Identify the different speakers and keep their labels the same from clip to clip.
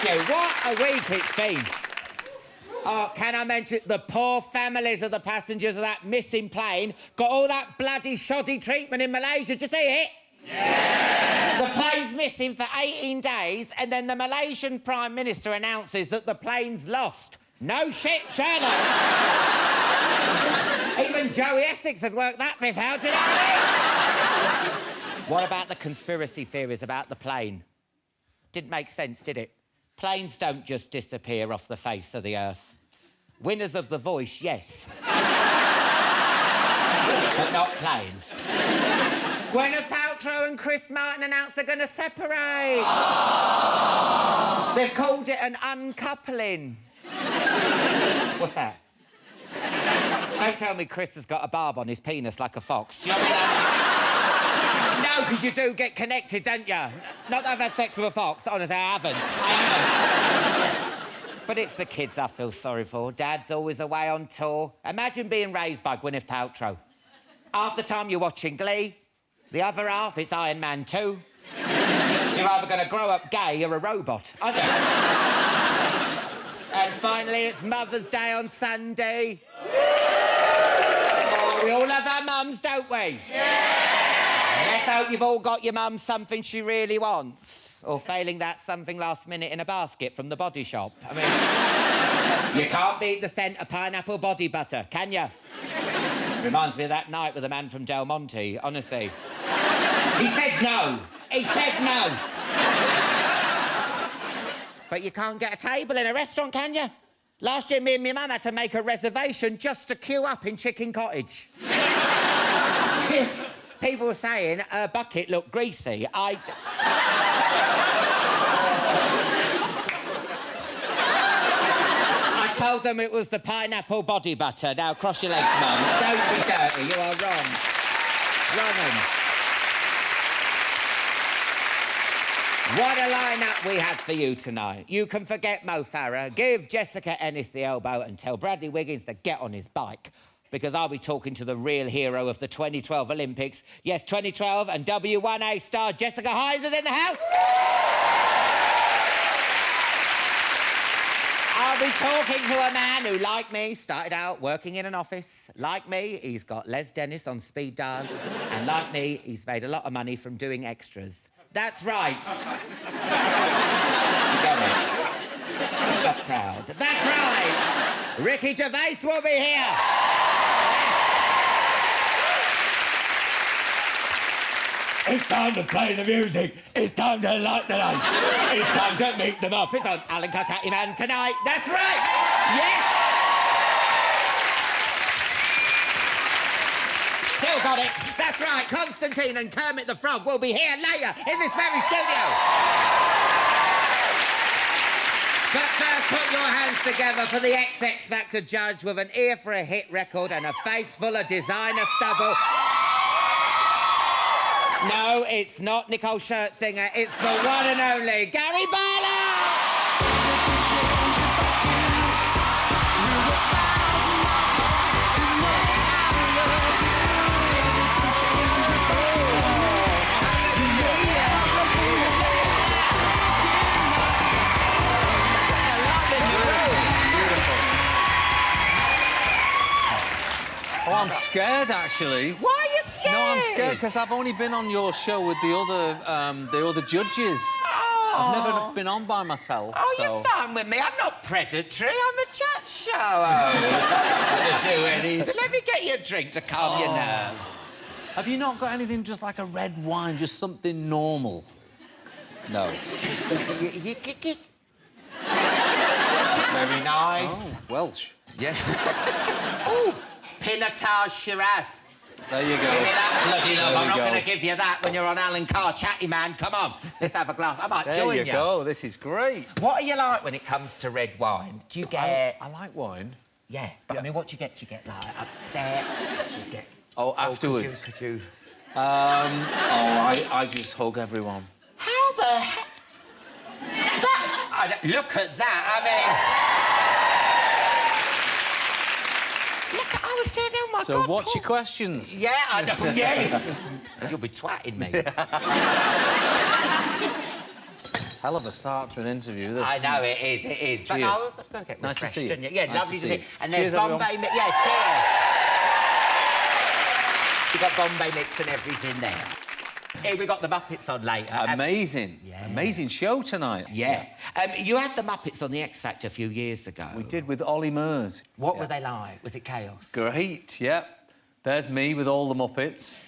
Speaker 1: Thank you. What a week it's been. Oh, can I mention the poor families of the passengers of that missing plane got all that bloody shoddy treatment in Malaysia. Did you see it? Yes! The plane's missing for 18 days and then the Malaysian Prime Minister announces that the plane's lost. No shit, Sherlock. Even Joey Essex had worked that bit out, do you know what I mean? What about the conspiracy theories about the plane? Didn't make sense, did it? Planes don't just disappear off the face of the earth. Winners of The Voice, yes. But not planes. Gwyneth Paltrow and Chris Martin announced they're going to separate. Oh. They've called it an uncoupling. What's that? Don't tell me Chris has got a barb on his penis like a fox. You know what I mean? No, because you do get connected, don't you? Not that I've had sex with a fox. Honestly, I haven't. But it's the kids I feel sorry for. Dad's always away on tour. Imagine being raised by Gwyneth Paltrow. Half the time you're watching Glee, the other half it's Iron Man 2. You're either going to grow up gay or a robot, aren't you? And finally, it's Mother's Day on Sunday. Oh, we all love our mums, don't we? Yeah! Let's hope you've all got your mum something she really wants. Or failing that, something last minute in a basket from the Body Shop. I mean, you can't beat the scent of pineapple body butter, can you? Reminds me of that night with the man from Del Monte, honestly. He said no. He said no. But you can't get a table in a restaurant, can you? Last year, me and my mum had to make a reservation just to queue up in Chicken Cottage. People were saying her bucket looked greasy. I told them it was the pineapple body butter. Now, cross your legs, Mum. Don't be dirty. You are wrong. Wrong. What a lineup we had for you tonight. You can forget Mo Farah, give Jessica Ennis the elbow and tell Bradley Wiggins to get on his bike, because I'll be talking to the real hero of the 2012 Olympics. Yes, 2012, and W1A star Jessica Hynes is in the house. I'll be talking to a man who, like me, started out working in an office. Like me, he's got Les Dennis on speed dial. And like me, he's made a lot of money from doing extras. That's right. You get it? Just proud. That's right. Ricky Gervais will be here. It's time to play the music. It's time to light the light. It's time to meet them up. It's on Alan Carr, Chatty Man tonight. That's right. Yes. Still got it. That's right. Constantine and Kermit the Frog will be here later in this very studio. But first, put your hands together for the X Factor judge with an ear for a hit record and a face full of designer stubble. No, it's not Nicole Scherzinger. It's the one and only Gary Barlow!
Speaker 2: Oh, I'm scared, actually.
Speaker 1: Why are you scared?
Speaker 2: No, I'm scared because I've only been on your show with the other judges.
Speaker 1: Oh.
Speaker 2: I've never been on by myself.
Speaker 1: Oh,
Speaker 2: so...
Speaker 1: you're fine with me. I'm not predatory. I'm a chat show. I'm not going to do anything. Let me get you a drink to calm your nerves.
Speaker 2: Have you not got anything just like a red wine, just something normal? No.
Speaker 1: You very nice.
Speaker 2: Oh, Welsh.
Speaker 1: Yeah. Oh, Pinotage Shiraz.
Speaker 2: There you go.
Speaker 1: Give me that bloody love. I'm not
Speaker 2: go.
Speaker 1: going to give you that when you're on Alan Carr. Chatty Man, come on. Let's have a glass. I might join you.
Speaker 2: There you go. This is great.
Speaker 1: What are you like when it comes to red wine? Do you get...
Speaker 2: I like wine.
Speaker 1: Yeah, but I mean, what do you get? Do you get, like, upset? Do you get...
Speaker 2: Oh, afterwards.
Speaker 1: Could you...
Speaker 2: I just hug everyone.
Speaker 1: How the heck... Look at that, I mean... Look, I was turning, oh, my God.
Speaker 2: So what's your questions?
Speaker 1: Yeah, I know, yeah. You'll be twatting me.
Speaker 2: hell of a start to an interview. This.
Speaker 1: I know, it is.
Speaker 2: Cheers.
Speaker 1: But no, we're going to get
Speaker 2: Nice to
Speaker 1: refreshed,
Speaker 2: see you.
Speaker 1: didn't you? Yeah,
Speaker 2: Nice
Speaker 1: lovely
Speaker 2: to
Speaker 1: to
Speaker 2: see
Speaker 1: see
Speaker 2: you.
Speaker 1: And
Speaker 2: Cheers,
Speaker 1: there's Bombay
Speaker 2: everyone.
Speaker 1: mix. Yeah, cheers. You've got Bombay mix and everything there. Here, we got the Muppets on later.
Speaker 2: Amazing.
Speaker 1: Yeah.
Speaker 2: Amazing show tonight.
Speaker 1: Yeah. You had the Muppets on the X Factor a few years ago.
Speaker 2: We did with Ollie Murs.
Speaker 1: What were they like? Was it chaos?
Speaker 2: Great, yep. There's me with all the Muppets.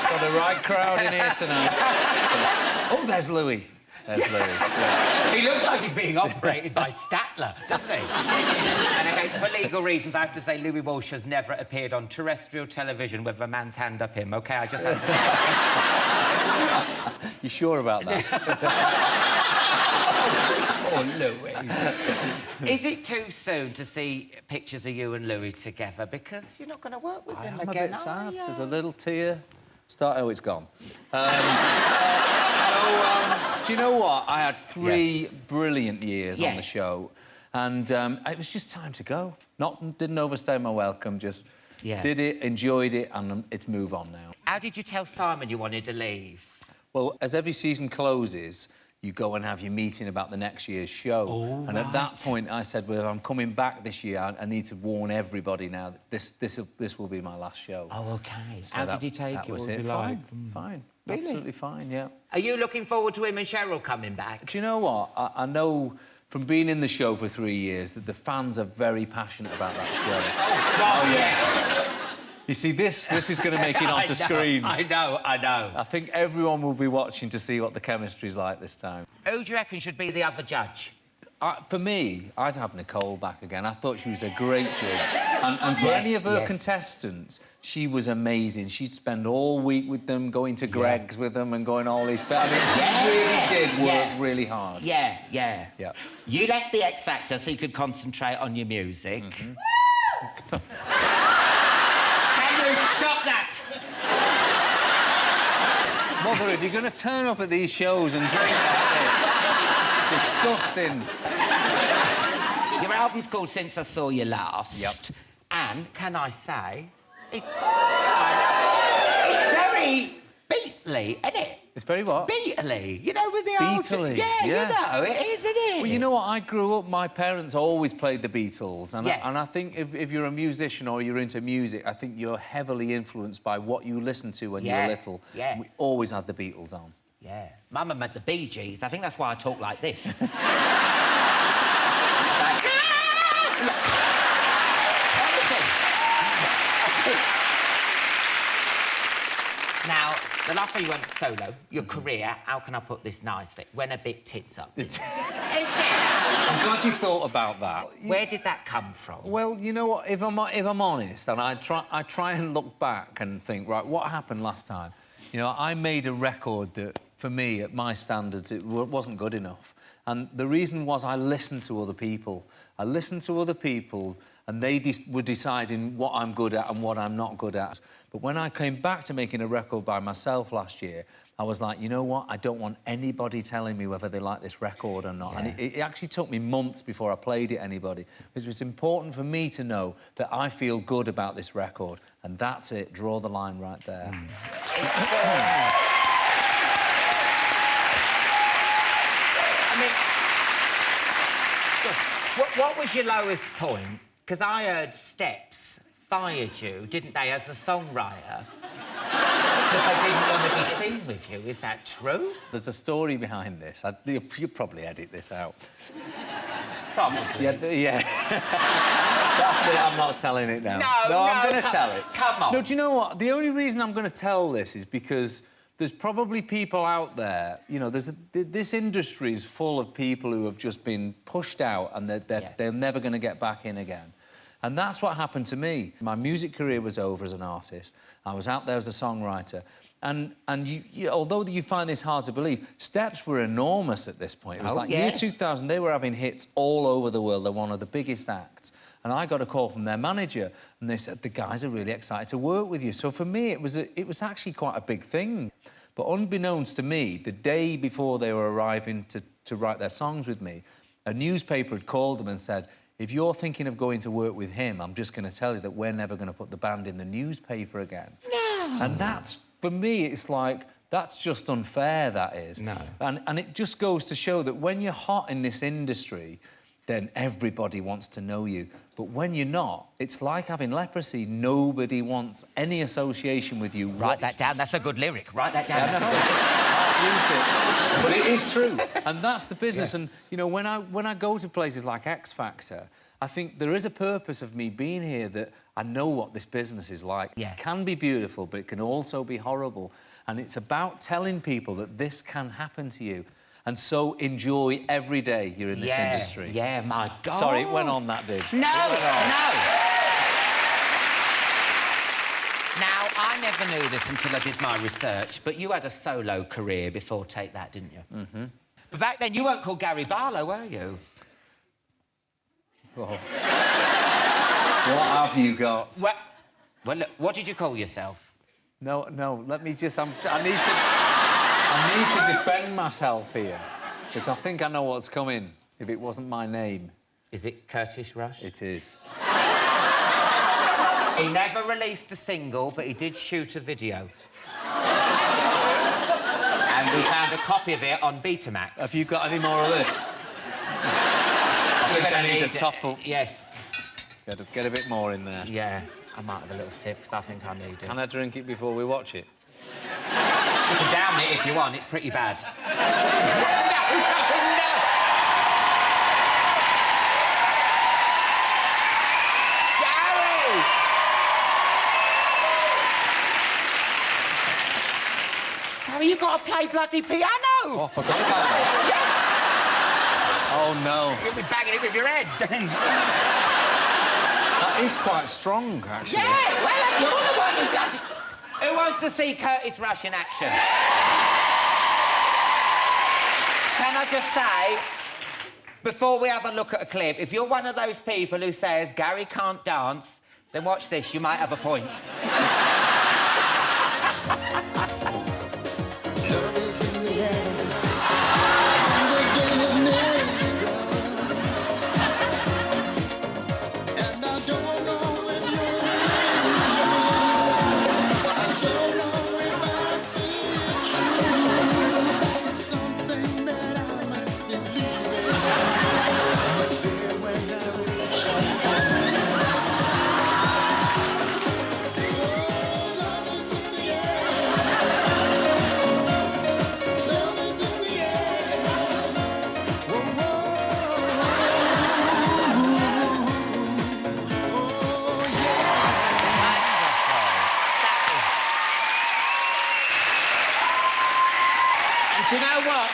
Speaker 2: Got the right crowd in here tonight. Oh, there's Louis. There's Louis. Yeah.
Speaker 1: He looks like he's being operated by Statler, doesn't he? And again, for legal reasons, I have to say Louis Walsh has never appeared on terrestrial television with a man's hand up him, OK? I just have to...
Speaker 2: You sure about that?
Speaker 1: Oh, Louis. Is it too soon to see pictures of you and Louis together? Because you're not going to work with him
Speaker 2: I'm
Speaker 1: again,
Speaker 2: a bit sad.
Speaker 1: are you?
Speaker 2: There's a little tear. Oh, it's gone. Do you know what? I had 3 brilliant years on the show, and it was just time to go. Didn't overstay my welcome, just did it, enjoyed it, and it's move on now.
Speaker 1: How did you tell Simon you wanted to leave?
Speaker 2: Well, as every season closes, you go and have your meeting about the next year's show.
Speaker 1: Oh,
Speaker 2: and at that point, I said, well, if I'm coming back this year, I need to warn everybody now that this will be my last show.
Speaker 1: Oh, OK.
Speaker 2: So
Speaker 1: How did he take it?
Speaker 2: That was
Speaker 1: What
Speaker 2: it.
Speaker 1: was he like?
Speaker 2: Fine.
Speaker 1: Really?
Speaker 2: Absolutely fine, yeah.
Speaker 1: Are you looking forward to him and Cheryl coming back?
Speaker 2: Do you know what? I know from being in the show for 3 years that the fans are very passionate about that show.
Speaker 1: Oh, yes.
Speaker 2: You see, this is going to make it onto screen.
Speaker 1: I know.
Speaker 2: I think everyone will be watching to see what the chemistry's like this time.
Speaker 1: Who do you reckon should be the other judge?
Speaker 2: For me, I'd have Nicole back again. I thought she was a great judge. And for any of her contestants, she was amazing. She'd spend all week with them, going to Greg's with them and going all these... I mean, she really did work really hard.
Speaker 1: Yeah. You left the X Factor so you could concentrate on your music. Can you stop that?
Speaker 2: Mother, if you're going to turn up at these shows and drink like this, disgusting.
Speaker 1: Your album's called Since I Saw You Last.
Speaker 2: Yep.
Speaker 1: And, can I say, it's very Beatley, isn't it?
Speaker 2: It's very what?
Speaker 1: Beatley, you know, with the
Speaker 2: Beatley,
Speaker 1: old... Yeah, you know, it is, isn't it?
Speaker 2: Well, you know what? I grew up, my parents always played the Beatles, and,
Speaker 1: Yeah.
Speaker 2: and I think if you're a musician or you're into music, I think you're heavily influenced by what you listened to when you were little.
Speaker 1: Yeah.
Speaker 2: We always had the Beatles on.
Speaker 1: Yeah. Mama met the Bee Gees. I think that's why I talk like this. Now, the last time you went solo, your career, how can I put this nicely, went a bit tits up. It did.
Speaker 2: I'm glad you thought about that.
Speaker 1: Where did that come from?
Speaker 2: Well, you know what? If I'm honest, and I try and look back and think, right, what happened last time? You know, I made a record that, for me, at my standards, it wasn't good enough. And the reason was I listened to other people. I listened to other people, and they were deciding what I'm good at and what I'm not good at. But when I came back to making a record by myself last year, I was like, you know what? I don't want anybody telling me whether they like this record or not. Yeah. And it actually took me months before I played it to anybody. Because it was important for me to know that I feel good about this record. And that's it. Draw the line right there.
Speaker 1: What was your lowest point? Because I heard Steps fired you, didn't they, as a songwriter? Because they didn't want to be seen with you. Is that true?
Speaker 2: There's a story behind this. You'll probably edit this out.
Speaker 1: Probably.
Speaker 2: Yeah. That's it. I'm not telling it now. No, I'm going to tell it.
Speaker 1: Come on.
Speaker 2: No, do you know what? The only reason I'm going to tell this is because there's probably people out there, you know, this industry is full of people who have just been pushed out and they're never going to get back in again. And that's what happened to me. My music career was over as an artist. I was out there as a songwriter. And although you find this hard to believe, Steps were enormous at this point. It was year 2000, they were having hits all over the world. They're one of the biggest acts. And I got a call from their manager, and they said, the guys are really excited to work with you. So for me, it was actually quite a big thing. But unbeknownst to me, the day before they were arriving to write their songs with me, a newspaper had called them and said, if you're thinking of going to work with him, I'm just going to tell you that we're never going to put the band in the newspaper again. No! And that's, for me, it's like That's just unfair, that is.
Speaker 1: No.
Speaker 2: And it just goes to show that when you're hot in this industry, then everybody wants to know you. But when you're not, it's like having leprosy. Nobody wants any association with you.
Speaker 1: Write that down. That's a good lyric. Write that down.
Speaker 2: I've used it. But it is true. And that's the business. Yeah. And, you know, when I go to places like X Factor, I think there is a purpose of me being here that I know what this business is like.
Speaker 1: Yeah.
Speaker 2: It can be beautiful, but it can also be horrible. And it's about telling people that this can happen to you. And so enjoy every day you're in this industry.
Speaker 1: Yeah, my God.
Speaker 2: Sorry, it went on, that did.
Speaker 1: No, no. Now, I never knew this until I did my research, but you had a solo career before Take That, didn't you? Mm-hmm. But back then, you weren't called Gary Barlow, were you?
Speaker 2: Oh. What have you got?
Speaker 1: Well, look, what did you call yourself?
Speaker 2: No, let me just... I need to defend myself here, because I think I know what's coming if it wasn't my name.
Speaker 1: Is it Curtis Rush?
Speaker 2: It is.
Speaker 1: He never released a single, but he did shoot a video. And we found a copy of it on Betamax.
Speaker 2: Have you got any more of this? I need a topple.
Speaker 1: Yes.
Speaker 2: Get a bit more in there.
Speaker 1: Yeah, I might have a little sip, because I think I need it.
Speaker 2: Can I drink it before we watch it?
Speaker 1: You can down it if you want, it's pretty bad. No! Gary! Gary, you got to play bloody piano!
Speaker 2: Oh, I forgot about that. Oh, no.
Speaker 1: You'll be banging it with your head.
Speaker 2: That is quite strong, actually.
Speaker 1: Yeah, well, you're the one who bloody... Who wants to see Curtis Rush in action? Can I just say, before we have a look at a clip, if you're one of those people who says Gary can't dance, then watch this, you might have a point.
Speaker 3: Love is in the air.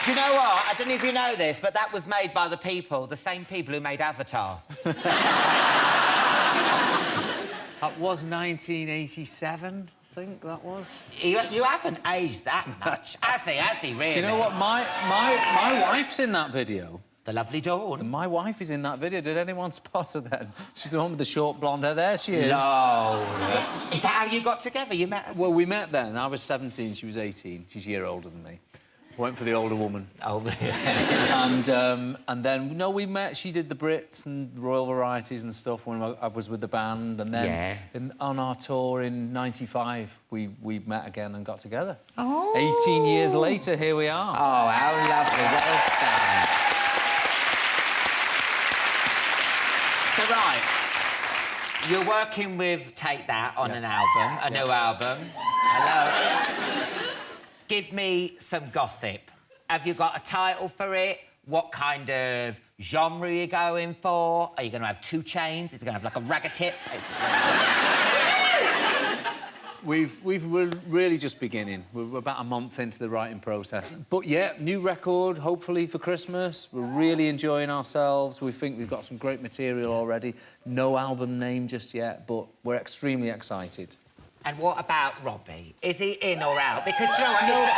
Speaker 1: Do you know what? I don't know if you know this, but that was made by the same people who made Avatar.
Speaker 2: That was 1987, I think that was.
Speaker 1: You haven't aged that much. Has he, really?
Speaker 2: Do you know what? My wife's in that video.
Speaker 1: The lovely Dawn.
Speaker 2: My wife is in that video. Did anyone spot her then? She's the one with the short blonde hair. There she is.
Speaker 1: No.
Speaker 2: Yes.
Speaker 1: Is that how you got together? You met her?
Speaker 2: Well, we met then. I was 17, she was 18. She's a year older than me. Went for the older woman.
Speaker 1: Oh, yeah.
Speaker 2: And then, no, we met. She did the Brits and Royal Varieties and stuff when I was with the band. And then on our tour in '95, we met again and got together.
Speaker 1: Oh.
Speaker 2: 18 years later, here we are.
Speaker 1: Oh, how lovely. Well done. So, right, you're working with Take That on an album, a new album. Hello. Give me some gossip. Have you got a title for it? What kind of genre are you going for? Are you going to have 2 chains? Is it going to have, like, a ragga tip?
Speaker 2: We're really just beginning. We're about a month into the writing process. But, yeah, new record, hopefully for Christmas. We're really enjoying ourselves. We think we've got some great material already. No album name just yet, but we're extremely excited.
Speaker 1: And what about Robbie? Is he in or out? Because, you know,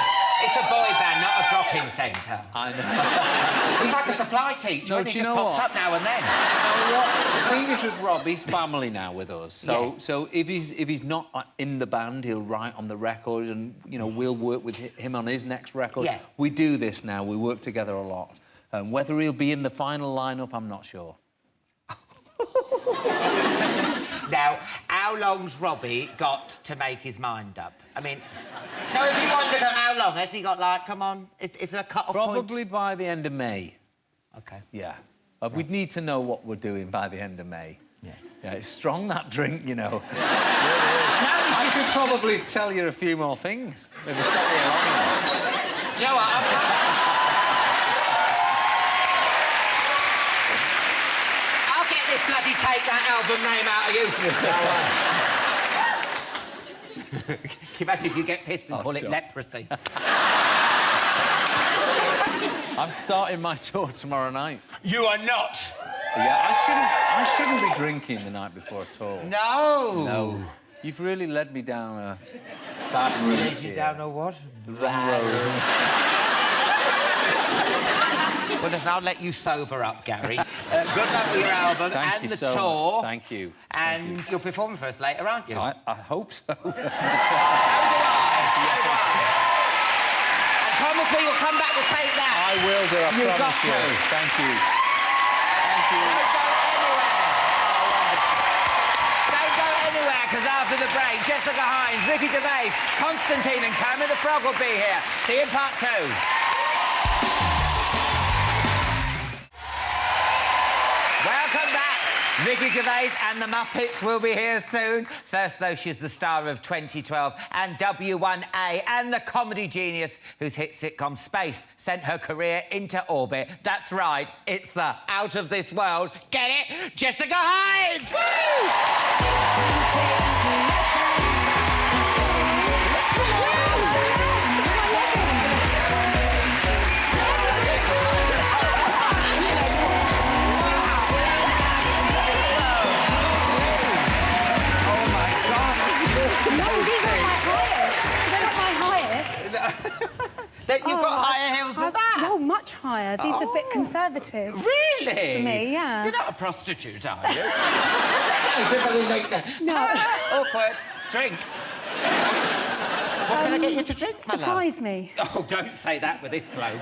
Speaker 1: it's a boy band, not a drop-in centre.
Speaker 2: I know.
Speaker 1: He's like a supply teacher, and he just pops up now and then.
Speaker 2: The thing is with Rob, he's family now with us. So if he's not in the band, he'll write on the record, and, you know, we'll work with him on his next record.
Speaker 1: Yeah.
Speaker 2: We do this now. We work together a lot. Whether he'll be in the final lineup, I'm not sure.
Speaker 1: Now, how long's Robbie got to make his mind up? I mean... No, if you wondered how long has he got, like, come on, is there a cut-off point?
Speaker 2: Probably by the end of May.
Speaker 1: OK.
Speaker 2: Yeah. We'd need to know what we're doing by the end of May.
Speaker 1: Yeah.
Speaker 2: Yeah, it's strong, that drink, you know. I could probably tell you a few more things if we sat here long enough.
Speaker 1: Do you know what? I'll get this bloody Take That album name out of you. Can you imagine if you get pissed and call it leprosy?
Speaker 2: I'm starting my tour tomorrow night.
Speaker 1: You are not.
Speaker 2: Yeah, I shouldn't be drinking the night before at all.
Speaker 1: No.
Speaker 2: No. You've really led me down a bad road.
Speaker 1: Led you down a what?
Speaker 2: Bad road.
Speaker 1: Well, listen, I'll let you sober up, Gary. Good luck with your album
Speaker 2: Thank
Speaker 1: and
Speaker 2: you
Speaker 1: the
Speaker 2: so
Speaker 1: tour.
Speaker 2: much. Thank you.
Speaker 1: And you're performing for us later, aren't you?
Speaker 2: I hope so.
Speaker 1: So do I. And promise me you'll come back to Take That.
Speaker 2: I will do, I
Speaker 1: You've
Speaker 2: promise
Speaker 1: got
Speaker 2: you.
Speaker 1: to.
Speaker 2: Thank you. Thank you.
Speaker 1: Don't go anywhere. Don't go anywhere, because after the break, Jessica Hynes, Ricky Gervais, Constantine and Kermit the Frog will be here. See you in part 2. Welcome back. Ricky Gervais and the Muppets will be here soon. First, though, she's the star of 2012 and W1A and the comedy genius whose hit sitcom Space sent her career into orbit. That's right, it's the out of this world. Get it? Jessica Hynes! That you've got higher heels than that?
Speaker 4: No, much higher. These are a bit conservative.
Speaker 1: Really?
Speaker 4: For me, yeah.
Speaker 1: You're not a prostitute, are you?
Speaker 4: No.
Speaker 1: Awkward. Drink. What can I get you to drink, my love?
Speaker 4: Surprise me.
Speaker 1: Oh, don't say that with this bloke.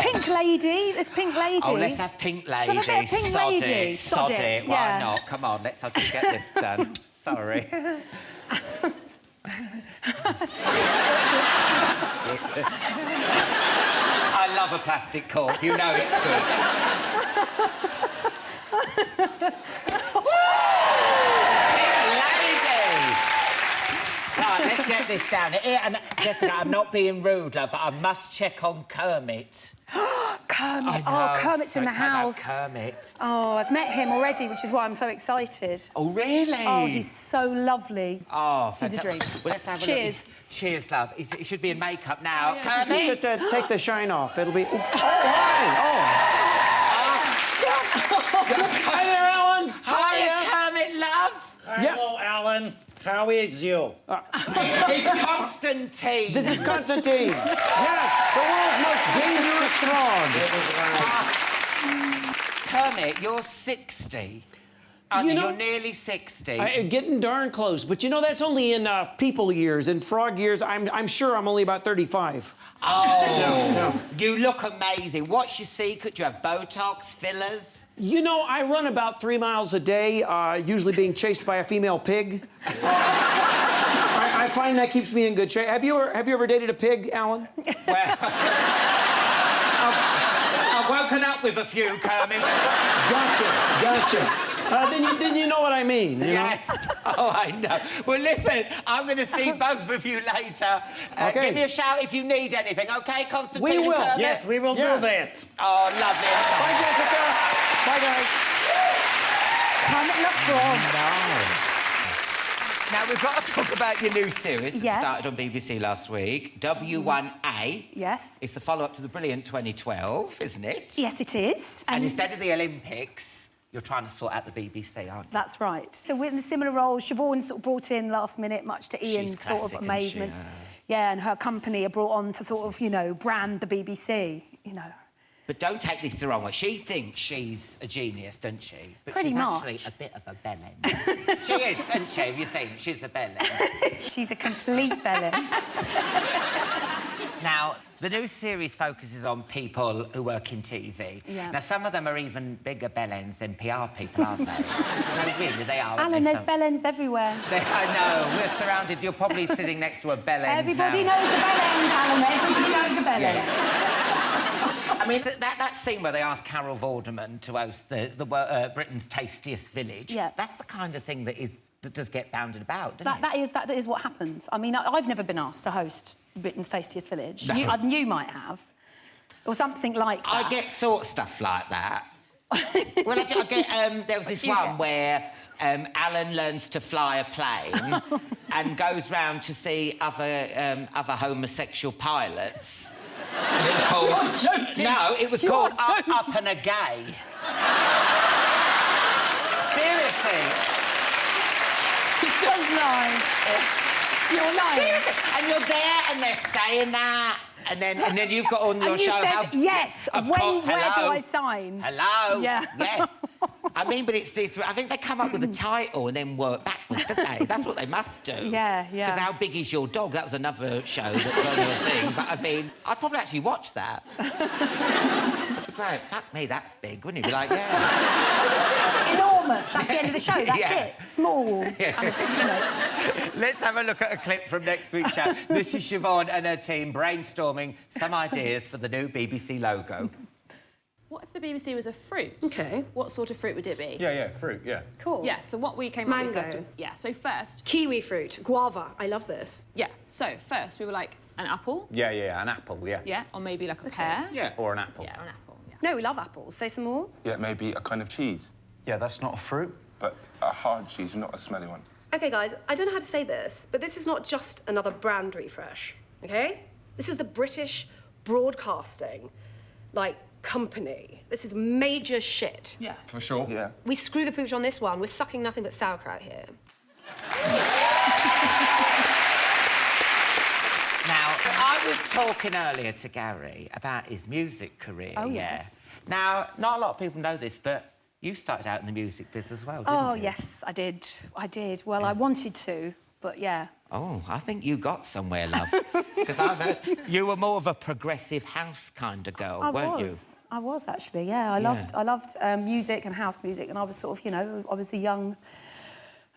Speaker 4: Pink lady. There's Pink Lady.
Speaker 1: Oh, let's have Pink Lady.
Speaker 4: Shall I have a bit of Pink
Speaker 1: Sod
Speaker 4: Lady?
Speaker 1: it. Sod it. Why
Speaker 4: Yeah.
Speaker 1: not? Come on, let's have to get this done. Sorry. I love a plastic cork. You know it's good. Lady! Right, let's get this down. And Jessica, I'm not being rude, love, but I must check on Kermit.
Speaker 4: Kermit. Oh, Kermit's in the house.
Speaker 1: Kermit.
Speaker 4: Oh, I've met him already, which is why I'm so excited.
Speaker 1: Oh, really?
Speaker 4: Oh, he's so lovely.
Speaker 1: Oh,
Speaker 4: He's a
Speaker 1: fantastic.
Speaker 4: drink.
Speaker 1: Well, let's have a
Speaker 4: Cheers.
Speaker 1: look. Cheers, love. He should be in makeup now.
Speaker 5: Yeah,
Speaker 1: Kermit?
Speaker 5: just take the shine off. It'll be... Oh, hi! Hi there, Alan!
Speaker 1: Hiya, Kermit, love.
Speaker 6: Hello, Alan. How is you?
Speaker 1: It's Constantine.
Speaker 5: This is Constantine. Yes, the world's most dangerous frog.
Speaker 1: Kermit, you're 60.
Speaker 5: You know-
Speaker 1: You're nearly 60.
Speaker 5: Getting darn close, but you know, that's only in people years. In frog years, I'm sure I'm only about 35.
Speaker 1: Oh, you look amazing. What's your secret? Do you have Botox, fillers?
Speaker 5: You know, I run about 3 miles a day, usually being chased by a female pig. I find that keeps me in good shape. Have you ever dated a pig, Alan?
Speaker 1: Well, I've woken up with a few, Kermit.
Speaker 5: Gotcha. Then you know what I mean. You know?
Speaker 1: Yes. Oh, I know. Well, listen, I'm going to see both of you later.
Speaker 5: Okay.
Speaker 1: Give me a shout if you need anything, OK, Constantine?
Speaker 5: We will.
Speaker 1: And Kermit?
Speaker 6: Yes, we will do that.
Speaker 1: Oh, lovely.
Speaker 5: Bye, Jessica. Bye, guys.
Speaker 4: Kermit the Frog.
Speaker 1: Now, we've got to talk about your new series that
Speaker 4: Yes.
Speaker 1: started on BBC last week, W1A.
Speaker 4: Yes.
Speaker 1: It's the follow-up to the brilliant 2012, isn't it?
Speaker 4: Yes, it is.
Speaker 1: And instead of the Olympics, you're trying to sort out the BBC, aren't you?
Speaker 4: That's right. So we're in a similar role. Siobhan sort of brought in last minute, much to Ian's
Speaker 1: She's
Speaker 4: sort of
Speaker 1: classic,
Speaker 4: amazement.
Speaker 1: isn't she?
Speaker 4: Yeah, and her company are brought on to sort of, you know, brand the BBC, you know.
Speaker 1: But don't take this the wrong way. She thinks she's a genius, doesn't she? But
Speaker 4: Pretty
Speaker 1: she's
Speaker 4: much.
Speaker 1: actually a bit of a bellend. She is, isn't she? Have you seen? She's a bellend.
Speaker 4: She's a complete bellend.
Speaker 1: Now, The new series focuses on people who work in TV.
Speaker 4: Yeah.
Speaker 1: Now, some of them are even bigger bellends than PR people, aren't they? No, really, they are.
Speaker 4: Alan, there's bellends everywhere.
Speaker 1: I know, we're surrounded. You're probably sitting next to a bellend.
Speaker 4: Everybody knows a bellend, Alan. Everybody knows a bellend.
Speaker 1: Yeah. I mean, that scene where they asked Carol Vorderman to host the Britain's Tastiest Village,
Speaker 4: Yeah.
Speaker 1: that's the kind of thing that does get bounded about, doesn't it?
Speaker 4: That is what happens. I mean, I've never been asked to host Britain's Tastiest Village.
Speaker 1: No.
Speaker 4: You might have. Or something like that.
Speaker 1: I get sort of stuff like that. Well, I get, there was this one where Alan learns to fly a plane and goes round to see other homosexual pilots. And it was called...
Speaker 4: You're joking.
Speaker 1: No, it was called Up and a Gay. Seriously.
Speaker 4: Don't lie. You're lying.
Speaker 1: Seriously. And you're there and they're saying that. And then you've got on your
Speaker 4: and you
Speaker 1: show...
Speaker 4: said, yes, where do I sign?
Speaker 1: Hello?
Speaker 4: Yeah.
Speaker 1: Yeah. I mean, but it's this... I think they come up with a title and then work backwards, don't they? That's what they must do.
Speaker 4: Yeah, yeah.
Speaker 1: Because How Big Is Your Dog? That was another show that was on your thing. But, I mean, I'd probably actually watch that. Right, fuck me, that's big, wouldn't you? Be like, yeah.
Speaker 4: Enormous. That's the end of the show. That's
Speaker 1: Yeah.
Speaker 4: it. Small.
Speaker 1: Yeah.
Speaker 4: Kind of, you know.
Speaker 1: Let's have a look at a clip from next week's show. This is Siobhan and her team brainstorming some ideas for the new BBC logo.
Speaker 7: What if the BBC was a fruit?
Speaker 4: OK.
Speaker 7: What sort of fruit would it be?
Speaker 8: Yeah, fruit, yeah.
Speaker 4: Cool.
Speaker 7: Yeah, so what we came up with
Speaker 9: Mango.
Speaker 7: first... Yeah, so first...
Speaker 9: Kiwi fruit, guava. I love this.
Speaker 7: Yeah, so first we were like, an apple?
Speaker 8: Yeah, an apple, yeah.
Speaker 7: Yeah, or maybe like a pear?
Speaker 8: Yeah, or an apple.
Speaker 7: Yeah, or an apple, yeah.
Speaker 9: No, we love apples. Say some more.
Speaker 10: Yeah, maybe a kind of cheese,
Speaker 11: Yeah, that's not a fruit.
Speaker 10: but a hard cheese, not a smelly one.
Speaker 9: Okay, guys, I don't know how to say this, but this is not just another brand refresh, okay? This is the British Broadcasting, company. This is major shit.
Speaker 7: Yeah.
Speaker 8: For sure.
Speaker 10: Yeah.
Speaker 9: We screw the pooch on this one. We're sucking nothing but sauerkraut here.
Speaker 1: Now, I was talking earlier to Gary about his music career.
Speaker 4: Oh,
Speaker 1: yeah.
Speaker 4: yes.
Speaker 1: Now, not a lot of people know this, but you started out in the music biz as well, didn't you?
Speaker 4: Oh, yes, I did. I did. Well, I wanted to, but yeah.
Speaker 1: Oh, I think you got somewhere, love. Because I've heard you were more of a progressive house kind of girl, weren't you?
Speaker 4: I was actually, yeah. I loved music and house music, and I was sort of, you know, I was a young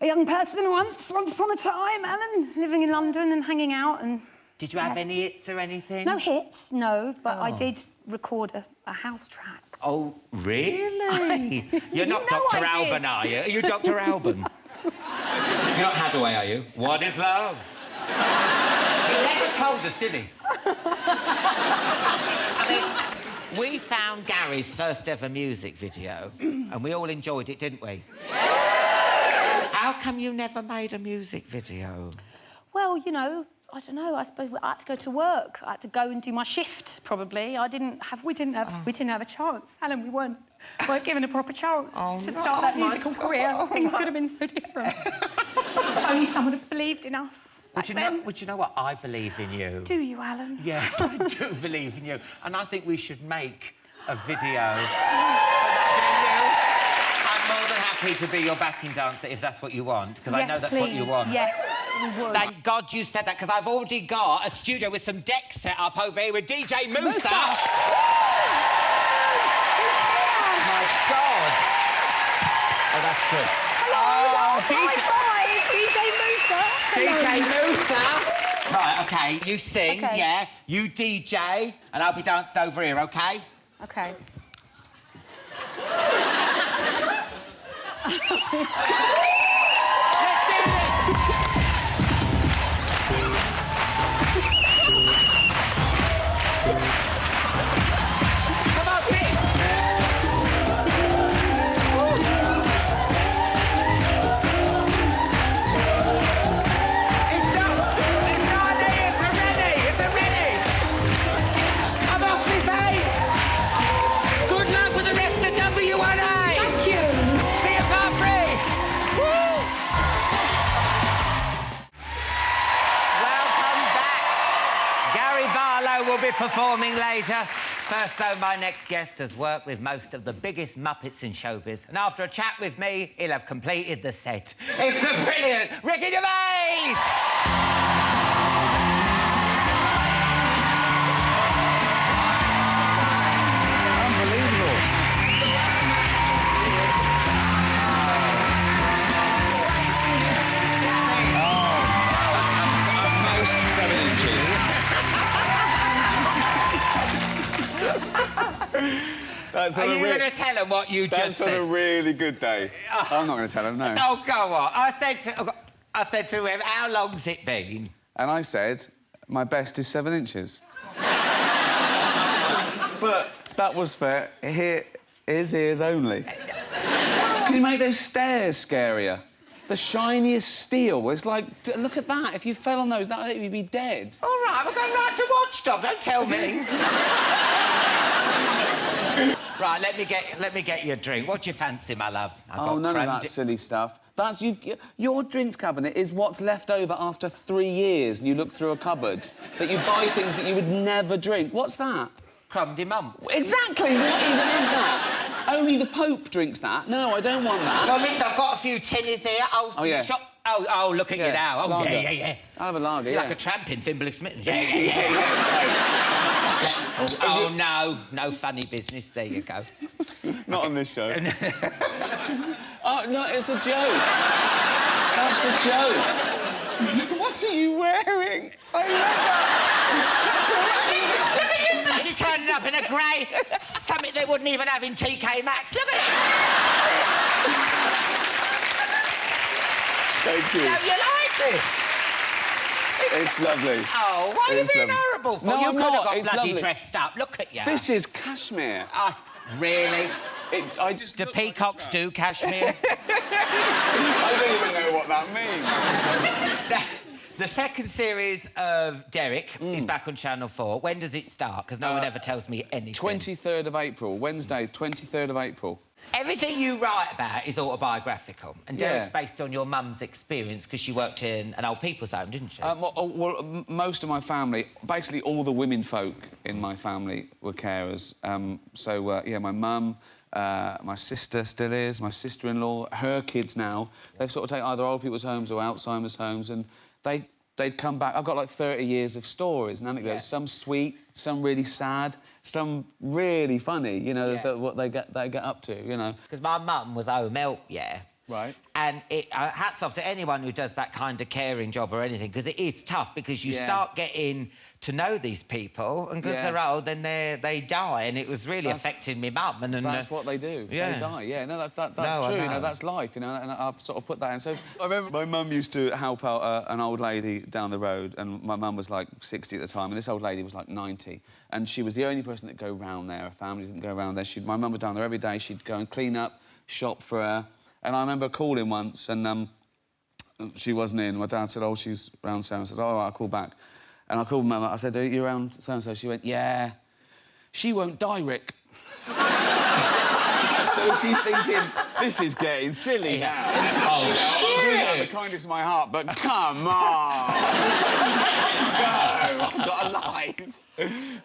Speaker 4: person once upon a time, Alan, living in London and hanging out and...
Speaker 1: Did you have any hits or anything?
Speaker 4: No hits, no, but I did record a house track.
Speaker 1: Oh, really? You're not
Speaker 4: know
Speaker 1: Dr.
Speaker 4: I
Speaker 1: Alban,
Speaker 4: did.
Speaker 1: are you? Are you Dr. Alban? You're not Hathaway, are you? What is love? He never told us, did he? I mean, we found Gary's first ever music video, and we all enjoyed it, didn't we? How come you never made a music video?
Speaker 4: Well, you know, I don't know. I suppose I had to go to work. I had to go and do my shift. Probably. We didn't have a chance, Alan. We weren't given a proper chance to start that musical career. Things could have been so different. Only someone had believed in us.
Speaker 1: Would you know what? I believe in you.
Speaker 4: Do you, Alan?
Speaker 1: Yes, I do believe in you, and I think we should make a video. I'm more than happy to be your backing dancer if that's what you want, because I know that's what you want.
Speaker 4: Yes, we would.
Speaker 1: Thank God you said that, because I've already got a studio with some decks set up over here with DJ Musa. My God. Oh, that's good.
Speaker 4: Hello,
Speaker 1: DJ...
Speaker 4: DJ Musa.
Speaker 1: DJ Musa. Right, OK, you sing,
Speaker 4: Okay.
Speaker 1: yeah, you DJ, and I'll be dancing over here, OK?
Speaker 4: Okay.
Speaker 1: Come on, sing! It's ready! I'm off me face! Good luck with the rest of W1A!
Speaker 9: Thank you.
Speaker 1: See you, part 3! Woo! Welcome back. Gary Barlow will be performing later. First, though, my next guest has worked with most of the biggest Muppets in showbiz, and after a chat with me, he'll have completed the set. It's the brilliant Ricky Gervais!
Speaker 11: That's
Speaker 1: Are
Speaker 11: on a
Speaker 1: you
Speaker 11: re-
Speaker 1: going to tell them what you
Speaker 11: That's
Speaker 1: just
Speaker 11: on
Speaker 1: said?
Speaker 11: a really good day. I'm not going to tell him, no.
Speaker 1: Oh, go on. I said to him, how long's it been?
Speaker 11: And I said, my best is 7 inches. But that was fair. His ears only. Can you make those stairs scarier? The shiniest steel. It's like, look at that. If you fell on those, you'd be dead.
Speaker 1: All right, we're going right to Watchdog. Don't tell me. Right, let me get you a drink. What do you fancy, my love?
Speaker 11: Oh, none of that silly stuff. Your drinks cabinet is what's left over after 3 years and you look through a cupboard, that you buy things that you would never drink. What's that?
Speaker 1: Crumdy mum.
Speaker 11: Exactly. What even is that? Only the Pope drinks that. No, I don't want that.
Speaker 1: Well, miss, I've got a few tinnies here.
Speaker 11: Oh, yeah.
Speaker 1: Oh, look at you now. Oh,
Speaker 11: lager.
Speaker 1: yeah.
Speaker 11: I'll have a lager,
Speaker 1: You're
Speaker 11: yeah.
Speaker 1: like a tramp in Fimble Smitten. Yeah. Oh, no funny business. There you go.
Speaker 11: Not on this show. Oh, no, it's a joke. That's a joke. What are you wearing? I love that.
Speaker 1: Look at you bloody turning up in a grey... something they wouldn't even have in TK Maxx. Look at it!
Speaker 11: Thank you.
Speaker 1: Don't you like this?
Speaker 11: It's lovely.
Speaker 1: Oh, why are you
Speaker 11: It's
Speaker 1: being
Speaker 11: lovely.
Speaker 1: horrible for?
Speaker 11: No,
Speaker 1: You
Speaker 11: I'm
Speaker 1: could have
Speaker 11: not.
Speaker 1: got
Speaker 11: It's
Speaker 1: bloody
Speaker 11: lovely.
Speaker 1: dressed up. Look at you.
Speaker 11: This is cashmere.
Speaker 1: Really?
Speaker 11: Do
Speaker 1: peacocks do cashmere?
Speaker 11: I don't even know what that means.
Speaker 1: The second series of Derek is back on Channel 4. When does it start? Because no one ever tells me anything.
Speaker 11: 23rd of April. Wednesday, 23rd of April.
Speaker 1: Everything you write about is autobiographical. And Derek's based on your mum's experience because she worked in an old people's home, didn't she?
Speaker 11: Well, most of my family, basically all the women folk in my family were carers. Yeah, my mum, my sister still is, my sister-in-law, her kids now, they've sort of taken either old people's homes or Alzheimer's homes, and they'd come back. I've got like 30 years of stories and anecdotes, some sweet, some really sad, some really funny, you know, what they get up to, you know.
Speaker 1: Because my mum was home help,
Speaker 11: Right.
Speaker 1: And hats off to anyone who does that kind of caring job or anything, because it is tough, because you start getting to know these people, and because they're old, then they die, and it was really affecting me mum. And
Speaker 11: that's what they do.
Speaker 1: Yeah.
Speaker 11: They die. Yeah, no, that's
Speaker 1: No,
Speaker 11: true.
Speaker 1: I
Speaker 11: You know,
Speaker 1: know.
Speaker 11: that's life. You know, and I've sort of put that in. So I remember my mum used to help out an old lady down the road, and my mum was like 60 at the time, and this old lady was like 90, and she was the only person that go round there. Her family didn't go around there. My mum was down there every day. She'd go and clean up, shop for her. And I remember calling once, and she wasn't in. My dad said, "Oh, she's round so." I said, "Oh, all right, I'll call back." And I called Mum. I said, "Are you around so and so?" She went, "Yeah." She won't die, Rick. So she's thinking, this is getting silly now.
Speaker 1: Oh,
Speaker 11: I'm doing it out of the kindness of my heart, but come on. Let's go. I've got a life.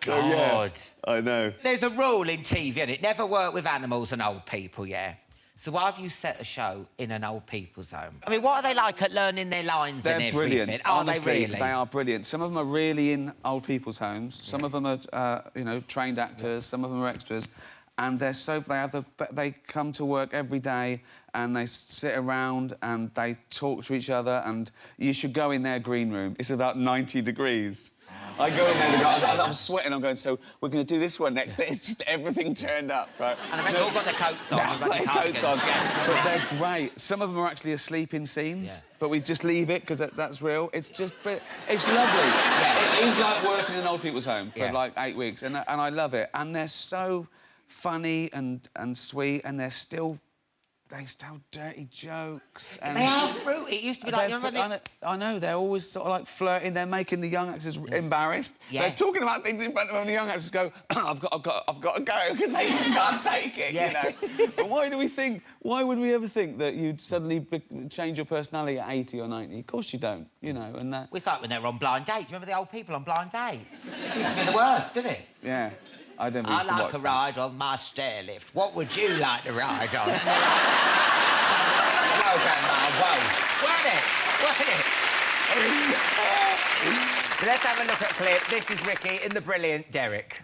Speaker 1: God.
Speaker 11: I know.
Speaker 1: There's a rule in TV, and it never work with animals and old people, So why have you set a show in an old people's home? I mean, what are they like at learning their lines and everything?
Speaker 11: Brilliant.
Speaker 1: Are
Speaker 11: Honestly,
Speaker 1: they really?
Speaker 11: They are brilliant. Some of them are really in old people's homes. Some of them are, you know, trained actors. Some of them are extras. And they come to work every day and they sit around and they talk to each other, and you should go in their green room. It's about 90 degrees. I go in there and I'm sweating. I'm going, so we're going to do this one next. It's just everything turned up, right?
Speaker 1: And they've all got their coats on.
Speaker 11: They've got their coats on. But they're great. Some of them are actually asleep in scenes, but we just leave it because that's real. It's just, it's lovely. It is like working in an old people's home for like 8 weeks, and I love it. And they're so funny and sweet, and they still dirty jokes. And
Speaker 1: they are fruity. It used to be like...
Speaker 11: I know, they're always sort of like flirting. They're making the young actors embarrassed. They're talking about things in front of them, and the young actors go, I've got to go, because they just can't take it, you know. But why would we ever think that you'd suddenly change your personality at 80 or 90? Of course you don't, you know, and that...
Speaker 1: It's like when they were on Blind Date. Do you remember the old people on Blind Date? It used to be the worst, didn't it?
Speaker 11: Yeah. I don't
Speaker 1: I like a ride on my stair lift. What would you like to ride on? Whoa, Grandma, whoa. Wasn't it? Let's have a look at a clip. This is Ricky in the brilliant Derek.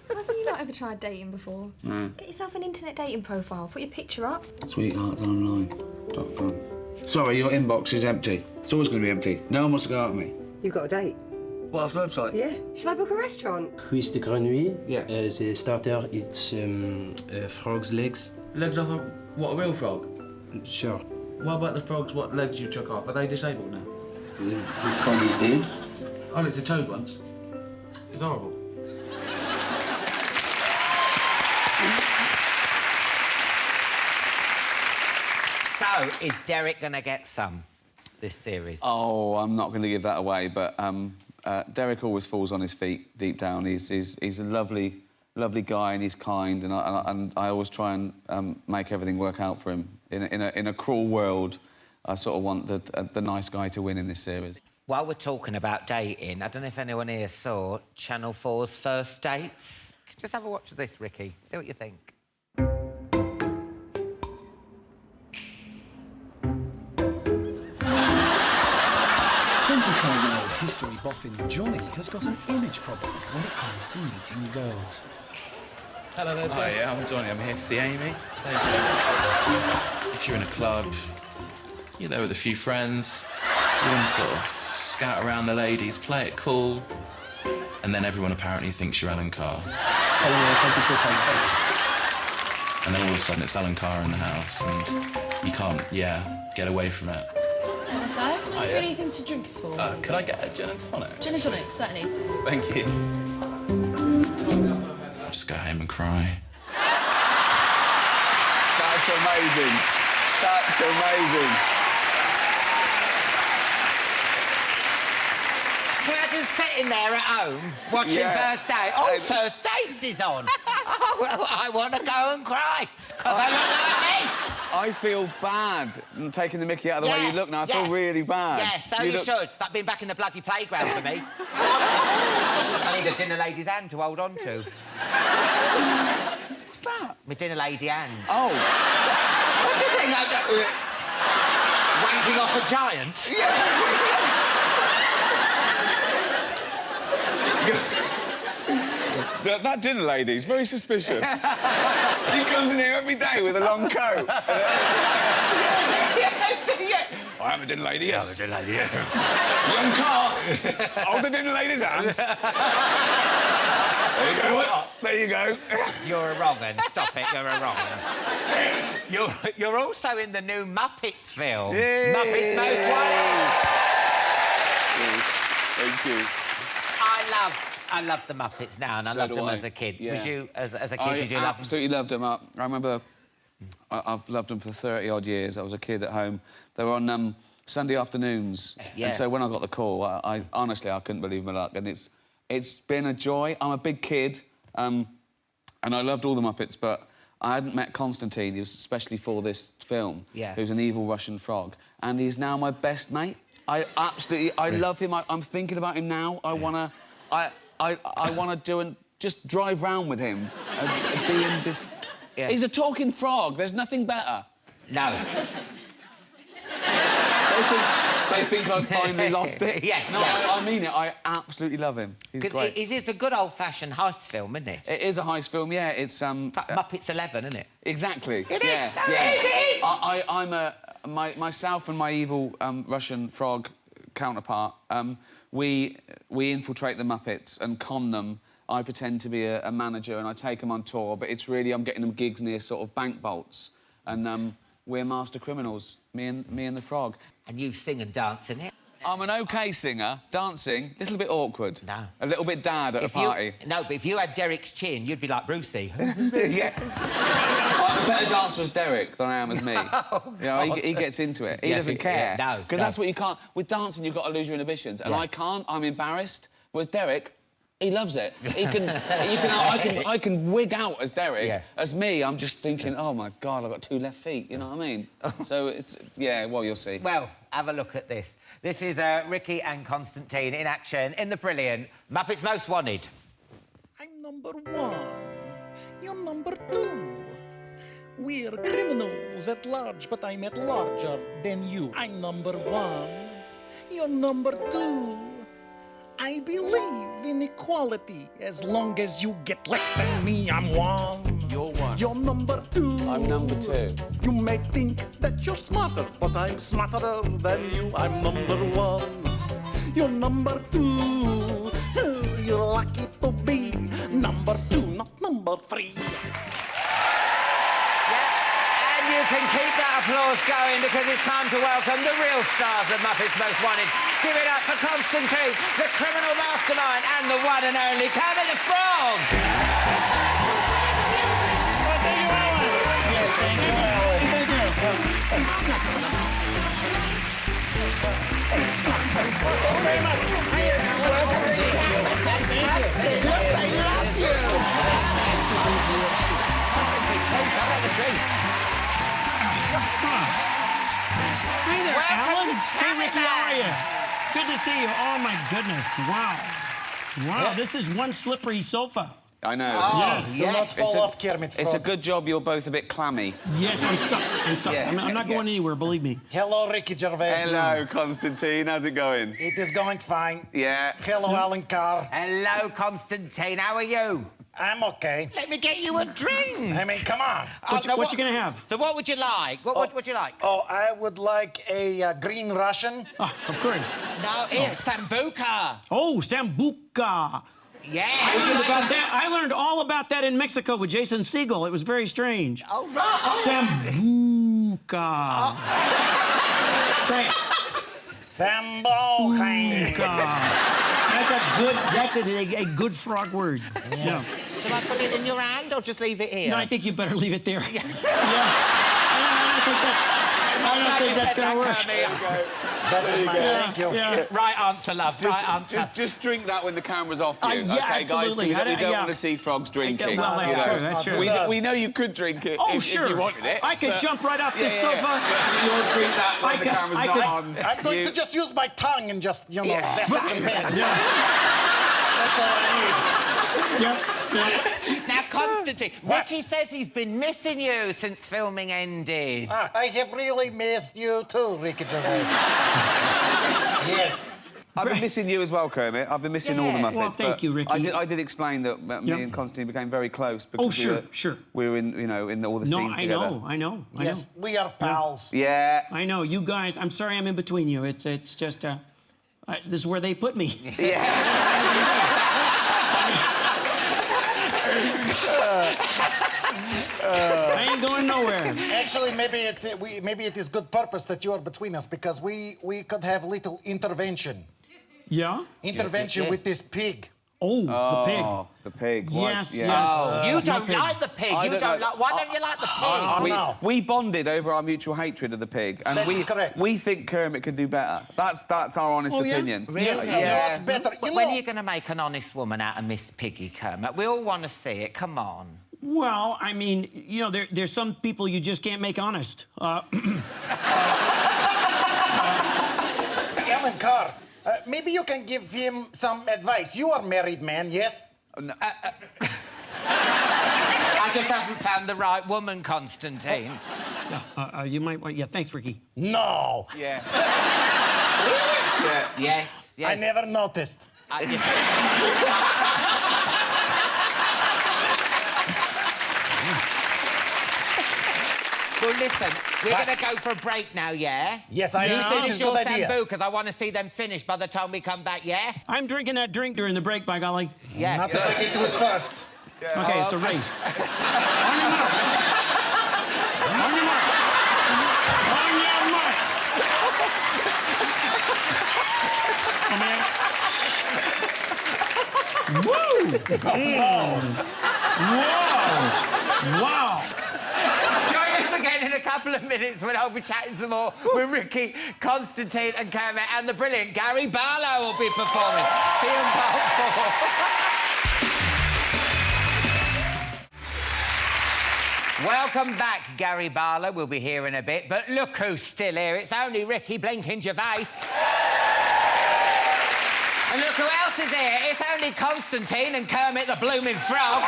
Speaker 12: Haven't you not ever tried dating before?
Speaker 11: No.
Speaker 12: Get yourself an internet dating profile. Put your picture up.
Speaker 11: Sweetheartsonline.com. Sorry, your inbox is empty. It's always going to be empty. No one wants to go out with me.
Speaker 13: You've got a date? What, off the website?
Speaker 9: Yeah. Shall I book a restaurant?
Speaker 14: Cuisse de grenouille.
Speaker 13: Yeah.
Speaker 14: The starter, it's frog's legs.
Speaker 13: Legs off a... What, a real frog?
Speaker 14: Sure.
Speaker 13: What about the frogs, what legs you took off? Are they disabled now?
Speaker 14: The frog is dead.
Speaker 13: I looked at toad once. It's horrible.
Speaker 1: So, is Derek going to get some this series?
Speaker 11: Oh, I'm not going to give that away, but Derek always falls on his feet deep down. He's a lovely guy, and he's kind, and I always try and make everything work out for him. In a cruel world, I sort of want the nice guy to win in this series.
Speaker 1: While we're talking about dating, I don't know if anyone here saw Channel 4's First Dates. Just have a watch of this, Ricky. See what you think.
Speaker 15: 25-year-old history boffin Johnny has got an image problem when it comes to meeting girls.
Speaker 16: Hello there, sir.
Speaker 17: Hi, yeah, I'm Johnny. I'm here to see Amy. If you're in a club, you're there with a few friends, you want to sort of scout around the ladies, play it cool, and then everyone apparently thinks you're Alan Carr. And then all of a sudden it's Alan Carr in the house, and you can't, get away from it.
Speaker 18: Hello, sir. Can I give you anything to drink at all?
Speaker 17: Could I get a gin and tonic?
Speaker 18: Gin and tonic, certainly.
Speaker 17: Thank you. Just go home and cry.
Speaker 11: That's amazing. That's amazing.
Speaker 1: Imagine sitting there at home watching First Date. Oh, First Dates is on. Oh, well, I want to go and cry because I look like me.
Speaker 11: I feel bad taking the mickey out of the way you look now. I feel really bad.
Speaker 1: Yeah, so you should. Stop being back in the bloody playground for me. I need a dinner lady's hand to hold on to.
Speaker 11: What's that?
Speaker 1: My dinner lady hand.
Speaker 11: Oh.
Speaker 1: What do you think? Wanking off a giant?
Speaker 11: That dinner lady's very suspicious. She comes in here every day with a long coat. I am a dinner lady, yes.
Speaker 1: I'm a dinner lady, yeah.
Speaker 11: Young Carr, hold the dinner lady's hand. There you go. There you go.
Speaker 1: You're a wrong un. Stop it, you're a wrong un. You're also in the new Muppets film.
Speaker 11: Yay.
Speaker 1: Muppets Most Wanted.
Speaker 11: Thank you.
Speaker 1: I love the Muppets now, and I loved them as a kid. Was you, as a kid, did you love them?
Speaker 11: I absolutely loved them. I remember I've loved them for 30-odd years. I was a kid at home. They were on Sunday afternoons.
Speaker 1: Yeah.
Speaker 11: And so when I got the call, I honestly, I couldn't believe my luck. And it's been a joy. I'm a big kid, and I loved all the Muppets, but I hadn't met Constantine. He was especially for this film.
Speaker 1: Yeah.
Speaker 11: Who's an evil Russian frog. And he's now my best mate. I love him. I'm thinking about him now. I want to do and just drive round with him and be in this...
Speaker 1: Yeah.
Speaker 11: He's a talking frog. There's nothing better.
Speaker 1: No.
Speaker 11: They think I've finally lost it. No, I mean it. I absolutely love him. He's great.
Speaker 1: It's a good old-fashioned heist film, isn't it?
Speaker 11: It is a heist film, yeah. It's
Speaker 1: Muppets 11, isn't it?
Speaker 11: Exactly.
Speaker 1: It is.
Speaker 11: Yeah. Myself and my evil Russian frog counterpart. We infiltrate the Muppets and con them. I pretend to be a manager and I take them on tour, but it's really I'm getting them gigs near sort of bank vaults, and we're master criminals. Me and the frog.
Speaker 1: And you sing and dance in it.
Speaker 11: I'm an OK singer. Dancing, a little bit awkward.
Speaker 1: No.
Speaker 11: A little bit dad at a party.
Speaker 1: No, but if you had Derek's chin, you'd be like Brucey.
Speaker 11: Yeah. I'm a better dancer as Derek than I am as me.
Speaker 1: Oh,
Speaker 11: you know, he gets into it. He doesn't care.
Speaker 1: No.
Speaker 11: Because that's what you can't... With dancing, you've got to lose your inhibitions. And I can't. I'm embarrassed. Whereas Derek, he loves it. I can wig out as Derek.
Speaker 1: Yeah.
Speaker 11: As me, I'm just thinking, oh, my God, I've got 2 left feet. You know what I mean? So it's... Yeah, well, you'll see.
Speaker 1: Well, have a look at this. This is Ricky and Constantine in action in the brilliant Muppets Most Wanted.
Speaker 19: I'm number 1. You're number 2. We're criminals at large, but I'm at larger than you. I'm number 1. You're number 2. I believe in equality. As long as you get less than me, I'm 1.
Speaker 11: You're 1.
Speaker 19: You're number 2.
Speaker 11: I'm number 2.
Speaker 19: You may think that you're smarter, but I'm smarter than you. I'm number 1. You're number 2. lucky to be number 2, not number 3.
Speaker 1: And you can keep that applause going because it's time to welcome the real stars of Muppets Most Wanted. Give it up for Constantine, the criminal mastermind, and the one and only Kermit the Frog.
Speaker 19: Yes, thank you, Alan.
Speaker 1: Very much. They love you.
Speaker 5: Hey there, Alan. Hey, Ricky, how are you? Good to see you. Oh, my goodness. Wow. Wow, this is one slippery sofa.
Speaker 11: I know.
Speaker 5: Yes.
Speaker 19: Do not fall off, Kermit Frog.
Speaker 11: It's a good job you're both a bit clammy.
Speaker 5: Yes, I'm stuck.
Speaker 11: Yeah.
Speaker 5: I'm not going anywhere, believe me.
Speaker 19: Hello, Ricky Gervais.
Speaker 11: Hello, Constantine. How's it going?
Speaker 19: It is going fine.
Speaker 11: Yeah.
Speaker 19: Hello, Alan Carr.
Speaker 1: Hello, Constantine. How are you?
Speaker 19: I'm okay.
Speaker 1: Let me get you a drink.
Speaker 19: I mean, come on.
Speaker 5: What you gonna have?
Speaker 1: So what would you like? What would you like?
Speaker 19: Oh, I would like a green Russian.
Speaker 5: Oh, of course.
Speaker 1: No, it's Sambuca.
Speaker 5: Oh, Sambuca.
Speaker 1: Yeah.
Speaker 5: I learned all about that in Mexico with Jason Segel. It was very strange.
Speaker 1: Oh, right.
Speaker 5: Sambuca. Try it.
Speaker 19: Sambuca.
Speaker 5: That's a good frog word.
Speaker 19: Yes.
Speaker 5: No.
Speaker 1: Shall I put it in your hand or just leave it here?
Speaker 5: No, I think you better leave it there. Yeah. I don't think that's gonna work.
Speaker 19: That is my thank you.
Speaker 5: Yeah.
Speaker 1: Right answer, love. Right answer.
Speaker 11: Just drink that when the camera's off you.
Speaker 5: Yeah,
Speaker 11: okay,
Speaker 5: absolutely.
Speaker 11: guys? We don't want to see frogs drinking.
Speaker 5: Well, that's true. That's true.
Speaker 11: We know you could drink it if you wanted it.
Speaker 5: I could jump right off this sofa.
Speaker 11: You won't drink that when the camera's not on.
Speaker 19: I'm going to just use my tongue and just, zap them in.
Speaker 5: Yeah.
Speaker 19: That's all I need.
Speaker 5: Yeah.
Speaker 1: Now, Constantine, Ricky says he's been missing you since filming ended.
Speaker 19: I have really missed you too, Ricky Gervais. Yes.
Speaker 11: I've been missing you as well, Kermit. I've been missing all the Muppets.
Speaker 5: Well, thank you, Ricky.
Speaker 11: I did explain that me and Constantine became very close because we were in, in all the scenes together.
Speaker 5: I know.
Speaker 19: Yes, we are pals.
Speaker 11: Yeah.
Speaker 5: I know. You guys, I'm sorry I'm in between you. It's just, this is where they put me.
Speaker 11: Yeah.
Speaker 5: I ain't going nowhere.
Speaker 19: Actually, maybe it is good purpose that you are between us because we could have little intervention.
Speaker 5: Yeah?
Speaker 19: Intervention with this pig.
Speaker 5: Oh, the pig.
Speaker 11: The pig.
Speaker 5: Yes, yes.
Speaker 1: Oh, you don't like the pig. Why don't you like the pig?
Speaker 11: We bonded over our mutual hatred of the pig, and
Speaker 19: That is correct.
Speaker 11: we think Kermit could do better. That's our honest opinion.
Speaker 1: Really?
Speaker 19: Yes, a lot better.
Speaker 1: When are you going to make an honest woman out of Miss Piggy, Kermit? We all want to see it. Come on.
Speaker 5: Well, I mean, there's some people you just can't make honest.
Speaker 19: Alan Carr, maybe you can give him some advice. You are a married man, yes?
Speaker 11: No.
Speaker 1: I just haven't found the right woman, Constantine.
Speaker 5: You might want... Yeah, thanks, Ricky.
Speaker 19: No.
Speaker 11: Yeah.
Speaker 1: Yes.
Speaker 19: I never noticed.
Speaker 1: Well, listen, we're going to go for a break now, yeah?
Speaker 19: Yes,
Speaker 1: You
Speaker 19: this
Speaker 1: finish
Speaker 19: is a
Speaker 1: your
Speaker 19: good idea.
Speaker 1: Sambucas. I want to see them finished by the time we come back, yeah?
Speaker 5: I'm drinking that drink during the break, by golly.
Speaker 1: Yeah.
Speaker 19: Not if I get to it first.
Speaker 5: Okay, it's a race. On your mark. On your mark. On your mark. Oh, man. Woo! Whoa! Wow!
Speaker 1: Join us again in a couple of minutes when I'll be chatting some more with Ricky, Constantine and Kermit, and the brilliant Gary Barlow will be performing. See you in part 4. Welcome back, Gary Barlow. We'll be here in a bit, but look who's still here. It's only Ricky Blinking Gervais. And look who else is here. It's only Constantine and Kermit the blooming Frog.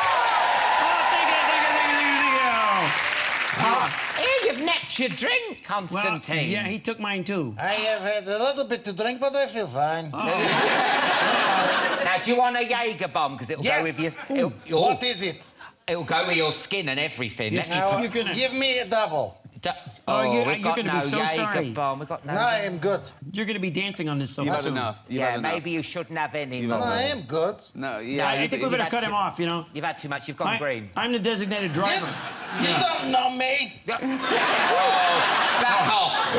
Speaker 1: Here, you've necked your drink, Constantine.
Speaker 5: Well, yeah, he took mine too.
Speaker 19: I have had a little bit to drink, but I feel fine.
Speaker 1: Now, do you want a Jaeger bomb? Because it'll go with your...
Speaker 19: What is it?
Speaker 1: It'll go with your skin and everything.
Speaker 19: Now, give me a double.
Speaker 5: you're
Speaker 1: we've got
Speaker 5: gonna
Speaker 1: no
Speaker 5: be so sorry.
Speaker 1: Jaeger bomb. We've got no.
Speaker 6: No, I am good.
Speaker 5: You're going to be dancing on this so
Speaker 11: You've had
Speaker 5: soon.
Speaker 11: enough. You've
Speaker 1: Yeah,
Speaker 11: had enough.
Speaker 1: maybe you shouldn't have any
Speaker 6: No,
Speaker 1: more.
Speaker 6: I am good.
Speaker 11: No,
Speaker 1: No,
Speaker 11: yeah.
Speaker 5: I think we
Speaker 1: you've
Speaker 5: better
Speaker 1: had
Speaker 5: cut
Speaker 1: too-
Speaker 5: him off, you know.
Speaker 1: You've had too much. You've gone green.
Speaker 5: I'm the designated driver.
Speaker 6: You don't know me.
Speaker 1: Back off!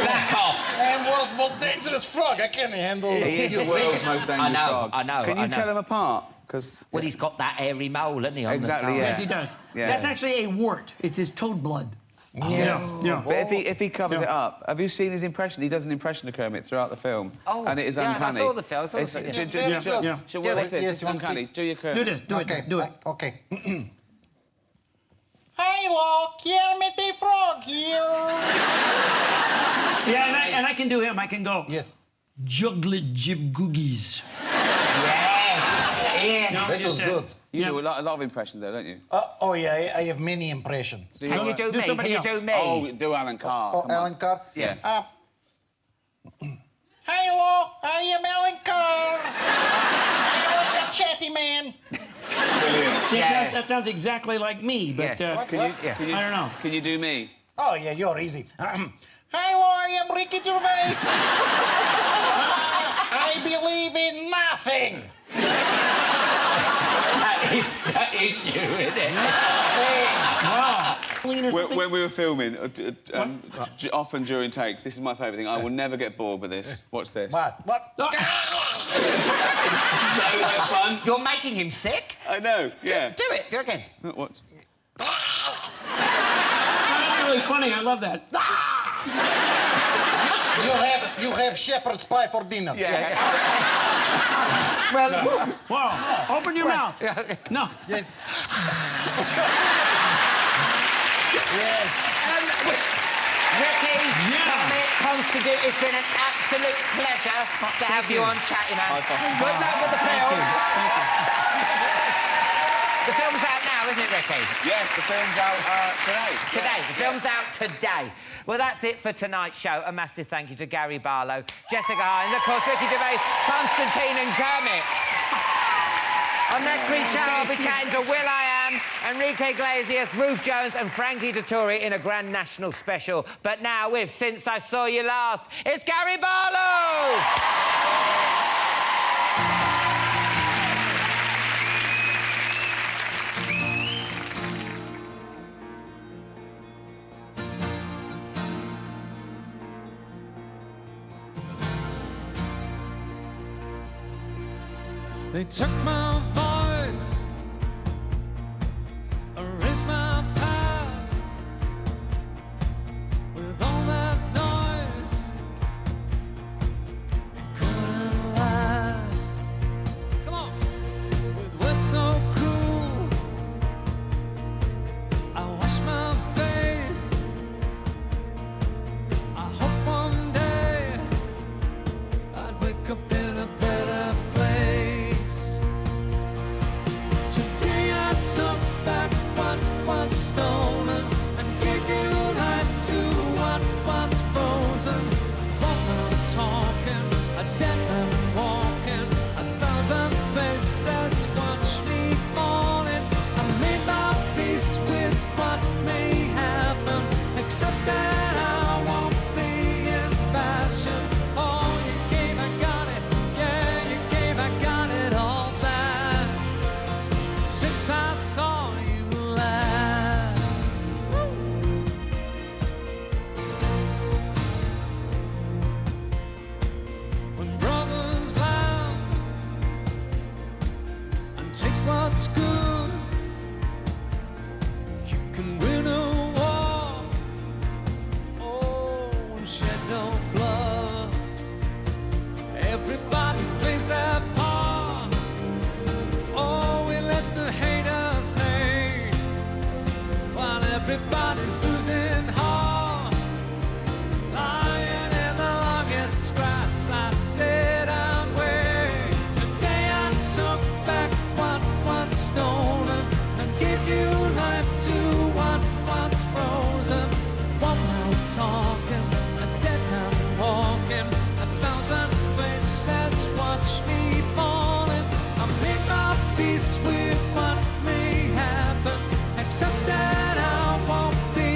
Speaker 1: Back off!
Speaker 6: I'm world's most dangerous frog. I can't handle
Speaker 11: He is the world's most dangerous
Speaker 1: I know,
Speaker 11: frog.
Speaker 1: I know,
Speaker 11: Can
Speaker 1: I
Speaker 11: you
Speaker 1: know.
Speaker 11: tell him apart? Because
Speaker 1: Well, he's got that hairy mole, hasn't he? On
Speaker 11: Exactly,
Speaker 1: the
Speaker 11: yeah.
Speaker 5: Yes, he does.
Speaker 11: Yeah.
Speaker 5: That's actually a wart. It's his toad blood.
Speaker 6: Yes.
Speaker 5: Yeah.
Speaker 11: But if he covers it up, have you seen his impression? He does an impression of Kermit throughout the film, and it is
Speaker 1: yeah,
Speaker 11: uncanny.
Speaker 1: I saw the film. I saw the
Speaker 11: It's-
Speaker 1: film.
Speaker 11: it's-
Speaker 6: It's very good.
Speaker 5: Yeah.
Speaker 11: So
Speaker 6: Do
Speaker 11: what's
Speaker 6: it.
Speaker 11: this?
Speaker 6: Yes,
Speaker 11: It's
Speaker 6: you want to
Speaker 11: uncanny.
Speaker 6: see?
Speaker 11: Do your Kermit.
Speaker 5: Do this. Do
Speaker 6: Okay.
Speaker 5: it. Do it.
Speaker 6: Okay. Hello, Kermit the Frog here.
Speaker 5: Yeah, and I can do him. I can go.
Speaker 6: Yes.
Speaker 5: Juglet jib googies.
Speaker 1: Yes!
Speaker 5: No,
Speaker 6: That was
Speaker 5: just,
Speaker 6: good.
Speaker 11: You do a lot of impressions there, don't you?
Speaker 6: Oh, yeah, I have many impressions.
Speaker 1: Can you do me? Can
Speaker 5: somebody
Speaker 1: you
Speaker 5: else.
Speaker 1: do me?
Speaker 11: Oh, do Alan Carr.
Speaker 6: Oh,
Speaker 11: come on.
Speaker 6: Alan Carr?
Speaker 11: Yeah.
Speaker 6: Hello, I am Alan Carr. I like a Chatty Man.
Speaker 11: Brilliant.
Speaker 5: Yeah. That sounds exactly like me, but
Speaker 1: Yeah.
Speaker 11: Can you,
Speaker 5: I don't know.
Speaker 11: Can you do me?
Speaker 6: Oh, yeah, you're easy. Hello, I am Ricky Gervais. I believe in nothing.
Speaker 1: That is you, isn't it?
Speaker 5: Wow. Clean or something?
Speaker 11: When we were filming, often during takes, this is my favourite thing. I will never get bored with this. Watch this.
Speaker 6: What?
Speaker 11: So much fun.
Speaker 1: You're making him sick?
Speaker 11: I know. Yeah.
Speaker 1: Do it. Do it again.
Speaker 11: What?
Speaker 5: That's really funny. I love that.
Speaker 6: You have shepherd's pie for dinner.
Speaker 11: Yeah.
Speaker 1: Well,
Speaker 5: Wow. Open your mouth. No.
Speaker 6: Yes. Yes.
Speaker 1: Ricky,
Speaker 5: Yeah.
Speaker 1: Kermit, Constantine, it's been an absolute pleasure to have you on Chatty Man. Good luck with the film. The film's out now, isn't it, Ricky?
Speaker 11: Yes, the film's out today.
Speaker 1: Today. The film's out today. Well, that's it for tonight's show. A massive thank you to Gary Barlow, Jessica Hynes, of course, Ricky Gervais, Constantine and Kermit. On next week's show, I'll be chatting to Will.i.am, Enrique Iglesias, Ruth Jones and Frankie Dettori in a grand national special. But now with Since I Saw You Last, it's Gary Barlow!
Speaker 15: They took my voice, erased my past. With all that noise, it couldn't last. Come on! With words so cruel, I wash my face. I hope one day I'd wake up in a better place. Today I took back what was stolen and gave you life to what was frozen. One I'm talking, a dead man walking, 1,000 faces watch me falling. I made my peace with what may happen, except that I won't be in fashion. Oh, you gave, I got it. Yeah, you gave, I got it all back. Since I saw you last. When brothers laugh and take what's good, you can win a war, oh, and shed no blood. Everybody plays their part. Oh, we let the haters hate, while everybody's losing heart. Lying in the longest grass, I sit and wait. Today I took back what was stolen and gave you life to what was frozen. One man talking, a dead man walking, 1,000 faces watch me falling. I made my peace with what may happen, except that I won't be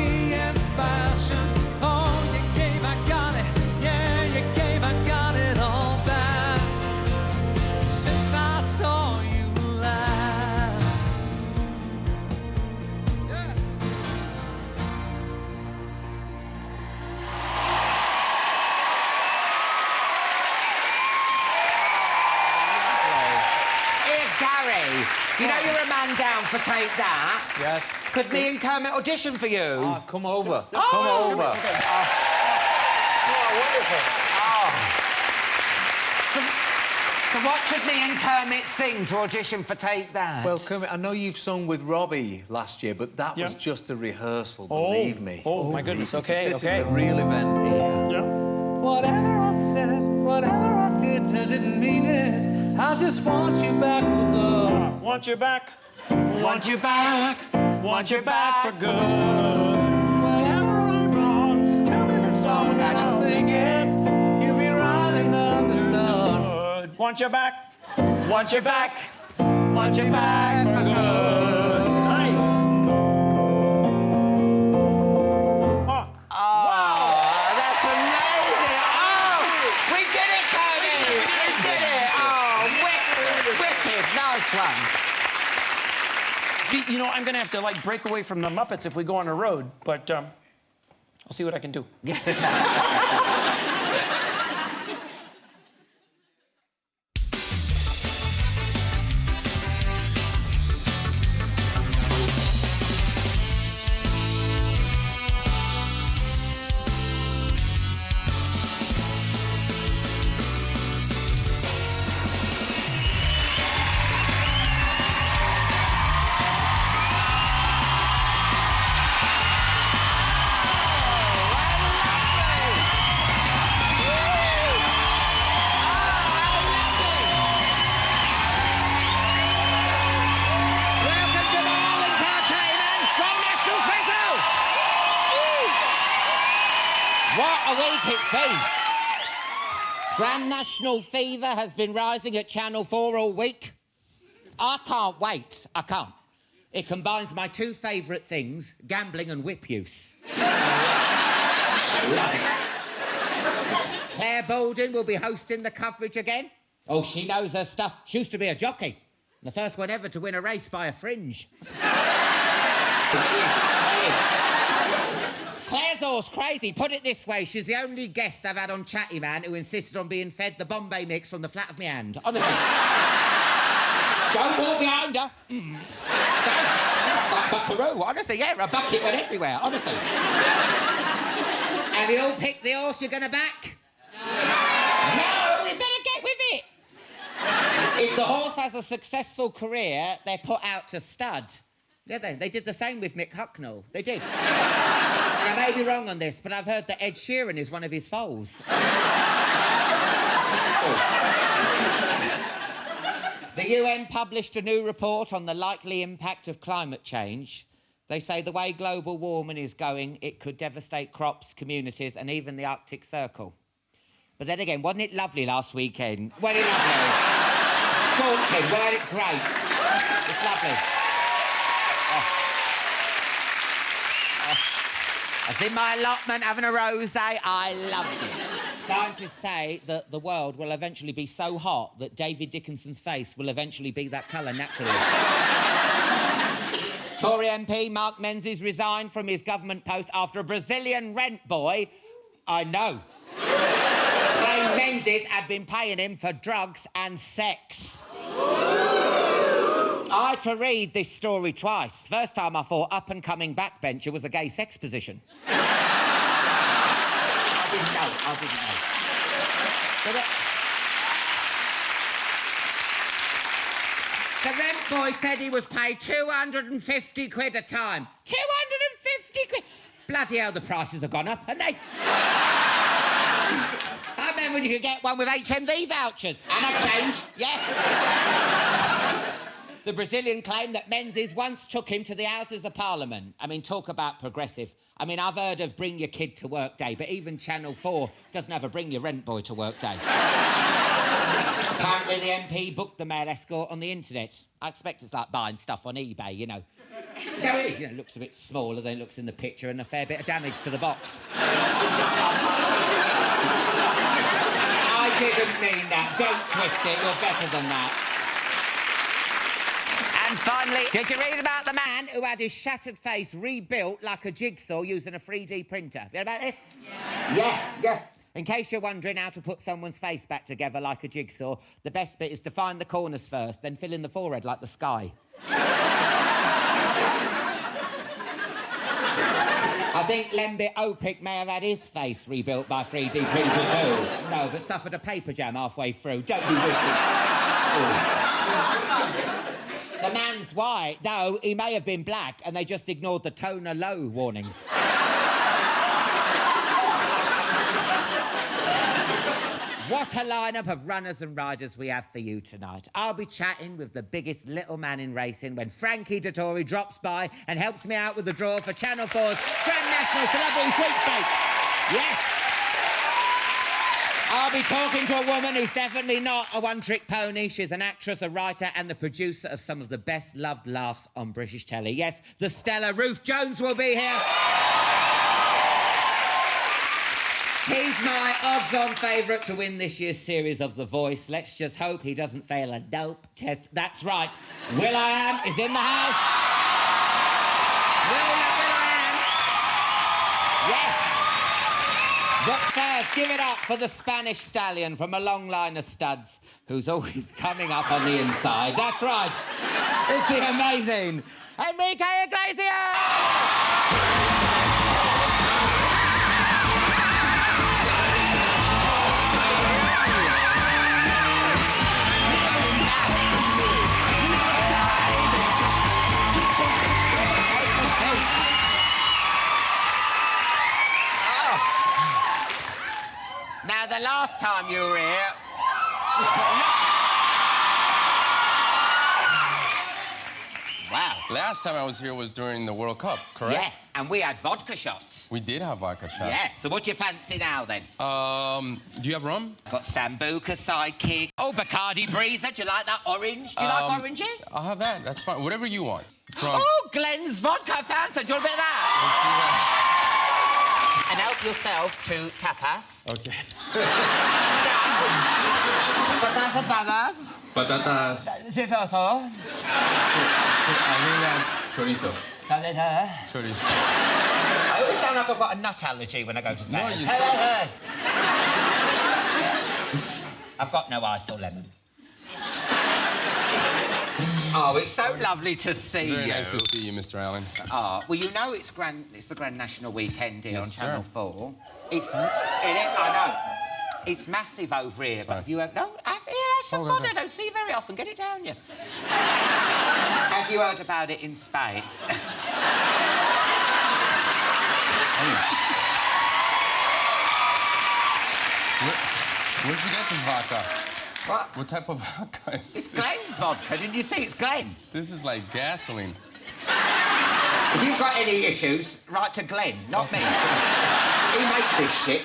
Speaker 1: for Take That.
Speaker 2: Yes.
Speaker 1: Could me and Kermit audition for you?
Speaker 2: Ah, come over.
Speaker 1: Oh.
Speaker 2: Come over.
Speaker 1: So what should me and Kermit sing to audition for Take That?
Speaker 2: Well, Kermit, I know you've sung with Robbie last year, but that was just a rehearsal, believe me.
Speaker 5: Oh, my goodness, okay,
Speaker 2: This is the real event here.
Speaker 5: Yeah.
Speaker 2: Whatever I said, whatever I did, I didn't mean it. I just want you back for good.
Speaker 5: Want you back. Want you back. Want you back for good.
Speaker 2: Whatever I'm wrong, just tell me the song and I'll sing it. You'll be right and understood.
Speaker 5: Want you back. Want you back. Want you back for good. Nice.
Speaker 1: Oh, that's amazing. Oh, we did it, Candie. We did it. Oh, wicked. Nice one.
Speaker 5: You know, I'm gonna have to like break away from the Muppets if we go on the road, but I'll see what I can do.
Speaker 1: Grand National Fever has been rising at Channel 4 all week. I can't wait. I can't. It combines my two favourite things, gambling and whip use. Claire Bolden will be hosting the coverage again. Oh, she knows her stuff. She used to be a jockey. The first one ever to win a race by a fringe. Claire's horse crazy. Put it this way, she's the only guest I've had on Chatty Man who insisted on being fed the Bombay mix from the flat of my hand. Honestly. Don't walk behind her. Buckaroo, honestly, yeah, a bucket went everywhere, honestly. Have you all picked the horse you're going to back? No, we better get with it. If the horse has a successful career, they're put out to stud. Yeah, they did the same with Mick Hucknall. They did. And I may be wrong on this, but I've heard that Ed Sheeran is one of his foals. The UN published a new report on the likely impact of climate change. They say the way global warming is going, it could devastate crops, communities, and even the Arctic Circle. But then again, wasn't it lovely last weekend? Wasn't it lovely? Scorching, wasn't it great? It's lovely. I was in my allotment having a rosé. I loved it. Scientists say that the world will eventually be so hot that David Dickinson's face will eventually be that colour naturally. Tory MP Mark Menzies resigned from his government post after a Brazilian rent boy, I know, claimed Menzies had been paying him for drugs and sex. I had to read this story twice. First time I thought up-and-coming backbencher was a gay sex position. I didn't know. But, the rent boy said he was paid 250 quid a time. 250 quid? Bloody hell, the prices have gone up, haven't they? I remember when you could get one with HMV vouchers. And a change, yeah. The Brazilian claimed that Menzies once took him to the Houses of Parliament. I mean, talk about progressive. I mean, I've heard of Bring Your Kid to Work Day, but even Channel 4 doesn't have a Bring Your Rent Boy to Work Day. Apparently, the MP booked the male escort on the internet. I expect it's like buying stuff on eBay, you know. It looks a bit smaller than it looks in the picture and a fair bit of damage to the box. I didn't mean that. Don't twist it. You're better than that. And finally, did you read about the man who had his shattered face rebuilt like a jigsaw using a 3D printer? Have you heard about this? Yeah. In case you're wondering how to put someone's face back together like a jigsaw, the best bit is to find the corners first, then fill in the forehead like the sky. I think Lembit Opik may have had his face rebuilt by 3D printer too. No, but suffered a paper jam halfway through. Don't be wicked. The man's white, though he may have been black and they just ignored the toner low warnings. What a lineup of runners and riders we have for you tonight. I'll be chatting with the biggest little man in racing when Frankie Dettori drops by and helps me out with the draw for Channel 4's Grand National Celebrity Sweepstake. Yes. I'll be talking to a woman who's definitely not a one-trick pony. She's an actress, a writer and the producer of some of the best-loved laughs on British telly. Yes, the stellar Ruth Jones will be here. He's my odds-on favourite to win this year's series of The Voice. Let's just hope he doesn't fail a dope test. That's right, Will.i.am is in the house. Will.i.am. Yes. But first, give it up for the Spanish stallion from a long line of studs who's always coming up on the inside. That's right. It's the amazing Enrique Iglesias! Now, the last time you were here... Wow.
Speaker 20: Last time I was here was during the World Cup, correct?
Speaker 1: Yeah, and we had vodka shots.
Speaker 20: We did have vodka shots.
Speaker 1: Yeah, so what do you fancy now, then?
Speaker 20: Do you have rum?
Speaker 1: Got Sambuca sidekick. Oh, Bacardi Breezer, do you like that orange? Do you like oranges?
Speaker 20: I'll have that, that's fine. Whatever you want. Rum.
Speaker 1: Oh, Glenn's vodka fancy. Do you want a bit of that?
Speaker 20: Let's do that.
Speaker 1: And help yourself to tapas.
Speaker 20: Okay. Patatas. I think that's chorizo. Chorizo.
Speaker 1: I always sound like I've got a nut allergy when I go to fairs.
Speaker 20: No, you
Speaker 1: I've got no ice or lemon. Oh, it's so lovely to see you.
Speaker 20: Very nice to see you, Mr. Allen.
Speaker 1: Oh, well, you know it's the Grand National Weekend here
Speaker 20: Yes,
Speaker 1: on Channel
Speaker 20: sir.
Speaker 1: 4. I know. It's massive over here, but have you ever... No, here's some vodka. I don't see you very often. Get it down, you. Have you heard about it in Spain?
Speaker 20: Where'd you get this vodka?
Speaker 1: What?
Speaker 20: What type of vodka is
Speaker 1: It's
Speaker 20: it?
Speaker 1: Glenn's vodka. Didn't you see? It's Glenn.
Speaker 20: This is like gasoline.
Speaker 1: If you've got any issues, write to Glenn, not me. He makes this shit.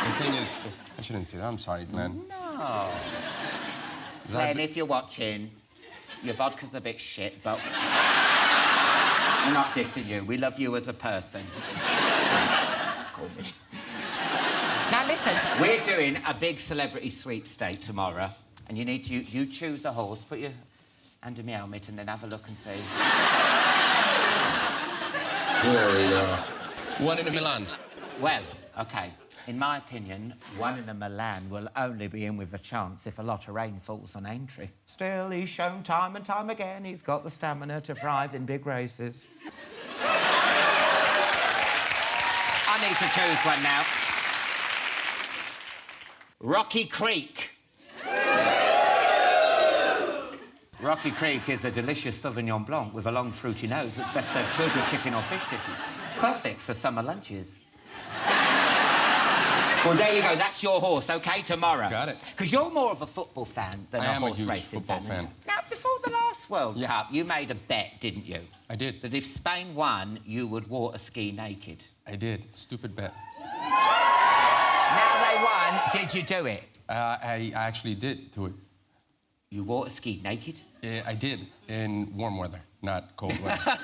Speaker 20: The thing is, I shouldn't say that. I'm sorry, Glenn.
Speaker 1: No. Glenn, if you're watching, your vodka's a bit shit, but we're not dissing you. We love you as a person. Call me. Now, listen, we're doing a big celebrity sweepstake tomorrow, and you need to... You choose a horse, put your hand in my helmet, and then have a look and see.
Speaker 20: There we go. One in a Milan.
Speaker 1: Well, OK. In my opinion, one in a Milan will only be in with a chance if a lot of rain falls on entry. Still, he's shown time and time again he's got the stamina to thrive in big races. I need to choose one now. Rocky Creek. Rocky Creek is a delicious Sauvignon Blanc with a long, fruity nose that's best served chilled with chicken or fish dishes. Perfect for summer lunches. Well, there you go. That's your horse, OK, tomorrow.
Speaker 20: Got it.
Speaker 1: Because you're more of a football fan than
Speaker 20: I
Speaker 1: a
Speaker 20: am a
Speaker 1: horse
Speaker 20: huge
Speaker 1: racing
Speaker 20: football fan.
Speaker 1: Now, before the last World Cup, you made a bet, didn't you?
Speaker 20: I did.
Speaker 1: That if Spain won, you would water ski naked.
Speaker 20: I did. Stupid bet.
Speaker 1: Now they won, did you do it?
Speaker 20: I actually did do it.
Speaker 1: You water skied naked?
Speaker 20: I did, in warm weather, not cold weather.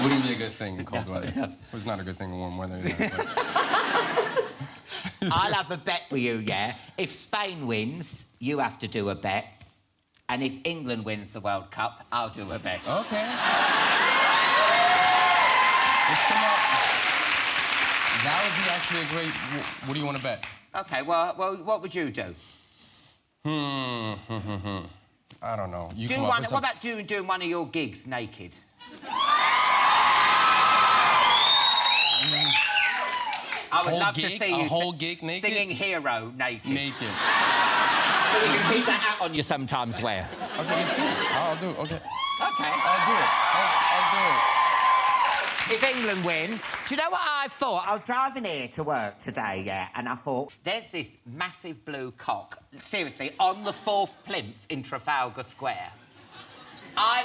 Speaker 20: Wouldn't be a good thing in cold weather. It was not a good thing in warm weather either. But...
Speaker 1: I'll have a bet with you, yeah? If Spain wins, you have to do a bet. And if England wins the World Cup, I'll do a bet.
Speaker 20: OK. Let's come up. That would be actually a great... What do you want to bet?
Speaker 1: OK, well, what would you do?
Speaker 20: I don't know. You
Speaker 1: Do
Speaker 20: come up
Speaker 1: one.
Speaker 20: with
Speaker 1: What
Speaker 20: some...
Speaker 1: about doing one of your gigs naked? I would
Speaker 20: Whole
Speaker 1: love
Speaker 20: gig?
Speaker 1: to see you
Speaker 20: A whole gig naked?
Speaker 1: singing Hero naked.
Speaker 20: Naked.
Speaker 1: But you can keep that hat on you sometimes, wear.
Speaker 20: Okay, let's do it. I'll do it, okay.
Speaker 1: Okay.
Speaker 20: I'll do it. I'll do it.
Speaker 1: If England win, do you know what I thought? I was driving here to work today, yeah, and I thought, there's this massive blue cock, seriously, on the 4th plinth in Trafalgar Square.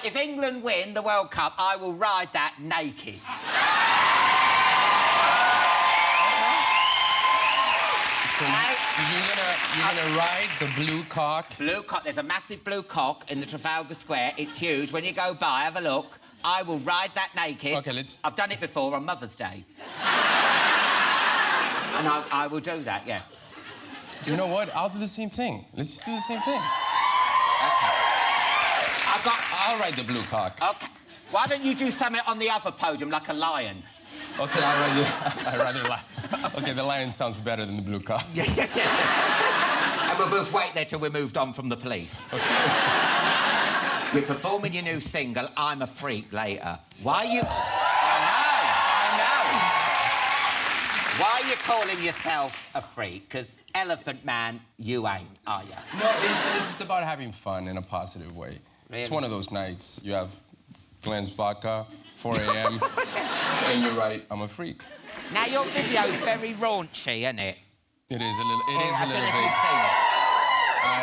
Speaker 1: If England win the World Cup, I will ride that naked.
Speaker 20: So you're gonna ride the blue cock?
Speaker 1: Blue cock. There's a massive blue cock in the Trafalgar Square. It's huge. When you go by, have a look. I will ride that naked.
Speaker 20: Okay, let's...
Speaker 1: I've done it before on Mother's Day. And I will do that, yeah.
Speaker 20: You know what? I'll do the same thing. Let's just do the same thing. I'll ride the blue cock.
Speaker 1: Okay. Why don't you do something on the other podium, like a lion?
Speaker 20: Okay, I'd rather lie. Okay, the lion sounds better than the blue cock.
Speaker 1: Yeah. And we'll both wait there till we're moved on from the police.
Speaker 20: Okay.
Speaker 1: You're performing your new single, I'm a Freak, later. Why are you... I know. Why are you calling yourself a freak? Because Elephant Man, you ain't, are you?
Speaker 20: No, it's about having fun in a positive way.
Speaker 1: Really?
Speaker 20: It's one of those nights. You have Glenn's vodka, 4 a.m., and you're right, I'm a freak.
Speaker 1: Now, your video's very raunchy, isn't it?
Speaker 20: It is a little bit.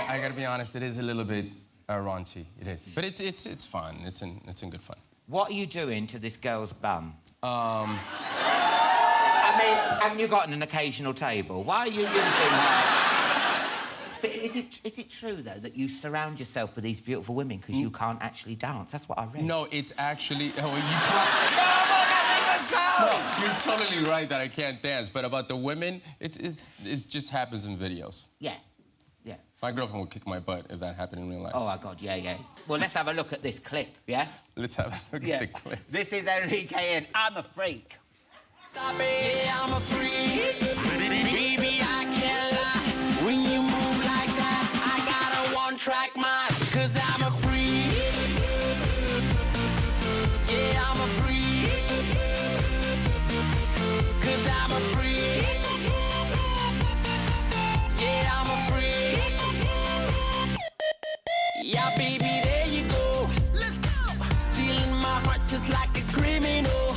Speaker 20: I gotta be honest, it is a little bit raunchy. It is. But it's fun. It's in good fun.
Speaker 1: What are you doing to this girl's bum? I mean, haven't you got an occasional table? Why are you using her? But is it true, though, that you surround yourself with these beautiful women because you can't actually dance? That's what I read.
Speaker 20: No, it's actually... Oh,
Speaker 1: No,
Speaker 20: you're totally right that I can't dance, but about the women, it just happens in videos.
Speaker 1: Yeah.
Speaker 20: My girlfriend would kick my butt if that happened in real life.
Speaker 1: Oh, my God, yeah. Well, let's have a look at this clip, yeah?
Speaker 20: Let's have a look at the clip.
Speaker 1: This is Enrique and I'm a Freak.
Speaker 15: Yeah, I'm a freak. Baby, I can't lie. When you move like that, I got a one-track mind. 'Cause I'm a freak. Yeah, I'm a freak. 'Cause I'm a freak. Yeah, I'm a freak. Yeah, baby, there you go. Let's go. Stealing my heart just like a criminal.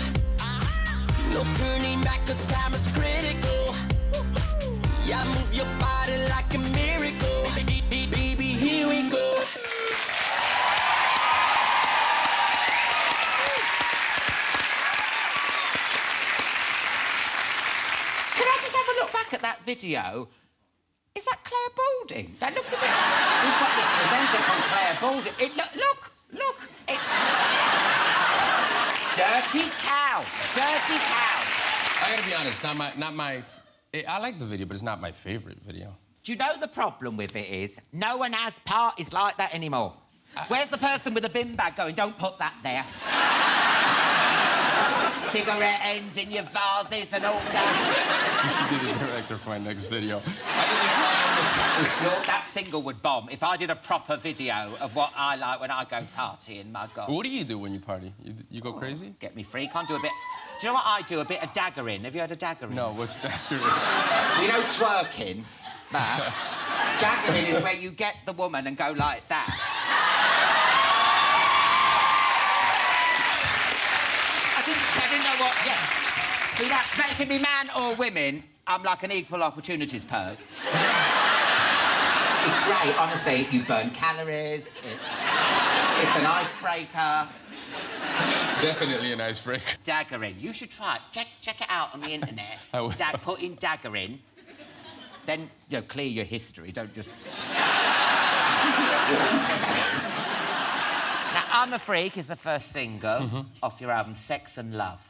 Speaker 15: No turning back 'cause time is critical. Yeah, move your body like a miracle. Baby, here we go.
Speaker 1: Can I just have a look back at that video? Is that Claire Balding? That looks a bit... We've got this presenter called Claire Balding. Look. It's... Dirty cow.
Speaker 20: I gotta be honest, not my... I like the video, but it's not my favorite video.
Speaker 1: Do you know the problem with it is no one has parties like that anymore? Where's the person with the bin bag going, don't put that there? Cigarette ends in your vases and all that.
Speaker 20: You should be the director for my next video.
Speaker 1: That single would bomb if I did a proper video of what I like when I go partying, my God.
Speaker 20: What do you do when you party? You go crazy?
Speaker 1: Get me freak on, do a bit... Do you know what I do? A bit of daggering. Have you heard of daggering?
Speaker 20: No, what's daggering?
Speaker 1: You know twerking? That. Daggering is where you get the woman and go like that. I didn't know what... Yeah. See, that should be man or women. I'm like an equal opportunities perv. It's great, honestly. You burn calories. It's an icebreaker.
Speaker 20: Definitely an icebreaker.
Speaker 1: Daggering. You should try it. Check it out on the internet.
Speaker 20: I will.
Speaker 1: Put in daggering. Then, clear your history. Don't just... Now, I'm a Freak is the first single off your album, Sex and Love.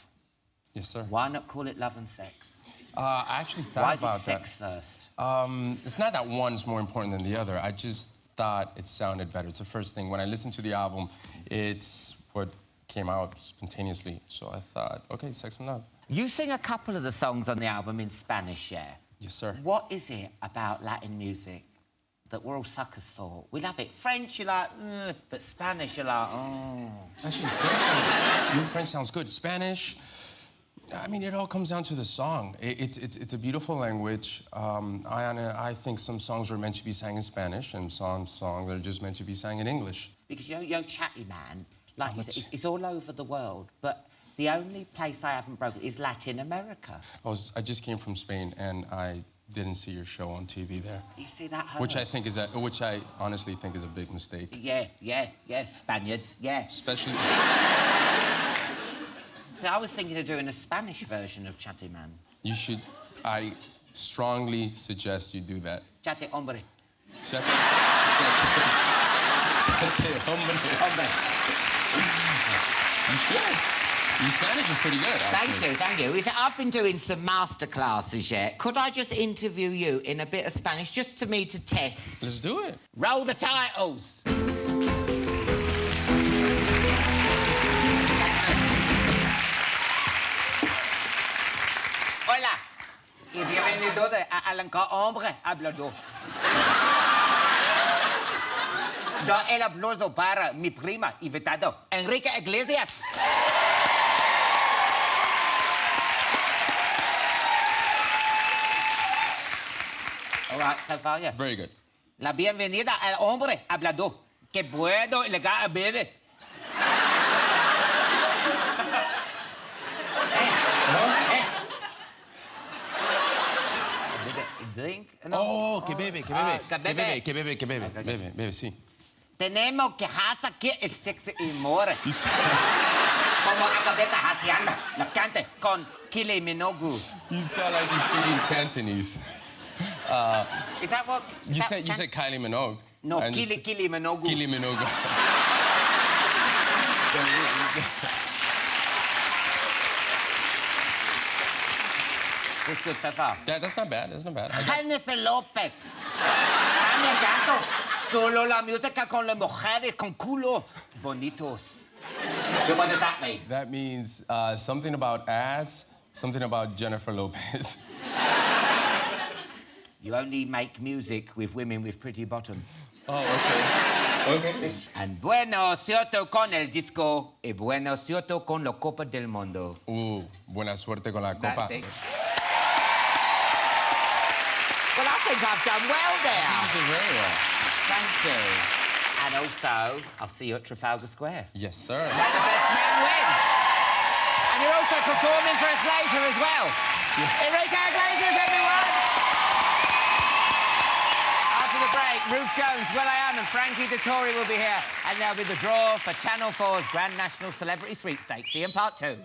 Speaker 20: Yes, sir.
Speaker 1: Why not call it Love and Sex?
Speaker 20: I actually thought about that.
Speaker 1: Why is it sex first?
Speaker 20: It's not that one's more important than the other. I just thought it sounded better. It's the first thing. When I listened to the album, it's what came out spontaneously. So I thought, okay, Sex and Love.
Speaker 1: You sing a couple of the songs on the album in Spanish, yeah?
Speaker 20: Yes, sir.
Speaker 1: What is it about Latin music that we're all suckers for. We love it. French, you're like, but Spanish, you're like, oh.
Speaker 20: Actually, French sounds good. Spanish, I mean, it all comes down to the song. It's a beautiful language. I think some songs were meant to be sang in Spanish, and some songs are just meant to be sang in English.
Speaker 1: Because Chatty Man, like it's all over the world, but the only place I haven't broken is Latin America.
Speaker 20: I just came from Spain, and I didn't see your show on TV there.
Speaker 1: You see that hurts.
Speaker 20: Which I honestly think is a big mistake.
Speaker 1: Yeah, Spaniards, yeah.
Speaker 20: Especially...
Speaker 1: So I was thinking of doing a Spanish version of Chatty Man.
Speaker 20: You should... I strongly suggest you do that.
Speaker 1: Chatty hombre.
Speaker 20: Chatty hombre. You should. Your Spanish is pretty good, actually.
Speaker 1: Thank you. I've been doing some master classes yet. Could I just interview you in a bit of Spanish, just to me to test?
Speaker 20: Let's do it.
Speaker 1: Roll the titles. Hola. Y bienvenido a Alan Carr, hombre, hablador. Da el aplauso para mi prima invitado, Enrique Iglesias. All right, so far, yeah.
Speaker 20: Very good.
Speaker 1: La bienvenida al hombre hablador. Que puedo llegar a beber. Drink? No.
Speaker 20: Oh, que bebe. Bebe, sí.
Speaker 1: Tenemos que hacer que el sexo y more. Como acabeta haciendo la cante con Kili Minogu.
Speaker 20: You sound like you're speaking Cantonese.
Speaker 1: Is that what...
Speaker 20: You said Kylie Minogue.
Speaker 1: No, Kili Minogu.
Speaker 20: Kili Minogue.
Speaker 1: It's good so far.
Speaker 20: That's not bad.
Speaker 1: Jennifer Lopez. Cambia canto. Solo la música con las mujeres con culo bonitos. So what does that mean?
Speaker 20: That means something about ass, something about Jennifer Lopez.
Speaker 1: You only make music with women with pretty bottoms.
Speaker 20: Oh, okay.
Speaker 1: And buena suerte con el disco y buena suerte con la Copa del Mundo.
Speaker 20: Buena suerte con la Copa.
Speaker 1: That's it. Well, I think I've done well there.
Speaker 20: You did very well.
Speaker 1: Thank you. And also, I'll see you at Trafalgar Square.
Speaker 20: Yes, sir.
Speaker 1: Let the best man win. And you're also performing for us later as well. Enrique Iglesias, everyone. After the break, Ruth Jones, Will.i.am and Frankie Dettori will be here. And there'll be the draw for Channel 4's Grand National Celebrity Sweepstake. See you in part 2.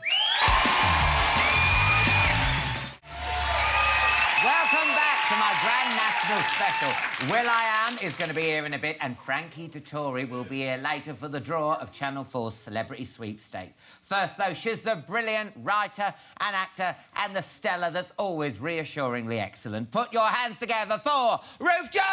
Speaker 1: Welcome back to my Grand National Special. Will.i.am is going to be here in a bit, and Frankie Dettori will be here later for the draw of Channel 4's Celebrity Sweepstake. First, though, she's the brilliant writer and actor and the Stella that's always reassuringly excellent. Put your hands together for Ruth Jones!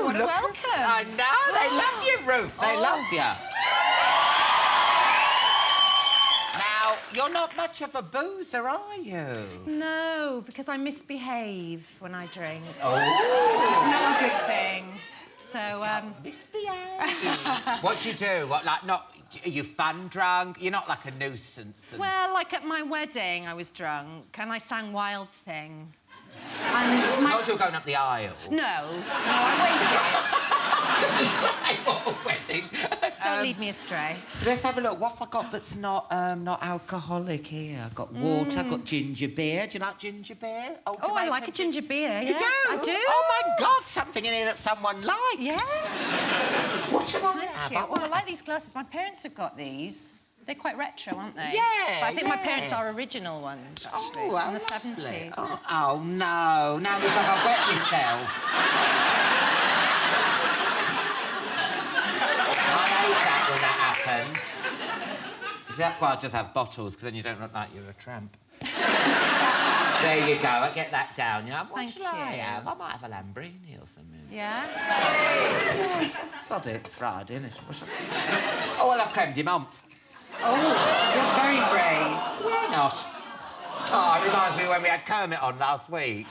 Speaker 18: What a welcome.
Speaker 1: I know, they love you, Ruth. They love you. Now, you're not much of a boozer, are you?
Speaker 18: No, because I misbehave when I drink.
Speaker 1: Oh.
Speaker 18: It's not a good thing. So,
Speaker 1: Misbehave. What do you do? What, like, not... Are you fun drunk? You're not like a nuisance.
Speaker 18: well, like at my wedding, I was drunk and I sang Wild Thing. And
Speaker 1: Not you're going up the aisle.
Speaker 18: No, I
Speaker 1: Wedding.
Speaker 18: Don't lead me astray.
Speaker 1: So let's have a look. What have I got that's not alcoholic here? I've got water, I've got ginger beer. Do you like ginger beer?
Speaker 18: Oh, I like a ginger beer,
Speaker 1: You
Speaker 18: yes,
Speaker 1: do?
Speaker 18: I do.
Speaker 1: Oh, my God, something in here that someone likes.
Speaker 18: Yes.
Speaker 1: What should I
Speaker 18: Thank
Speaker 1: have?
Speaker 18: you. Well, I like these glasses. My parents have got these. They're quite retro, aren't they?
Speaker 1: Yeah,
Speaker 18: But I think my
Speaker 1: yeah.
Speaker 18: parents are original ones, actually,
Speaker 1: Oh,
Speaker 18: from the
Speaker 1: lovely.
Speaker 18: 70s.
Speaker 1: Oh, no. Now it's like I've wet myself. I hate that when that happens. See, that's why I just have bottles, because then you don't look like you're a tramp. There you go. I get that down. Yeah. What shall I have? I might have a Lambrini or something.
Speaker 18: Yeah?
Speaker 1: Sod it, it's Friday, isn't it? Oh, I'll have creme de menthe.
Speaker 18: Oh, you're very brave.
Speaker 1: Why not? Oh, it reminds me when we had Kermit on last week.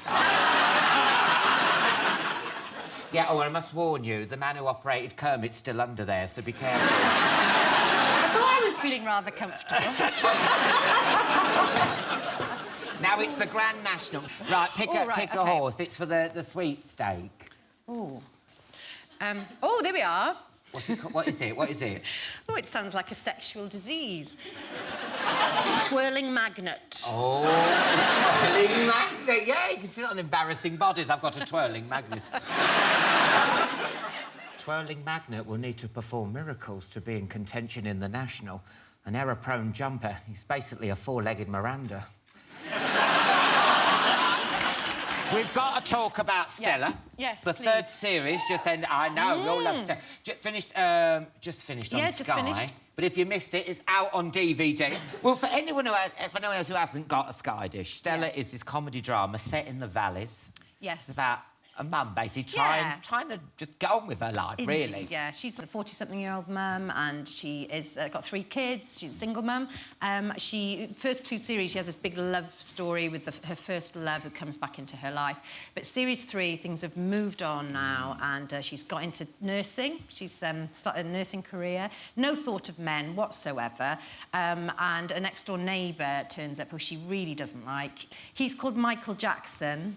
Speaker 1: Yeah, oh, and I must warn you, the man who operated Kermit's still under there, so be careful.
Speaker 18: I thought I was feeling rather comfortable.
Speaker 1: Now it's the Grand National. Right, pick a horse. It's for the sweepstake.
Speaker 18: Oh. Oh, there we are.
Speaker 1: What's it called? What is it? What is it?
Speaker 18: Oh, it sounds like a sexual disease. Twirling magnet.
Speaker 1: Oh, twirling magnet. Yeah, you can sit on embarrassing bodies. I've got a twirling magnet. Twirling magnet will need to perform miracles to be in contention in the National. An error-prone jumper. He's basically a four-legged Miranda. We've got to talk about Stella.
Speaker 18: Yes,
Speaker 1: the
Speaker 18: please.
Speaker 1: third series just ended. I know, we all love Stella. Just finished on Sky.
Speaker 18: Just finished.
Speaker 1: But if you missed it, it's out on DVD. Well, for anyone else who hasn't got a Sky dish, Stella is this comedy drama set in the valleys.
Speaker 18: Yes.
Speaker 1: It's about a mum basically trying to just get on with her life, really.
Speaker 18: Yeah, she's a 40-something-year-old mum, and she is got 3 kids. She's a single mum. First 2 series, she has this big love story with her first love who comes back into her life. But series 3, things have moved on now, and she's got into nursing. She's started a nursing career. No thought of men whatsoever. And a next-door neighbour turns up who she really doesn't like. He's called Michael Jackson.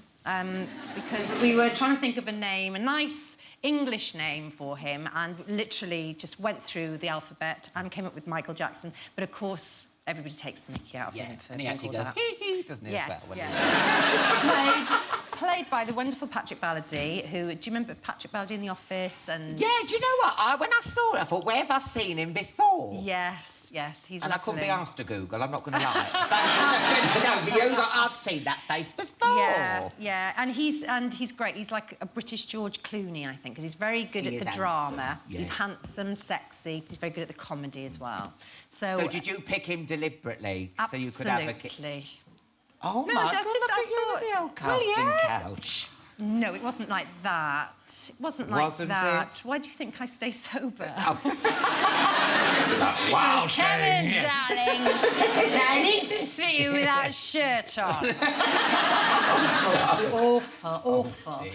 Speaker 18: Because we were trying to think of a nice English name for him, and literally just went through the alphabet and came up with Michael Jackson. But of course, everybody takes the mickey out of him.
Speaker 1: And he actually goes, hee-hee, doesn't he, as well?
Speaker 18: Played by the wonderful Patrick Balladie, who... Do you remember Patrick Balladie in The Office? And
Speaker 1: yeah, do you know what? When I saw it, I thought, where have I seen him before?
Speaker 18: Yes, he's
Speaker 1: and
Speaker 18: lovely.
Speaker 1: I couldn't be asked to Google, I'm not going to lie. but I've seen that face before.
Speaker 18: Yeah, and he's great. He's like a British George Clooney, I think, because he's very good at the drama.
Speaker 1: Yes.
Speaker 18: He's handsome, sexy. He's very good at the comedy as well. So
Speaker 1: did you pick him deliberately so you could advocate?
Speaker 18: Absolutely.
Speaker 1: Oh,
Speaker 18: no,
Speaker 1: my God,
Speaker 18: I thought...
Speaker 1: the old casting couch.
Speaker 18: No, it wasn't like that. It wasn't like that. Why do you think I stay sober?
Speaker 1: Wow,
Speaker 18: come in, darling. I need to see you without a shirt on. Awful.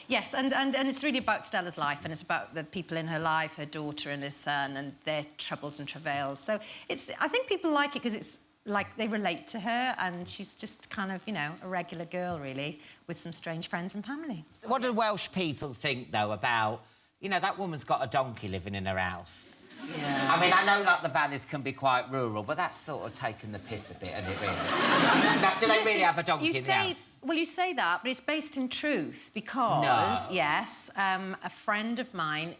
Speaker 18: Yes, and it's really about Stella's life, and it's about the people in her life, her daughter and her son, and their troubles and travails. So I think people like it because it's like they relate to her, and she's just kind of, you know, a regular girl, really, with some strange friends and family.
Speaker 1: What do Welsh people think, though, about, you know, that woman's got a donkey living in her house?
Speaker 18: Yeah.
Speaker 1: I mean, I know, like, the valleys can be quite rural, but that's sort of taking the piss a bit, isn't it, really? Now, do they really have a donkey in the house?
Speaker 18: Well, you say that, but it's based in truth because, a friend of mine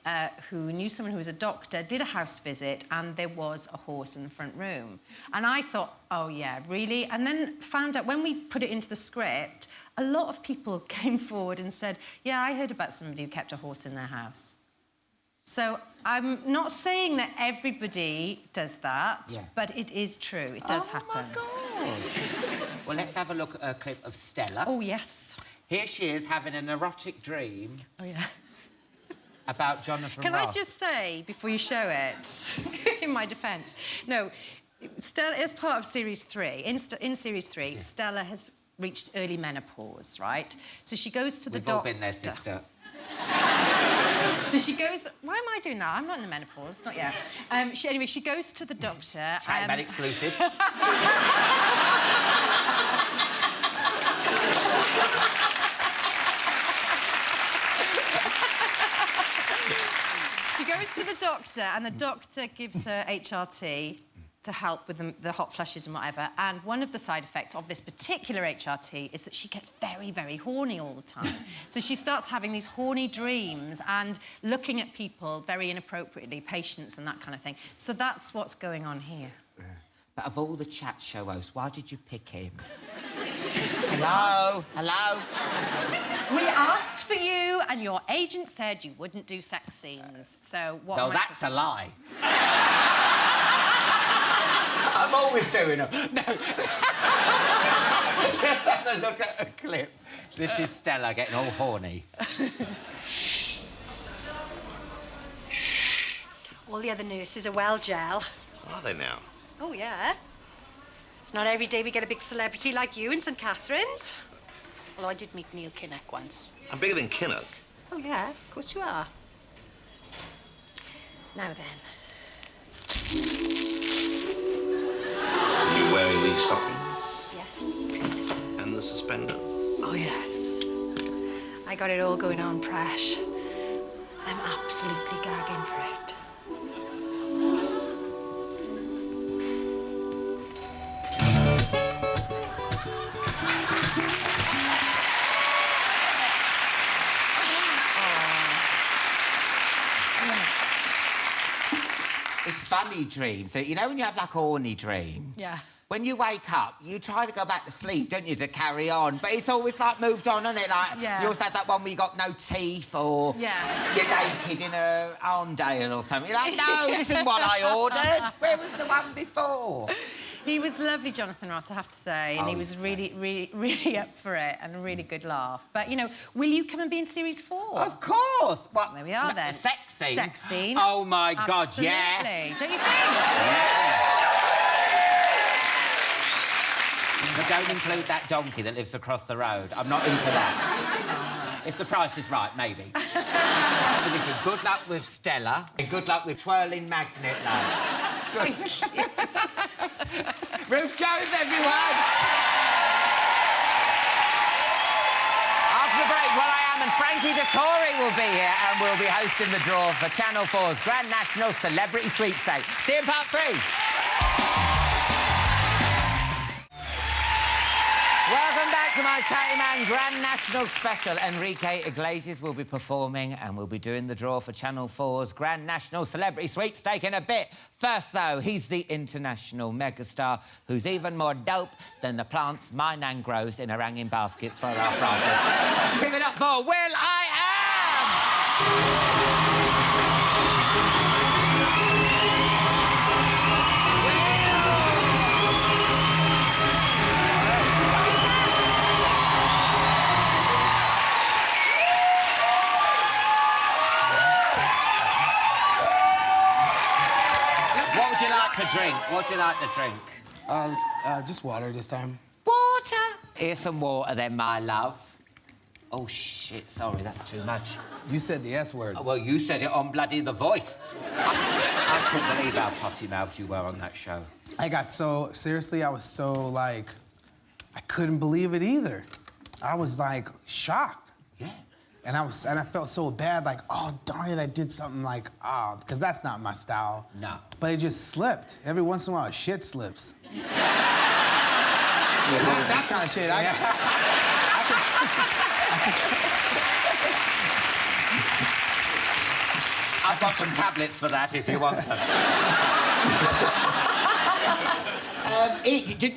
Speaker 18: who knew someone who was a doctor did a house visit and there was a horse in the front room. And I thought, oh, yeah, really? And then found out when we put it into the script, a lot of people came forward and said, yeah, I heard about somebody who kept a horse in their house. So I'm not saying that everybody does that, but it is true. It does happen.
Speaker 1: Oh, my God. Well, let's have a look at a clip of Stella.
Speaker 18: Oh, yes.
Speaker 1: Here she is having an erotic dream.
Speaker 18: Oh, yeah.
Speaker 1: About Jonathan
Speaker 18: Can
Speaker 1: Ross.
Speaker 18: I just say, before you show it, in my defence, no, Stella, as part of Series 3, in Series 3, Stella has reached early menopause, right? So she goes to the doctor...
Speaker 1: We've all been there, sister.
Speaker 18: So she goes... Why am I doing that? I'm not in the menopause, not yet. Anyway, she goes to the doctor...
Speaker 1: Chatty Man exclusive.
Speaker 18: She goes to the doctor, and the doctor gives her HRT to help with the hot flushes and whatever. And one of the side effects of this particular HRT is that she gets very, very horny all the time. So she starts having these horny dreams and looking at people very inappropriately, patients and that kind of thing. So that's what's going on here.
Speaker 1: But of all the chat show hosts, why did you pick him? Hello?
Speaker 18: We asked for you, and your agent said you wouldn't do sex scenes. So what?
Speaker 1: No, that's a lie. I'm always doing them. No. Let's have a look at a clip. This is Stella getting all horny.
Speaker 21: All the other nurses are well, Gel.
Speaker 22: Are they now?
Speaker 21: Oh, yeah. It's not every day we get a big celebrity like you in St. Catherine's. Although I did meet Neil Kinnock once.
Speaker 22: I'm bigger than Kinnock.
Speaker 21: Oh, yeah, of course you are. Now then.
Speaker 22: Are you wearing these stockings?
Speaker 21: Yes.
Speaker 22: And the suspenders?
Speaker 21: Oh, yes. I got it all going on, Prash. I'm absolutely gagging for it.
Speaker 1: It's funny dreams. You know when you have like a horny dream?
Speaker 21: Yeah.
Speaker 1: When you wake up, you try to go back to sleep, don't you, to carry on? But it's always, like, moved on, isn't it? Like,
Speaker 21: Yeah.
Speaker 1: you also had that one where you got no teeth or you're naked in a Arndale or something. You're like, no, this isn't what I ordered. Where was the one before?
Speaker 18: He was lovely, Jonathan Ross, I have to say, and
Speaker 1: Oh,
Speaker 18: he was really, really, really up for it and a really good laugh. But, you know, will you come and be in Series 4?
Speaker 1: Of course! Well,
Speaker 18: there we are, then.
Speaker 1: The sex scene?
Speaker 18: Sex scene.
Speaker 1: Oh, my God, yeah.
Speaker 18: Absolutely. Don't you think?
Speaker 1: Yeah. But don't include that donkey that lives across the road. I'm not into that. If the price is right, maybe. Listen, good luck with Stella and good luck with twirling magnet, love. Thank you. Ruth Jones, everyone! After the break, Will.i.am and Frankie Dettori will be here and we'll be hosting the draw for Channel 4's Grand National Celebrity Sweepstake. See you in part 3. Welcome back to my Chatty Man Grand National Special. Enrique Iglesias will be performing and we'll be doing the draw for Channel 4's Grand National Celebrity Sweepstake in a bit. First, though, he's the international megastar who's even more dope than the plants my nan grows in her hanging baskets for arthritis. Give it up for Will.i.am! To drink. What do you like to drink?
Speaker 14: Just water this time.
Speaker 1: Water? Here's some water then, my love. Oh, shit, sorry, that's too much.
Speaker 14: You said the S word.
Speaker 1: Oh, well, you said it on bloody The Voice. I couldn't believe how potty-mouthed you were on that show.
Speaker 14: I got so... Seriously, I was so, like... I couldn't believe it either. I was, like, shocked.
Speaker 1: Yeah.
Speaker 14: And I felt so bad, like, oh, darn it, I did something like, oh, because that's not my style.
Speaker 1: No.
Speaker 14: But it just slipped. Every once in a while, shit slips. That kind of shit.
Speaker 1: I've got some tablets for that if you want some.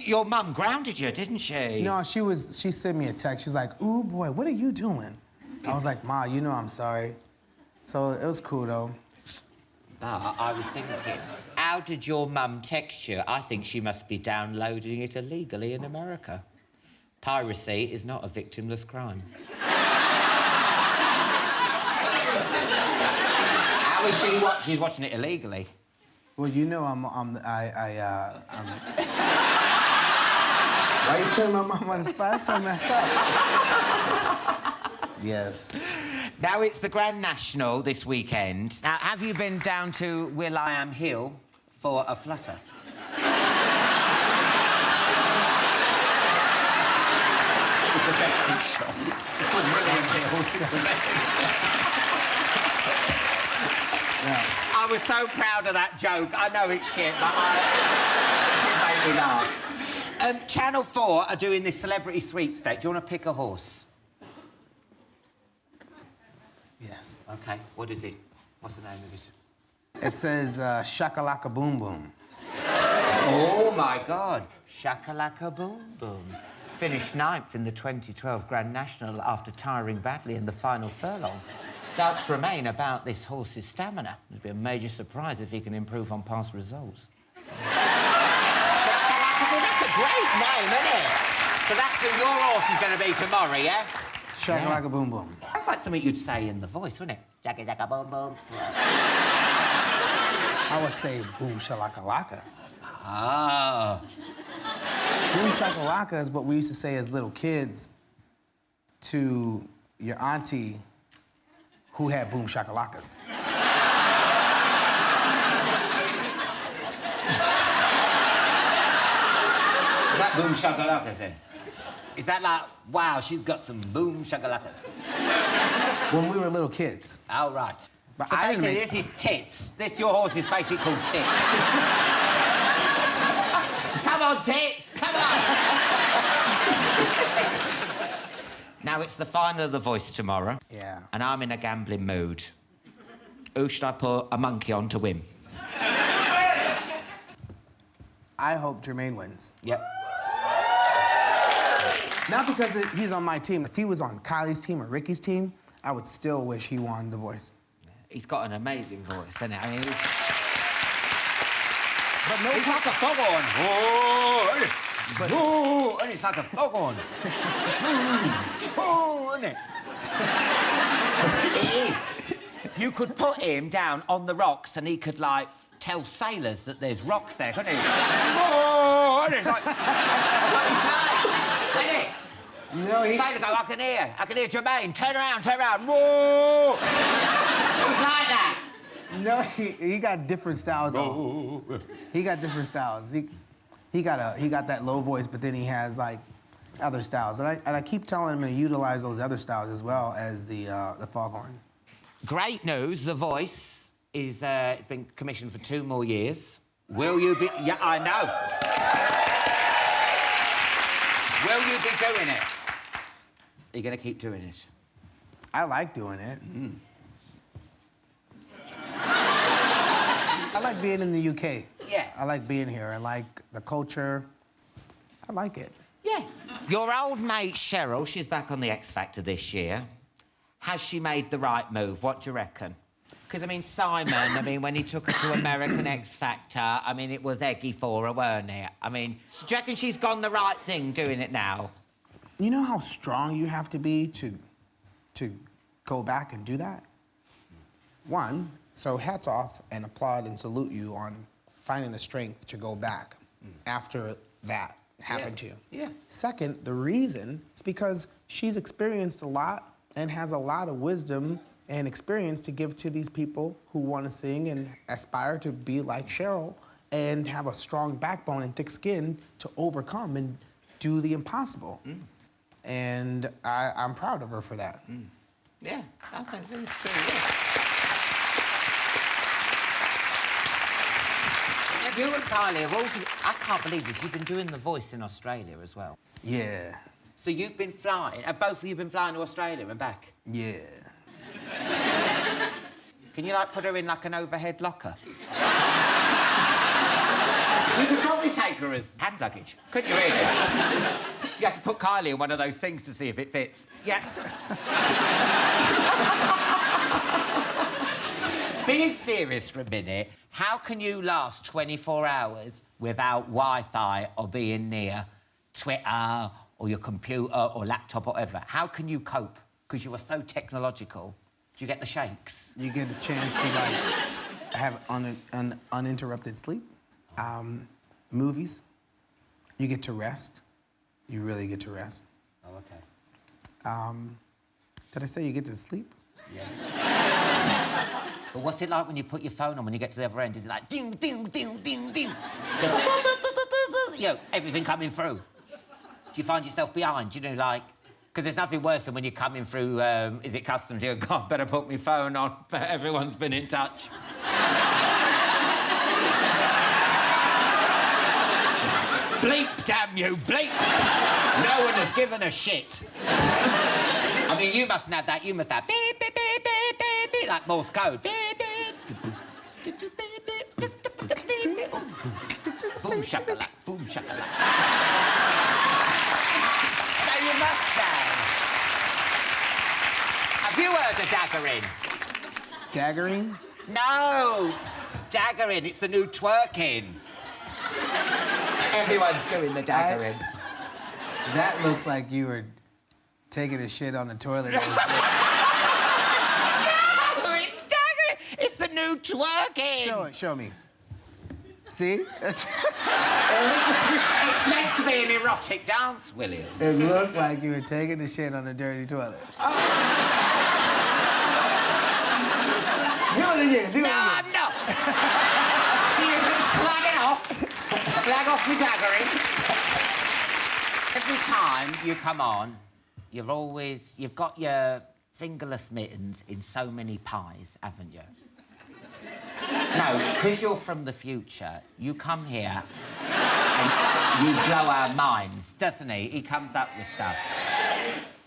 Speaker 1: Your mum grounded you, didn't she?
Speaker 14: No, she sent me a text. She was like, ooh, boy, what are you doing? I was like, Ma, you know I'm sorry. So it was cool, though.
Speaker 1: But I was thinking, how did your mum text you? I think she must be downloading it illegally in America. Piracy is not a victimless crime. How is she watching? She's watching it illegally.
Speaker 14: Well, you know I'm Why are you showing my mom on the spot? So messed up. Yes.
Speaker 1: Now it's the Grand National this weekend. Now, have you been down to Will.i.am Hill for a flutter? It's the best shot. It's called William Hill. Yeah. I was so proud of that joke. I know it's shit, but it made me laugh. Channel 4 are doing this celebrity sweepstake. Do you want to pick a horse?
Speaker 14: Yes.
Speaker 1: OK, what is it? What's the name of it?
Speaker 14: It says Shakalaka Boom Boom.
Speaker 1: Oh, my God. Shakalaka Boom Boom. Finished 9th in the 2012 Grand National after tiring badly in the final furlong. Doubts remain about this horse's stamina. It'd be a major surprise if he can improve on past results. great name, isn't it? So that's who your horse is going to be tomorrow, yeah?
Speaker 14: Shakalaka boom boom.
Speaker 1: That's like something you'd say in the voice, wouldn't it? Jacka jacka boom boom.
Speaker 14: I would say boom shalakalaka.
Speaker 1: Ah.
Speaker 14: Boom shakalaka is what we used to say as little kids to your auntie who had boom shakalakas.
Speaker 1: Is that boom shakalakas then? Is that like, wow, she's got some boom shakalakas?
Speaker 14: When we were little kids.
Speaker 1: Oh, right.
Speaker 14: But
Speaker 1: so
Speaker 14: I didn't
Speaker 1: basically,
Speaker 14: make...
Speaker 1: this is tits. Your horse is basically called Tits. Come on, Tits! Come on! Now, it's the final of The Voice tomorrow.
Speaker 14: Yeah.
Speaker 1: And I'm in a gambling mood. Who should I put a monkey on to win?
Speaker 14: I hope Jermaine wins.
Speaker 1: Yep.
Speaker 14: Not because he's on my team. If he was on Kylie's team or Ricky's team, I would still wish he won The Voice.
Speaker 1: He's got an amazing voice, hasn't he? I mean,
Speaker 14: but no,
Speaker 1: he's like a foghorn. Oh, but oh, and it's like a foghorn. Oh, isn't it? It is. You could put him down on the rocks and he could, like, tell sailors that there's rocks there, couldn't he? Oh, and it's like... What he's like, isn't it?
Speaker 14: No, he...
Speaker 1: Sailor go, I can hear Jermaine. Turn around. Whoa! He's like that.
Speaker 14: No, he got different styles. He got different styles. He got that low voice, but then he has like other styles, and I keep telling him to utilize those other styles as well as the foghorn.
Speaker 1: Great news. The Voice is it's been commissioned for 2 more years. Will you be? Yeah, I know. Will you be doing it? Are you going to keep doing it?
Speaker 14: I like doing it. I like being in the UK.
Speaker 1: Yeah.
Speaker 14: I like being here. I like the culture. I like it.
Speaker 1: Yeah. Your old mate Cheryl, she's back on the X Factor this year. Has she made the right move? What do you reckon? Because, I mean, Simon, when he took her to American X Factor, I mean, it was eggy for her, weren't it? I mean, do you reckon she's gone the right thing doing it now?
Speaker 14: You know how strong you have to be to go back and do that? One, so hats off and applaud and salute you on finding the strength to go back after that happened to you.
Speaker 1: Yeah.
Speaker 14: Second, the reason is because she's experienced a lot and has a lot of wisdom and experience to give to these people who want to sing and aspire to be like Cheryl and have a strong backbone and thick skin to overcome and do the impossible. And I'm proud of her for that.
Speaker 1: Yeah, I think it's true, yeah. You and Kylie have also... I can't believe it. You've been doing The Voice in Australia as well.
Speaker 14: Yeah.
Speaker 1: So you've been flying... Have both of you been flying to Australia and back?
Speaker 14: Yeah.
Speaker 1: Can you, like, put her in, like, an overhead locker? You could probably take her as hand luggage, couldn't you, really? You have to put Kylie in one of those things to see if it fits. Yeah. Being serious for a minute, how can you last 24 hours without Wi-Fi or being near Twitter or your computer or laptop or whatever? How can you cope? Because you are so technological. Do you get the shakes?
Speaker 14: You get a chance to, like, have uninterrupted sleep. Movies. You get to rest. You really get to rest.
Speaker 1: Oh, okay.
Speaker 14: Did I say you get to sleep?
Speaker 1: Yes. But what's it like when you put your phone on when you get to the other end? Is it like ding, ding, ding, ding, ding? You know, everything coming through. Do you find yourself behind? You know, like... Because there's nothing worse than when you're coming through, is it customs? You go, God, better put my phone on, but everyone's been in touch. Bleep, damn you, bleep! No one has given a shit. I mean, you mustn't have that. You must have beep, beep, beep, beep, beep, beep, like Morse code. Beep, beep. Boom, shakalak, boom, shakalak. So you must have. Have you heard of daggering?
Speaker 14: Daggering?
Speaker 1: No! Daggering, it's the new twerking. Everyone's doing the daggering.
Speaker 14: That looks like you were taking a shit on the toilet.
Speaker 1: No, it's daggering. It's the new twerking.
Speaker 14: Show me. See?
Speaker 1: It's meant to be an erotic dance, William.
Speaker 14: It looked like you were taking a shit on a dirty toilet. Do it again. Do it again.
Speaker 1: No, I'm not. So you can slag it off. Slag off me daggering. Every time you come on, you've got your fingerless mittens in so many pies, haven't you? No, because you're from the future, you come here and you blow our minds, doesn't he? He comes up with stuff.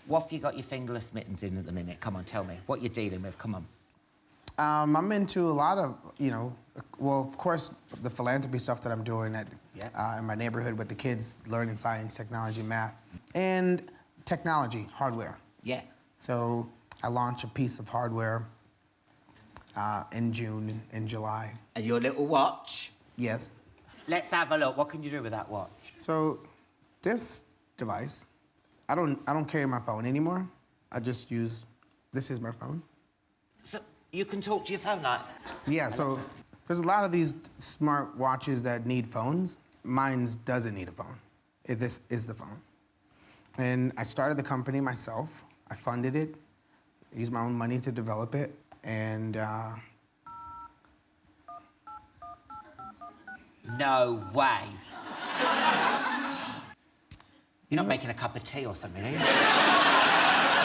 Speaker 1: What have you got your fingerless mittens in at the minute? Come on, tell me. What you're dealing with, come on.
Speaker 14: I'm into a lot of, well, of course, the philanthropy stuff that I'm doing in my neighborhood with the kids learning science, technology, math, and technology, hardware.
Speaker 1: Yeah.
Speaker 14: So I launched a piece of hardware in June, in July.
Speaker 1: And your little watch?
Speaker 14: Yes.
Speaker 1: Let's have a look. What can you do with that watch?
Speaker 14: So this device, I don't carry my phone anymore. I just use, this is my phone.
Speaker 1: So you can talk to your phone like?
Speaker 14: Yeah, so there's a lot of these smart watches that need phones. Mine's doesn't need a phone. This is the phone. And I started the company myself. I funded it, used my own money to develop it, and
Speaker 1: No way. You're not making a cup of tea or something, are you?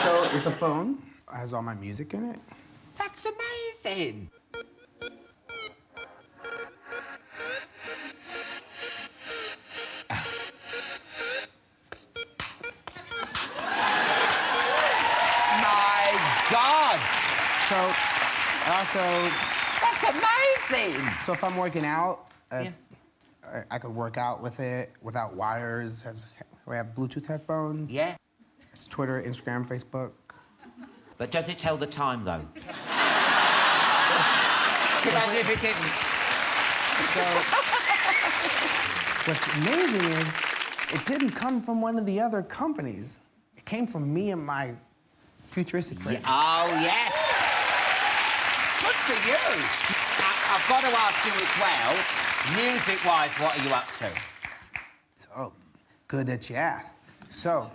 Speaker 14: So it's a phone. It has all my music in it.
Speaker 1: That's amazing. My God.
Speaker 14: So also...
Speaker 1: That's amazing.
Speaker 14: So if I'm working out, I could work out with it without wires. We have Bluetooth headphones.
Speaker 1: Yeah.
Speaker 14: It's Twitter, Instagram, Facebook.
Speaker 1: But does it tell the time, though? Imagine if it didn't.
Speaker 14: So, what's amazing is it didn't come from one of the other companies. It came from me and my futuristic friends.
Speaker 1: Yeah. Oh, yes. Good for you. I've got to ask you as well, music-wise, what are you up to?
Speaker 14: So, good that you asked. So...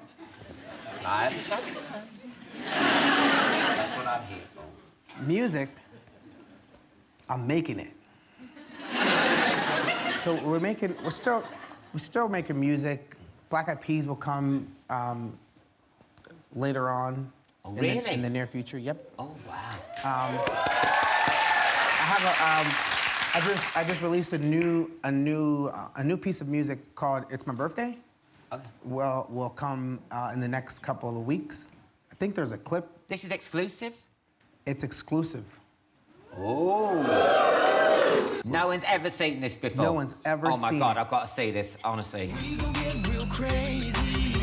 Speaker 1: I'm Chatty Man. That's what I'm here for.
Speaker 14: Music, I'm making it. So we're still making music. Black Eyed Peas will come later on.
Speaker 1: Oh, really?
Speaker 14: In the near future, yep.
Speaker 1: Oh, wow.
Speaker 14: I just released a new piece of music called "It's My Birthday."
Speaker 1: Okay.
Speaker 14: Will come in the next couple of weeks. I think there's a clip.
Speaker 1: This is exclusive?
Speaker 14: It's exclusive.
Speaker 1: Oh. No one's ever seen this before.
Speaker 14: No one's ever seen it.
Speaker 1: Oh my God, I've got to see this, honestly.
Speaker 15: We gon' get real crazy.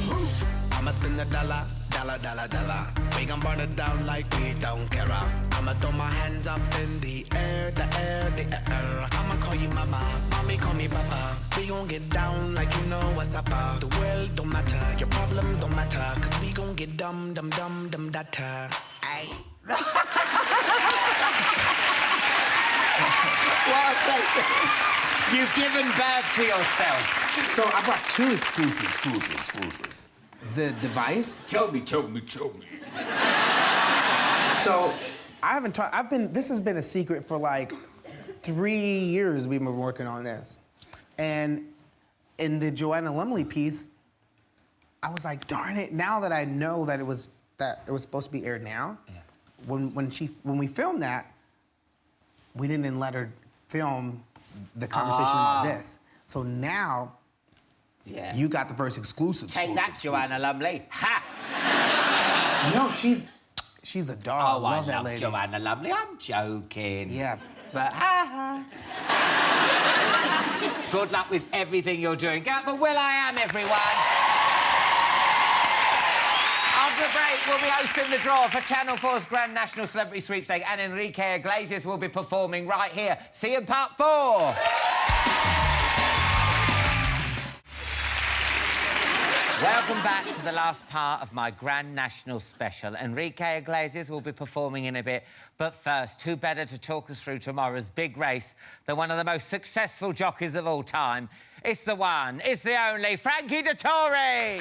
Speaker 15: I'ma spend $1, $1. We gon' burn it down like we don't care. I'ma throw my hands up in the air, the air, the air. I'ma call you mama, mommy call me papa. We gon' get down like you know what's up. The world don't matter, your problem don't matter. Cause we gon' get dumb, dumb, dumb, dumb, data. Aye.
Speaker 1: You've given birth to yourself.
Speaker 14: So I brought two exclusives. The device.
Speaker 1: Tell me.
Speaker 14: So this has been a secret for like 3 years we've been working on this. And in the Joanna Lumley piece, I was like, darn it, now that I know that it was supposed to be aired now, when we filmed that, we didn't let her film the conversation about this. So now, you got the first exclusive.
Speaker 1: Take that, Joanna Lumley. Ha!
Speaker 14: No, she's the dog.
Speaker 1: Oh,
Speaker 14: I love that
Speaker 1: love
Speaker 14: lady.
Speaker 1: Joanna Lumley. I'm joking.
Speaker 14: Yeah.
Speaker 1: But ha. Good luck with everything you're doing. Get up for Will.i.am, everyone. After the break, we'll be hosting the draw for Channel 4's Grand National Celebrity Sweepstake, and Enrique Iglesias will be performing right here. See you in part 4. Welcome back to the last part of my Grand National special. Enrique Iglesias will be performing in a bit, but first, who better to talk us through tomorrow's big race than one of the most successful jockeys of all time? It's the one, it's the only, Frankie Dettori!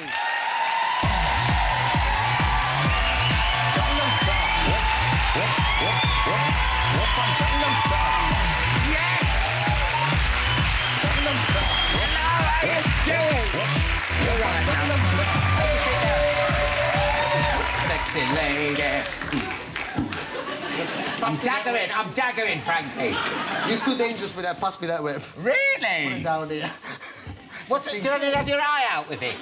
Speaker 1: Sexy lady. I'm daggering, Frankie.
Speaker 3: You're too dangerous with that. Pass me that whip.
Speaker 1: Really?
Speaker 3: Put it down here.
Speaker 1: What's it? Did I need to have your eye out with it?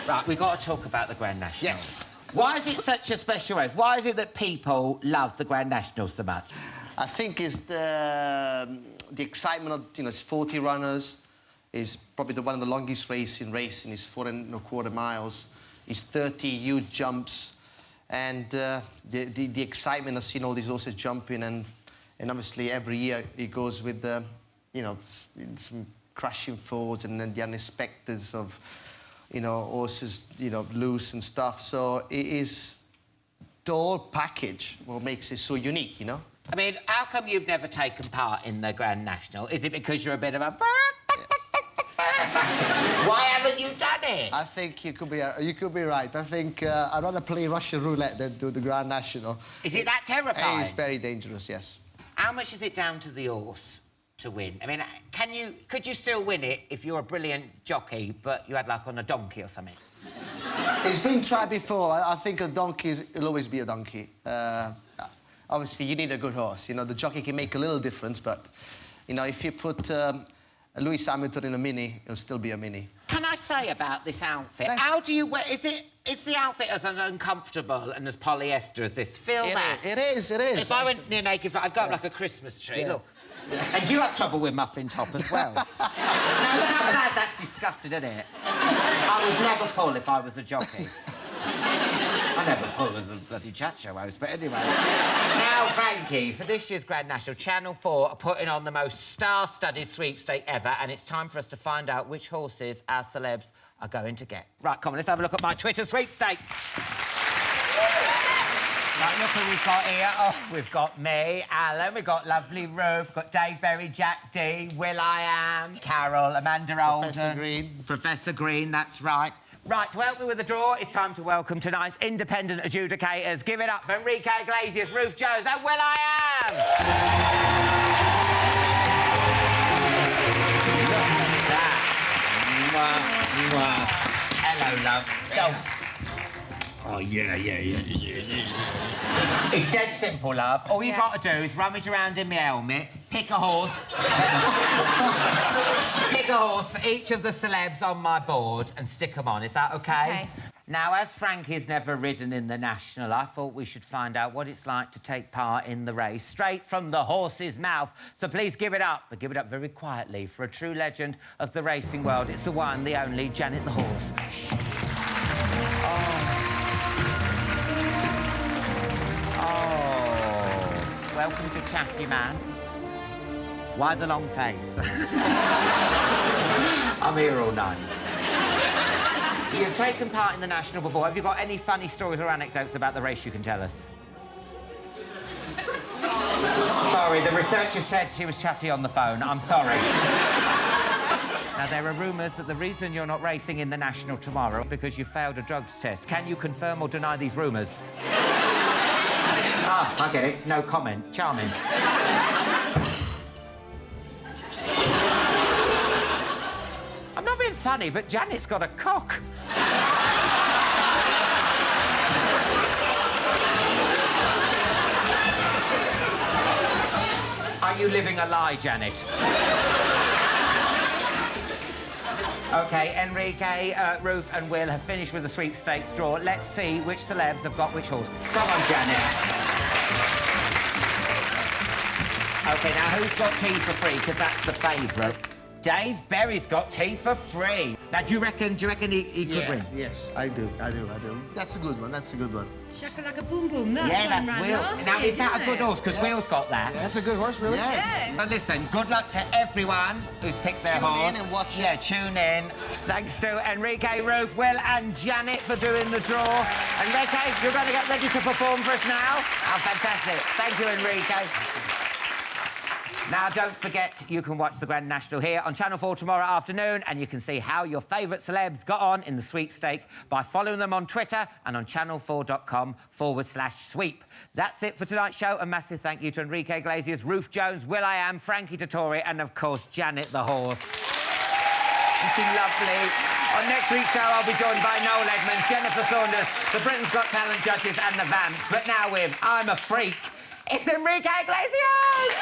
Speaker 1: Right, we've got to talk about the Grand National.
Speaker 3: Yes.
Speaker 1: Why is it such a special race? Why is it that people love the Grand National so much?
Speaker 3: I think it's the excitement of, it's 40 runners. It's probably one of the longest races in racing. It's 4.25 miles. It's 30 huge jumps. And the excitement of seeing all these horses jumping, and obviously every year it goes with some crashing falls and then the unexpected of, horses, loose and stuff. So it is the whole package what makes it so unique,
Speaker 1: I mean, how come you've never taken part in the Grand National? Is it because you're a bit of a... Why haven't you done it?
Speaker 3: I think you could be right. I think I'd rather play Russian roulette than do the Grand National.
Speaker 1: Is it that terrifying?
Speaker 3: It's very dangerous, yes.
Speaker 1: How much is it down to the horse to win? I mean, could you still win it if you're a brilliant jockey, but you had, like, on a donkey or something?
Speaker 3: It's been tried before. I think a donkey will always be a donkey. Obviously, you need a good horse. The jockey can make a little difference, but, if you put... Lewis Hamilton in a mini, it'll still be a mini.
Speaker 1: Can I say about this outfit? How do you wear... Is the outfit as uncomfortable and as polyester as this? Feel that?
Speaker 3: It is.
Speaker 1: If I went near naked, I'd go up like a Christmas tree,
Speaker 3: Yeah.
Speaker 1: look. Yeah. And you have trouble with muffin top as well. Now, look how bad that's disgusting, isn't it? I would never pull if I was a jockey. I never pull as a bloody chat show host, but anyway. Now, Frankie, for this year's Grand National, Channel 4 are putting on the most star-studded sweepstake ever, and it's time for us to find out which horses our celebs are going to get. Right, come on, let's have a look at my Twitter sweepstake. Right, look who we've got here. Oh, we've got me, Alan, we've got lovely Ruth, we've got Dave Berry, Jack D, Will.i.am, Carol, Amanda Olden.
Speaker 3: Professor Green.
Speaker 1: Professor Green, that's right. Right, to help me with the draw, it's time to welcome tonight's independent adjudicators. Give it up for Enrique Iglesias, Ruth Jones and Will.i.am! Look at that. Hello, love. Go. Oh, yeah. It's dead simple, love. All you've got to do is rummage around in my helmet, pick a horse... pick a horse for each of the celebs on my board and stick them on. Is that OK?
Speaker 18: OK.
Speaker 1: Now, as Frankie's never ridden in the National, I thought we should find out what it's like to take part in the race, straight from the horse's mouth. So please give it up, but give it up very quietly, for a true legend of the racing world. It's the one, the only, Janet the Horse. Shh. Oh, welcome to Chatty Man. Why the long face? I'm here all night. You've taken part in the National before. Have you got any funny stories or anecdotes about the race you can tell us? Sorry, the researcher said she was chatty on the phone. I'm sorry. Now, there are rumours that the reason you're not racing in the National tomorrow is because you failed a drugs test. Can you confirm or deny these rumours? Ah, I get it. No comment. Charming. I'm not being funny, but Janet's got a cock. Are you living a lie, Janet? OK, Enrique, Ruth and Will have finished with the sweepstakes draw. Let's see which celebs have got which horse. Come on, Janet. OK, now who's got tea for free? Because that's the favourite. Dave Berry's got tea for free. Now, do you reckon he could win?
Speaker 3: Yes, I do. That's a good one.
Speaker 18: Shakalaka boom boom. That's
Speaker 1: Yeah,
Speaker 18: one
Speaker 1: that's
Speaker 18: ran
Speaker 1: Will.
Speaker 18: last
Speaker 1: Now,
Speaker 18: year,
Speaker 1: is that a
Speaker 18: didn't
Speaker 1: good
Speaker 18: it?
Speaker 1: horse? Because Will's got that.
Speaker 14: That's a good horse, really?
Speaker 1: Yes.
Speaker 18: Yeah.
Speaker 1: But listen, good luck to everyone who's picked their
Speaker 3: Tune
Speaker 1: horse.
Speaker 3: in and watch it.
Speaker 1: Yeah, tune in. Thanks to Enrique, Ruth, Will and Janet for doing the draw. Enrique, you're going to get ready to perform for us now? Oh, fantastic. Thank you, Enrique. Now, don't forget, you can watch the Grand National here on Channel 4 tomorrow afternoon, and you can see how your favourite celebs got on in the sweepstake by following them on Twitter and on channel4.com/sweep. That's it for tonight's show. A massive thank you to Enrique Iglesias, Ruth Jones, Will.i.am, Frankie Dettori, and, of course, Janet the horse. Isn't she lovely? On next week's show, I'll be joined by Noel Edmonds, Jennifer Saunders, the Britain's Got Talent judges, and the Vamps. But now with I'm a Freak, it's Enrique Iglesias!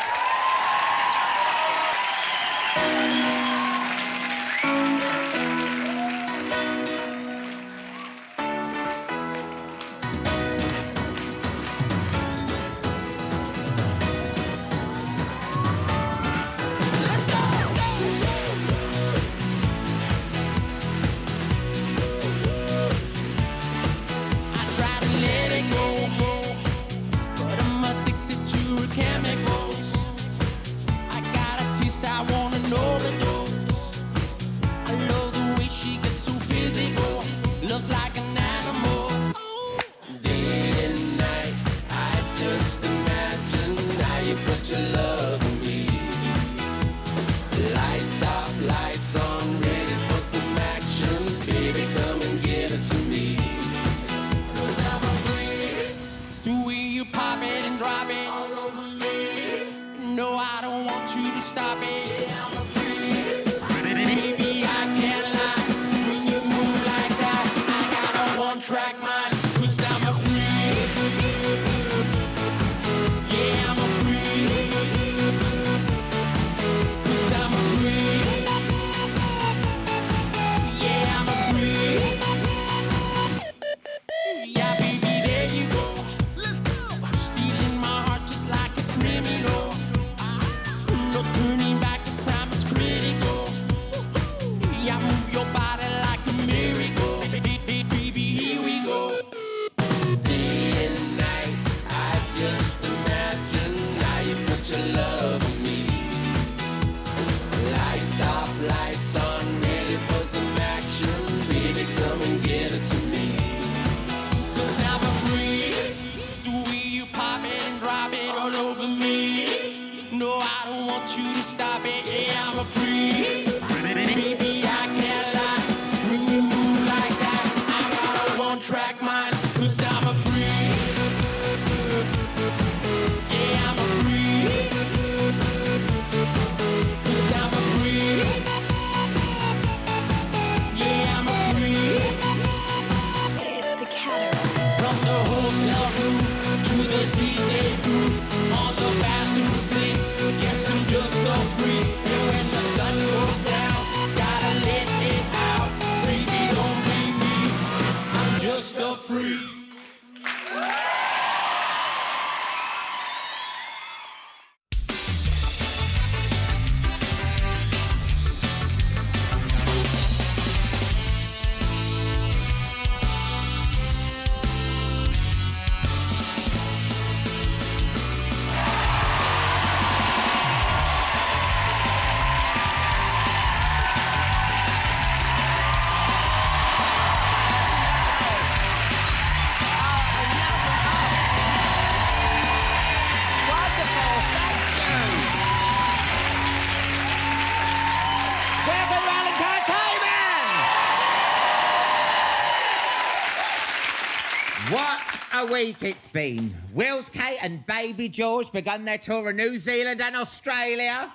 Speaker 1: A week it's been. Will's Kate and baby George begun their tour of New Zealand and Australia.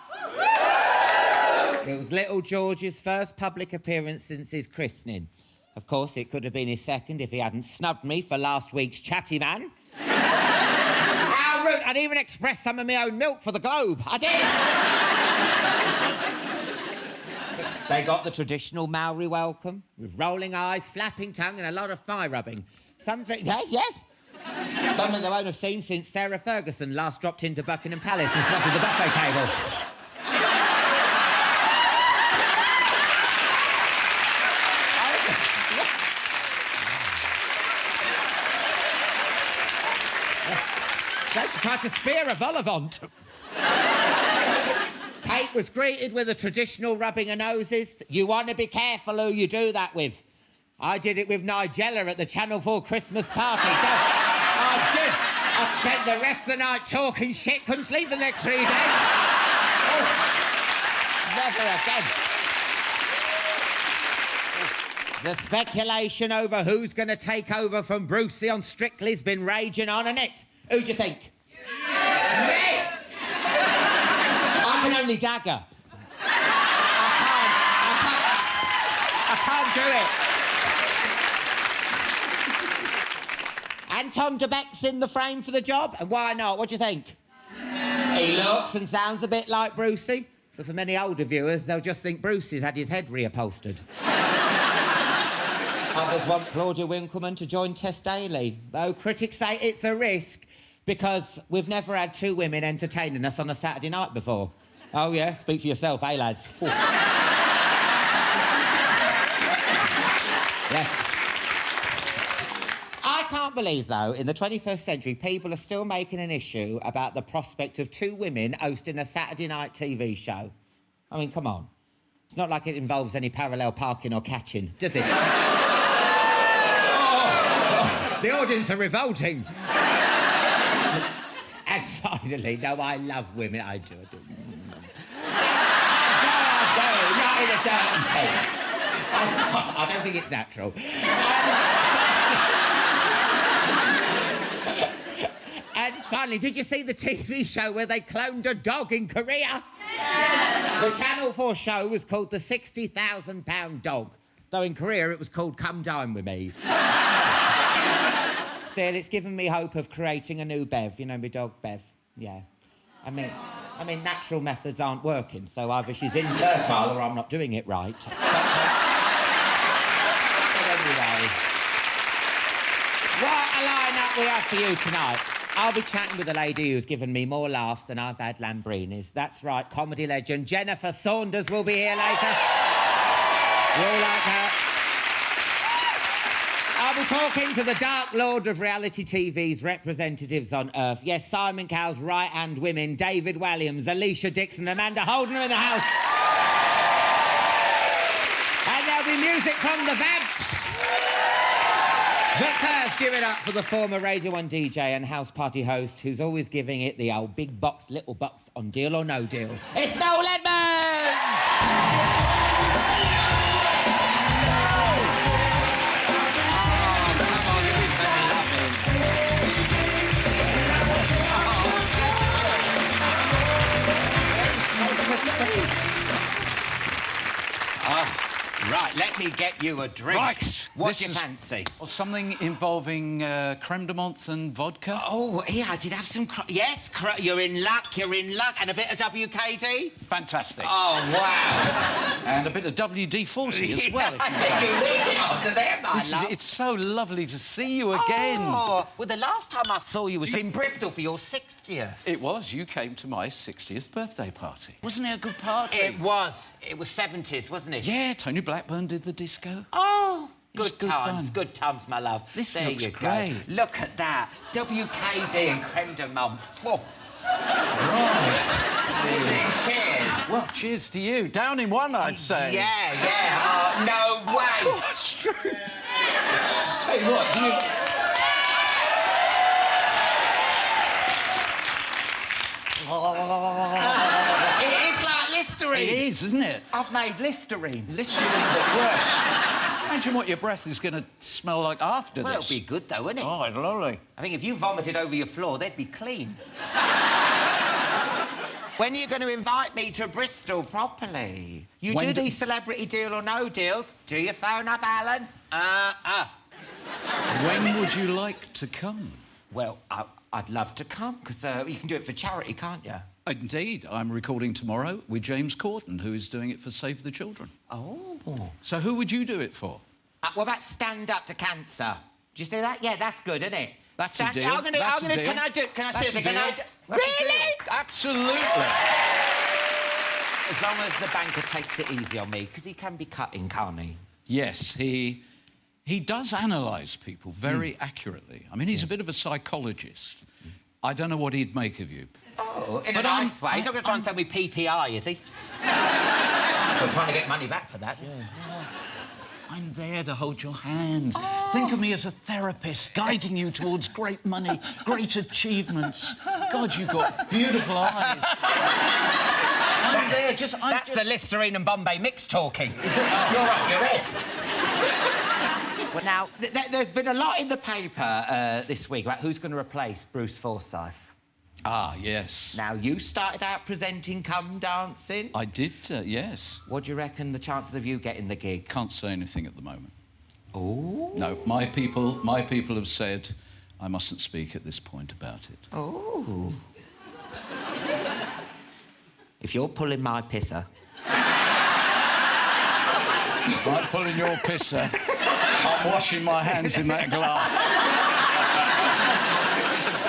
Speaker 1: It was little George's first public appearance since his christening. Of course, it could have been his second if he hadn't snubbed me for last week's Chatty Man. How rude! I'd even expressed some of my own milk for the Globe. I did! They got the traditional Maori welcome, with rolling eyes, flapping tongue and a lot of thigh rubbing. Something... yes? Something they won't have seen since Sarah Ferguson last dropped into Buckingham Palace and slotted the buffet table. She tried to spear a vol-au-vent. Kate was greeted with a traditional rubbing of noses. You want to be careful who you do that with. I did it with Nigella at the Channel 4 Christmas party. I did. I spent the rest of the night talking shit, couldn't sleep the next 3 days. Oh, never again. The speculation over who's going to take over from Brucey on Strictly's been raging on, isn't it? Who do you think? Me! I can only dagger. I can't do it. Anton de Beck's in the frame for the job, and why not? What do you think? He looks and sounds a bit like Brucey, so for many older viewers, they'll just think Brucey's had his head reupholstered. Others want Claudia Winkleman to join Tess Daly, though critics say it's a risk because we've never had 2 women entertaining us on a Saturday night before. Oh, yeah? Speak for yourself, eh, lads? Yes. I can't believe, though, in the 21st century, people are still making an issue about the prospect of 2 women hosting a Saturday night TV show. I mean, come on. It's not like it involves any parallel parking or catching, does it? The audience are revolting. And finally, no, I love women. I do. Not in a dirty sense. I don't think it's natural. And finally, did you see the TV show where they cloned a dog in Korea? Yes. The Channel 4 show was called The £60,000 Dog, though in Korea it was called Come Dine With Me. Still, it's given me hope of creating a new Bev. You know, my dog, Bev. Yeah. I mean, natural methods aren't working, so either she's infertile or I'm not doing it right. But anyway, what a line-up we have for you tonight. I'll be chatting with a lady who's given me more laughs than I've had Lambrinis. That's right, comedy legend Jennifer Saunders will be here later. You'll like her. I'll be talking to the Dark Lord of reality TV's representatives on Earth. Yes, Simon Cowell's right-hand women, David Walliams, Alicia Dixon, Amanda Holden are in the house. And there'll be music from the Vamps. But first, give it up for the former Radio 1 DJ and house party host who's always giving it the old big box, little box on Deal or No Deal. It's Noel Edmonds! Right, let me get you a drink.
Speaker 7: Right.
Speaker 1: What do you fancy?
Speaker 7: Well, something involving creme de menthe and vodka.
Speaker 1: Oh, yeah, I did have some... Yes, you're in luck, And a bit of WKD?
Speaker 7: Fantastic.
Speaker 1: Oh, wow.
Speaker 7: And a bit of WD-40 as well.
Speaker 1: You leave it up to them, my love.
Speaker 7: It's so lovely to see you again.
Speaker 1: Oh, well, the last time I saw you was in Bristol for your 60th.
Speaker 7: It was. You came to my 60th birthday party. Wasn't it a good party?
Speaker 1: It was. It was 70s, wasn't it?
Speaker 7: Yeah, Tony Blackburn did the disco.
Speaker 1: Oh, good times, my love.
Speaker 7: This
Speaker 1: there
Speaker 7: looks
Speaker 1: you
Speaker 7: great.
Speaker 1: Go. Look at that. WKD and creme de menthe. Oh.
Speaker 7: Right.
Speaker 1: Cheers.
Speaker 7: Well, cheers to you. Down in one, I'd say.
Speaker 1: Yeah. No way.
Speaker 7: Oh, it's true. Tell you what,
Speaker 1: It is like Listerine.
Speaker 7: It is, isn't it?
Speaker 1: I've made Listerine.
Speaker 7: Listerine, but worse. Imagine what your breath is going to smell like after
Speaker 1: well,
Speaker 7: this.
Speaker 1: It'll be good, though, won't it?
Speaker 7: Oh, it's lovely.
Speaker 1: I think if you vomited over your floor, they'd be clean. When are you going to invite me to Bristol properly? You do these celebrity Deal or No Deals. Do you phone up, Alan?
Speaker 7: When would you like to come?
Speaker 1: Well, I'd love to come, because you can do it for charity, can't you?
Speaker 7: Indeed. I'm recording tomorrow with James Corden, who is doing it for Save the Children.
Speaker 1: Oh.
Speaker 7: So who would you do it for?
Speaker 1: What about Stand Up to Cancer? Do you see that? Yeah, that's good, isn't it?
Speaker 7: That's a deal.
Speaker 1: Can I see it? Really?
Speaker 7: Absolutely.
Speaker 1: As long as the banker takes it easy on me, because he can be cutting, can't he?
Speaker 7: Yes, he does analyse people very accurately. I mean, he's a bit of a psychologist. I don't know what he'd make of you.
Speaker 1: Oh, in a nice way. He's not going to try and sell me PPI, is he? I'm trying to get money back for that. Yeah.
Speaker 7: I'm there to hold your hand. Think of me as a therapist, guiding you towards great money, great achievements. God, you've got beautiful eyes. I'm there,
Speaker 1: That's the Listerine and Bombay mix talking. Is it? You're off your head. Well, now, there's been a lot in the paper this week about who's going to replace Bruce Forsyth.
Speaker 7: Ah, yes.
Speaker 1: Now, you started out presenting Come Dancing.
Speaker 7: I did, yes.
Speaker 1: What do you reckon the chances of you getting the gig?
Speaker 7: Can't say anything at the moment.
Speaker 1: Oh.
Speaker 7: No, my people have said I mustn't speak at this point about it.
Speaker 1: Oh. If you're pulling my pisser...
Speaker 7: If I'm pulling your pisser, I'm washing my hands in that glass.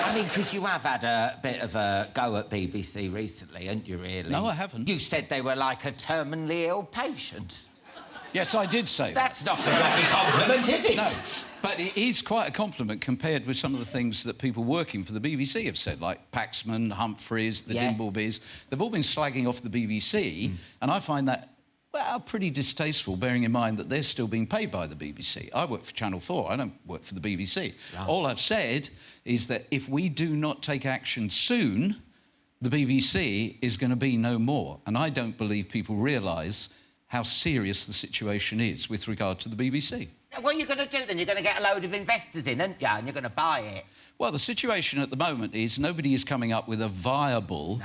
Speaker 1: I mean, because you have had a bit of a go at BBC recently, haven't you, really?
Speaker 7: No, I haven't.
Speaker 1: You said they were like a terminally ill patient.
Speaker 7: Yes, I did say that.
Speaker 1: That's not a bloody compliment, is it?
Speaker 7: No, but it is quite a compliment compared with some of the things that people working for the BBC have said, like Paxman, Humphreys, the Dimblebys. They've all been slagging off the BBC, and I find that, well, pretty distasteful, bearing in mind that they're still being paid by the BBC. I work for Channel 4, I don't work for the BBC. Right. All I've said is that if we do not take action soon, the BBC is going to be no more. And I don't believe people realise how serious the situation is with regard to the BBC.
Speaker 1: What are you going to do then? You're going to get a load of investors in, aren't you? And you're going to buy it.
Speaker 7: Well, the situation at the moment is nobody is coming up with a viable...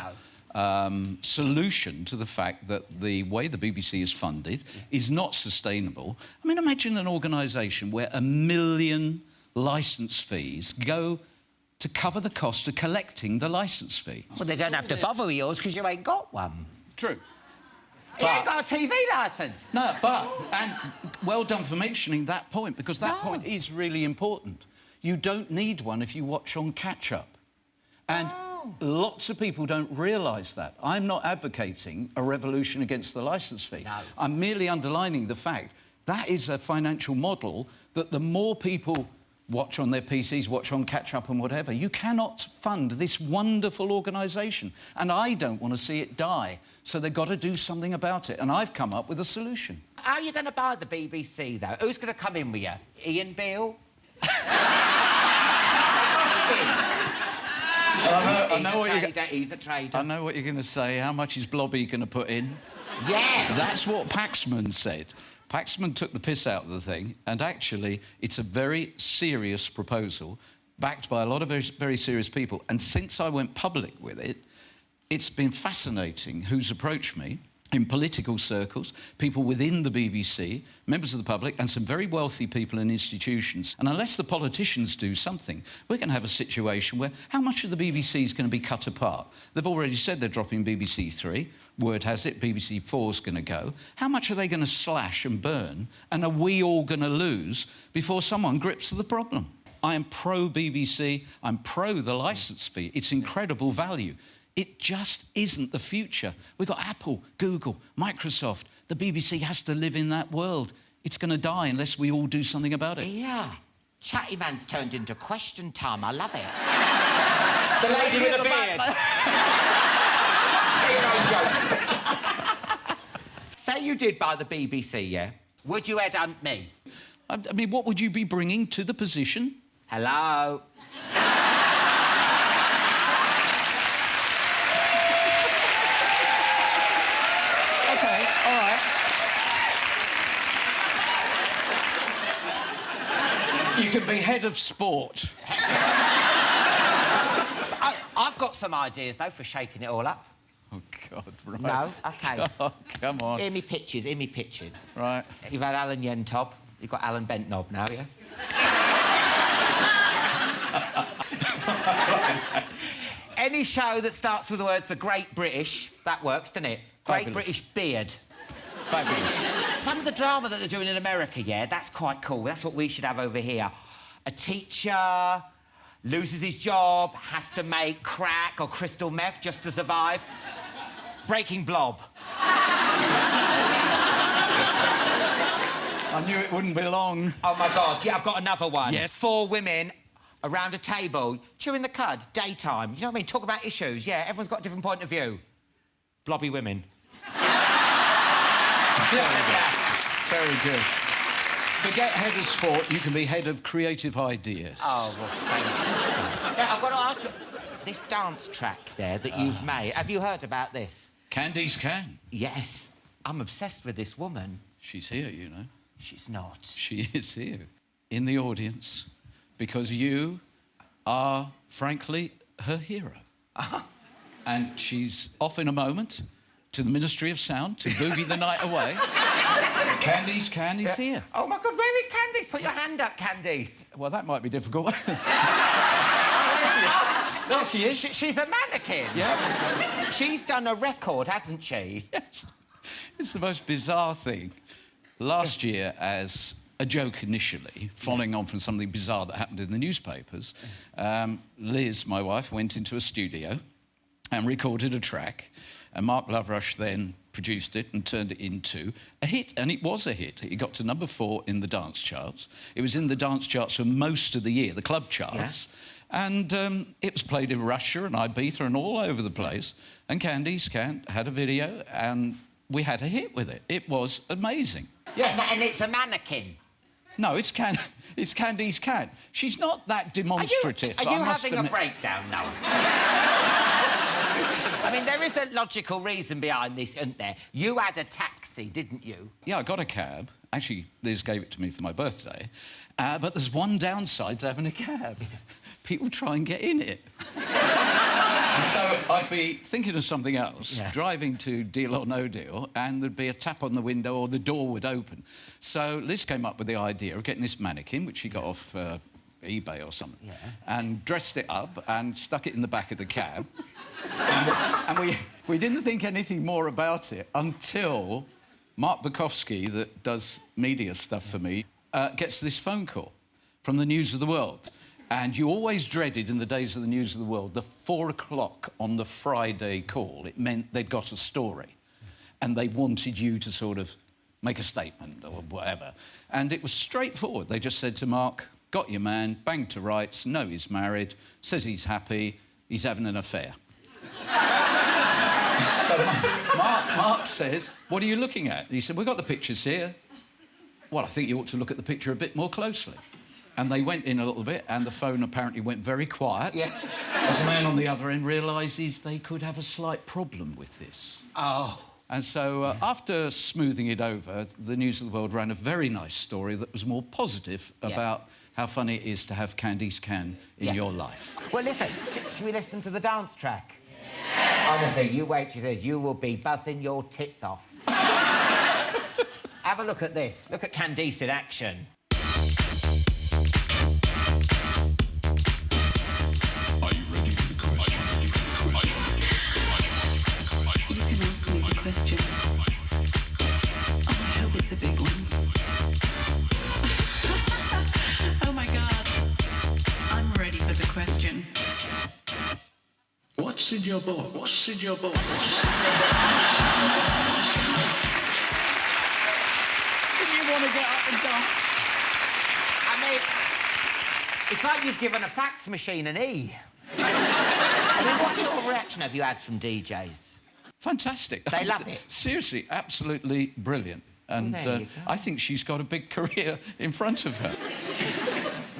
Speaker 7: solution to the fact that the way the BBC is funded is not sustainable. I mean, imagine an organisation where 1 million licence fees go to cover the cost of collecting the licence fee.
Speaker 1: Well, they don't have to bother with yours because you ain't got one.
Speaker 7: True.
Speaker 1: You ain't got a TV licence.
Speaker 7: No, and well done for mentioning that point, because that point is really important. You don't need one if you watch on catch-up. And lots of people don't realise that. I'm not advocating a revolution against the licence fee. No. I'm merely underlining the fact that is a financial model that the more people watch on their PCs, watch on catch-up and whatever, you cannot fund this wonderful organisation. And I don't want to see it die. So they've got to do something about it. And I've come up with a solution.
Speaker 1: How are you going to buy the BBC, though? Who's going to come in with you? Ian Beale?
Speaker 7: I know what
Speaker 1: he's a trader.
Speaker 7: I know what you're going to say. How much is Blobby going to put in?
Speaker 1: Yeah.
Speaker 7: That's what Paxman said. Paxman took the piss out of the thing, and actually, it's a very serious proposal, backed by a lot of very, very serious people. And since I went public with it, it's been fascinating who's approached me in political circles, people within the BBC, members of the public, and some very wealthy people and institutions. And unless the politicians do something, we're going to have a situation where how much of the BBC is going to be cut apart? They've already said they're dropping BBC 3. Word has it, BBC 4's going to go. How much are they going to slash and burn? And are we all going to lose before someone grips the problem? I am pro-BBC. I'm pro the licence fee. It's incredible value. It just isn't the future. We've got Apple, Google, Microsoft. The BBC has to live in that world. It's going to die unless we all do something about it.
Speaker 1: Yeah. Chatty Man's turned into question time. I love it. The lady with the beard. Hero joke. Say you did buy the BBC, yeah? Would you headhunt me?
Speaker 7: I mean, what would you be bringing to the position?
Speaker 1: Hello?
Speaker 7: OK, all right. You can be head of sport.
Speaker 1: I've got some ideas, though, for shaking it all up.
Speaker 7: Oh, God, right.
Speaker 1: No? OK.
Speaker 7: Oh, come on.
Speaker 1: Hear me pitches, hear me pitching.
Speaker 7: Right.
Speaker 1: You've had Alan Yentob. You've got Alan Bentnob now, yeah? Any show that starts with the words The Great British, that works, doesn't it? Great
Speaker 7: Fabulous.
Speaker 1: British Beard.
Speaker 7: Fabulous.
Speaker 1: Some of the drama that they're doing in America, yeah, that's quite cool. That's what we should have over here. A teacher loses his job, has to make crack or crystal meth just to survive. Breaking Blob.
Speaker 7: I knew it wouldn't be long.
Speaker 1: Oh, my God. Yeah, I've got another one.
Speaker 7: Yes.
Speaker 1: 4 women Around a table, chewing the cud, daytime. You know what I mean? Talk about issues. Yeah, everyone's got a different point of view. Blobby women.
Speaker 7: Very good. Forget head of sport, you can be head of creative ideas.
Speaker 1: Oh, well, thank you. Now, I've got to ask you, this dance track there that you've made, have you heard about this?
Speaker 7: Candies can.
Speaker 1: Yes. I'm obsessed with this woman.
Speaker 7: She's here, you know.
Speaker 1: She's not.
Speaker 7: She is here, in the audience, because you are, frankly, her hero. And she's off in a moment to the Ministry of Sound to boogie the night away. Candice Can is here.
Speaker 1: Oh, my God, where is Candice? Put your hand up, Candice.
Speaker 7: Well, that might be difficult. There she is.
Speaker 1: She's a mannequin.
Speaker 7: Yeah.
Speaker 1: She's done a record, hasn't she?
Speaker 7: Yes. It's the most bizarre thing. Last year, as a joke initially, following on from something bizarre that happened in the newspapers, Liz, my wife, went into a studio and recorded a track, and Mark Loverush then produced it and turned it into a hit, and it was a hit. It got to number 4 in the dance charts. It was in the dance charts for most of the year, the club charts, and it was played in Russia and Ibiza and all over the place, and Candice Can had a video, and we had a hit with it. It was amazing.
Speaker 1: Yeah, and it's a mannequin.
Speaker 7: No, it's Candice Can. She's not that demonstrative.
Speaker 1: Are you having a breakdown now? I mean, there is a logical reason behind this, isn't there? You had a taxi, didn't you?
Speaker 7: Yeah, I got a cab. Actually, Liz gave it to me for my birthday. But there's one downside to having a cab. People try and get in it. So I'd be thinking of something else, driving to Deal or No Deal, and there'd be a tap on the window or the door would open. So Liz came up with the idea of getting this mannequin, which she got off eBay or something, and dressed it up and stuck it in the back of the cab. and we didn't think anything more about it until Mark Bukowski, that does media stuff for me, gets this phone call from the News of the World. And you always dreaded in the days of the News of the World, the 4 o'clock on the Friday call. It meant they'd got a story and they wanted you to sort of make a statement or whatever. And it was straightforward. They just said to Mark, got your man, banged to rights, know he's married, says he's happy, he's having an affair. So Mark says, what are you looking at? He said, we've got the pictures here. Well, I think you ought to look at the picture a bit more closely. And they went in a little bit, and the phone apparently went very quiet. Yeah. As the man on the other end realises they could have a slight problem with this.
Speaker 1: Oh.
Speaker 7: And so, after smoothing it over, the News of the World ran a very nice story that was more positive about how funny it is to have Candice Can in your life.
Speaker 1: Well, listen, should we listen to the dance track? Honestly, you wait, she says, you will be buzzing your tits off. Have a look at this. Look at Candice in action.
Speaker 8: Question. Oh, I hope it's a big one. Oh my God. I'm ready for the question.
Speaker 19: What's in your box? What's in your box?
Speaker 1: Didn't you want to get up and dance? I mean, it's like you've given a fax machine an E. I mean, what sort of reaction have you had from DJs?
Speaker 7: Fantastic.
Speaker 1: They love it.
Speaker 7: Seriously, absolutely brilliant. And I think she's got a big career in front of her.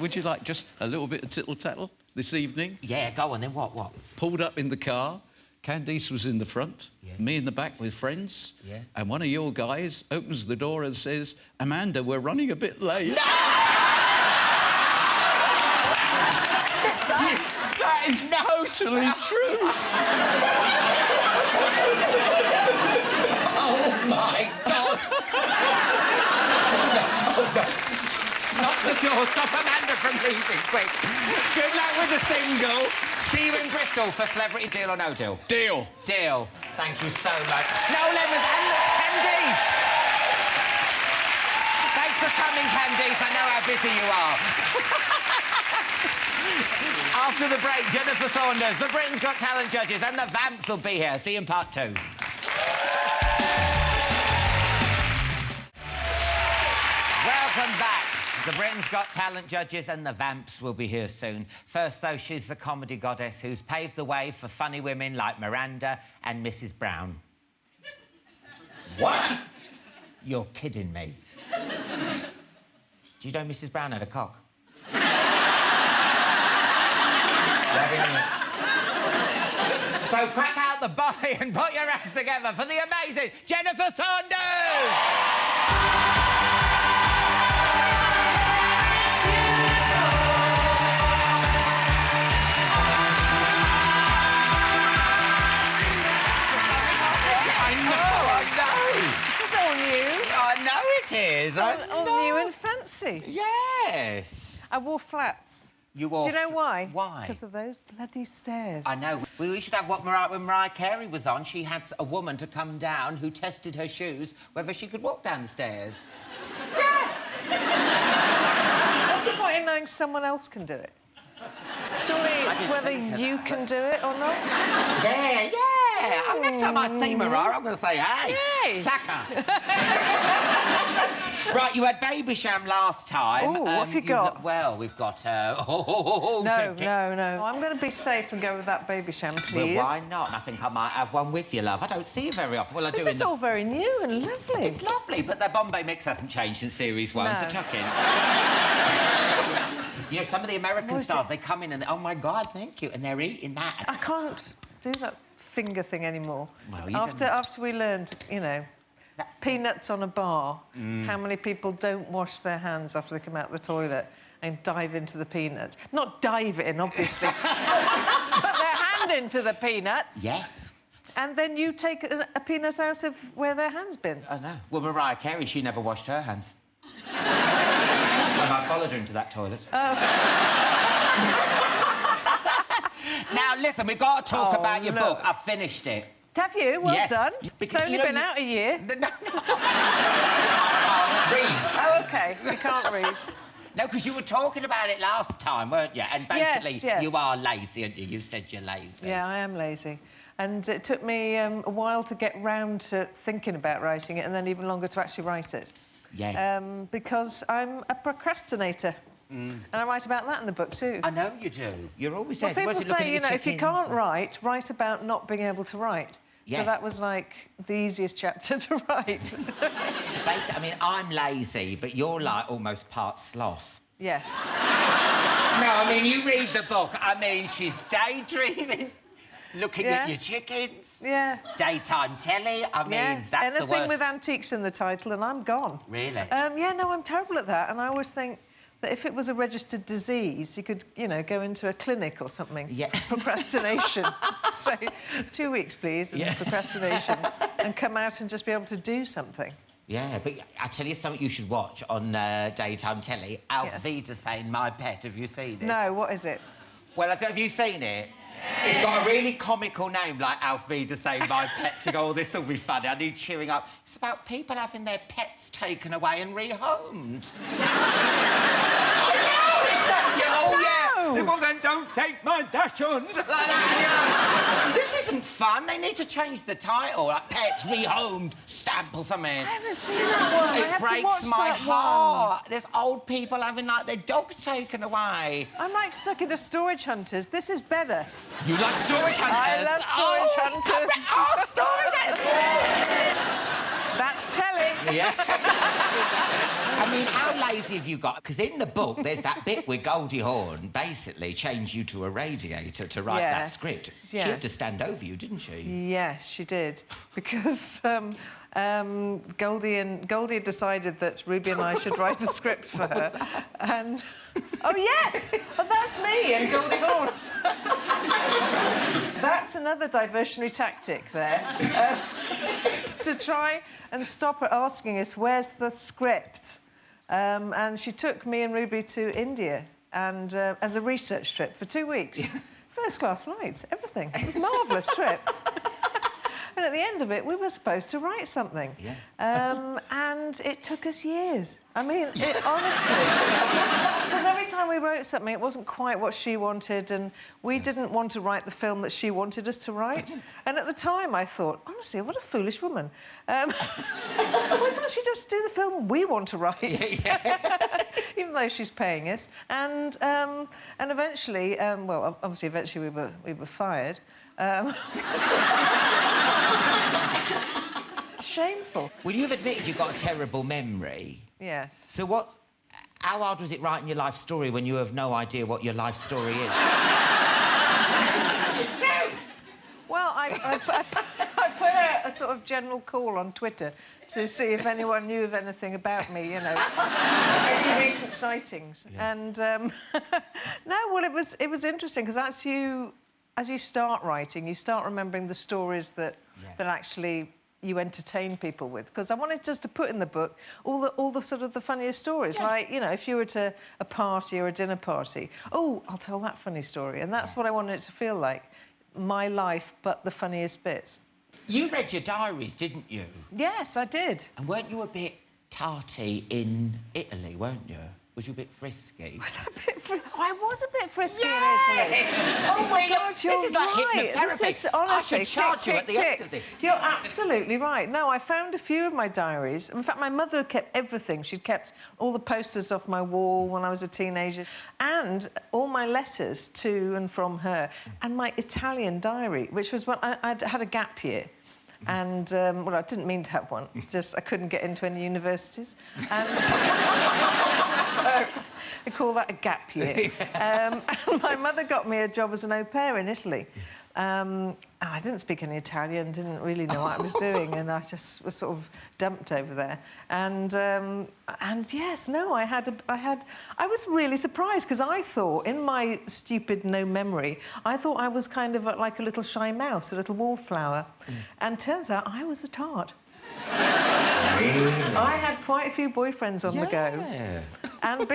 Speaker 7: Would you like just a little bit of tittle-tattle this evening?
Speaker 1: Yeah, go on then. What?
Speaker 7: Pulled up in the car. Candice was in the front, me in the back with friends. Yeah. And one of your guys opens the door and says, Amanda, we're running a bit late.
Speaker 1: No!
Speaker 7: That is totally true.
Speaker 1: Oh, my God. Lock the door. Stop Amanda from leaving, quick. Good luck with the single. See you in Bristol for Celebrity Deal or No Deal.
Speaker 7: Deal.
Speaker 1: Deal. Thank you so much. Noel Edmonds and Candice. Thanks for coming, Candice. I know how busy you are. After the break, Jennifer Saunders, the Britain's Got Talent judges, and the Vamps will be here. See you in part 2. Welcome back. The Britain's Got Talent judges and the Vamps will be here soon. First, though, she's the comedy goddess who's paved the way for funny women like Miranda and Mrs. Brown. What? You're kidding me. Do you know Mrs. Brown had a cock? So crack out the body and put your hands together for the amazing Jennifer Saunders!
Speaker 4: This is all new.
Speaker 1: I know it is.
Speaker 4: All new and fancy.
Speaker 1: Yes.
Speaker 4: I wore flats.
Speaker 1: You wore...
Speaker 4: Do you know why?
Speaker 1: Why?
Speaker 4: Because of those bloody stairs.
Speaker 1: I know. We should have what when Mariah Carey was on, she had a woman to come down who tested her shoes whether she could walk down the stairs.
Speaker 4: What's the point in knowing someone else can do it? Surely it's whether you can do it or not.
Speaker 1: Yeah. Next time I see Mariah, I'm going to say, hey, sucker. Right, you had Baby Sham last time.
Speaker 4: Ooh, what have you got?
Speaker 1: Well, we've got...
Speaker 4: No. I'm going to be safe and go with that Baby Sham, please.
Speaker 1: Well, why not? I think I might have one with you, love. I don't see you very often. Well, I do.
Speaker 4: This is all very new and lovely.
Speaker 1: It's lovely, but the Bombay mix hasn't changed since Series 1, so chuck in. You know, some of the American stars, they come in and, oh, my God, thank you, and they're eating that.
Speaker 4: I can't do that finger thing anymore.
Speaker 1: Well, you
Speaker 4: after we learned, you know, peanuts on a bar, how many people don't wash their hands after they come out of the toilet and dive into the peanuts? Not dive in, obviously. Put their hand into the peanuts.
Speaker 1: Yes.
Speaker 4: And then you take a peanut out of where their hand's been.
Speaker 1: I know. Well, Mariah Carey, she never washed her hands. And I followed her into that toilet. Now, listen, we've got to talk about your book. I've finished it.
Speaker 4: Have you? Well done.
Speaker 1: Because,
Speaker 4: it's only been out a year.
Speaker 1: No. I can't read.
Speaker 4: Oh, OK. You can't read.
Speaker 1: No, because you were talking about it last time, weren't you? And basically,
Speaker 4: yes.
Speaker 1: you are lazy, aren't you? You said you're lazy.
Speaker 4: Yeah, I am lazy. And it took me a while to get round to thinking about writing it and then even longer to actually write it.
Speaker 1: Yeah.
Speaker 4: Because I'm a procrastinator. And I write about that in the book, too.
Speaker 1: I know you do. You're always there.
Speaker 4: Well, people say, you know, if you can't write about not being able to write.
Speaker 1: Yeah.
Speaker 4: So that was, like, the easiest chapter to write.
Speaker 1: Basically, I mean, I'm lazy, but you're, like, almost part sloth.
Speaker 4: Yes.
Speaker 1: No, I mean, you read the book. I mean, she's daydreaming, looking at your chickens.
Speaker 4: Yeah.
Speaker 1: Daytime telly. I mean, that's the worst.
Speaker 4: Anything with antiques in the title and I'm gone.
Speaker 1: Really?
Speaker 4: Yeah, no, I'm terrible at that. And I always think that if it was a registered disease, you could, you know, go into a clinic or something.
Speaker 1: Yeah.
Speaker 4: Procrastination. Say, 2 weeks, please, of procrastination, and come out and just be able to do something.
Speaker 1: Yeah, but I tell you something you should watch on daytime telly. Alf Vida saying My Pet. Have you seen it?
Speaker 4: No, what is it?
Speaker 1: Well, have you seen it? It's got a really comical name, like Alf Vida saying My Pet. You go, oh, this will be funny. I need cheering up. It's about people having their pets taken away and rehomed. People going, don't take my dachshund. Like that, This isn't fun. They need to change the title, like Pets Rehomed Stamp or something.
Speaker 4: I haven't seen that one.
Speaker 1: It breaks my heart. There's old people having, like, their dogs taken away.
Speaker 4: I'm, like, stuck into Storage Hunters. This is better.
Speaker 1: You like Storage Hunters?
Speaker 4: I love Storage Hunters.
Speaker 1: Storage Hunters!
Speaker 4: That's telling.
Speaker 1: Yeah. I mean, how lazy have you got? Because in the book, there's that bit where Goldie Hawn basically changed you to a radiator to write that script. She had to stand over you, didn't she?
Speaker 4: Yes, she did. Because Goldie had decided that Ruby and I should write a script for her. And... Oh, yes! Oh, that's me and Goldie Hawn. That's another diversionary tactic there. To try and stop her asking us, where's the script? And she took me and Ruby to India and as a research trip for 2 weeks. First-class flights, everything. It was a marvellous trip. And at the end of it, we were supposed to write something. Yeah. And it took us years. I mean, honestly... Because every time we wrote something, it wasn't quite what she wanted, and we didn't want to write the film that she wanted us to write. And at the time, I thought, honestly, what a foolish woman. Why can't she just do the film we want to write? Even though she's paying us. And eventually, well, obviously, eventually we were fired. Shameful.
Speaker 1: Well, you've admitted you've got a terrible memory.
Speaker 4: Yes.
Speaker 1: So how hard was it writing your life story when you have no idea what your life story is?
Speaker 4: Well, I put out a sort of general call on Twitter to see if anyone knew of anything about me, you know, any recent sightings. Yeah. And no, well, it was interesting because as you start writing, you start remembering the stories that actually you entertain people with, because I wanted just to put in the book all the sort of the funniest stories. Like, you know, if you were to a party or a dinner party, oh, I'll tell that funny story, and that's what I wanted it to feel like, my life, but the funniest bits.
Speaker 1: You read your diaries, didn't you?
Speaker 4: Yes, I did.
Speaker 1: And weren't you a bit tarty in Italy, weren't you? Was you a bit frisky?
Speaker 4: Was I a bit I was a bit frisky in Italy. Oh, my God, you're
Speaker 1: This is like
Speaker 4: right.
Speaker 1: hypnotherapy.
Speaker 4: This is, honestly,
Speaker 1: I should charge you at the end of this.
Speaker 4: You're absolutely right. No, I found a few of my diaries. In fact, my mother had kept everything. She'd kept all the posters off my wall when I was a teenager, and all my letters to and from her, and my Italian diary, which was when I'd had a gap year. And, well, I didn't mean to have one, just I couldn't get into any universities. And so we call that a gap year. And my mother got me a job as an au pair in Italy. And I didn't speak any Italian, didn't really know what I was doing, and I just was sort of dumped over there. And yes, no, I was really surprised, because I thought, in my stupid no memory, I thought I was kind of like a little shy mouse, a little wallflower. And turns out I was a tart. I had quite a few boyfriends on the go. And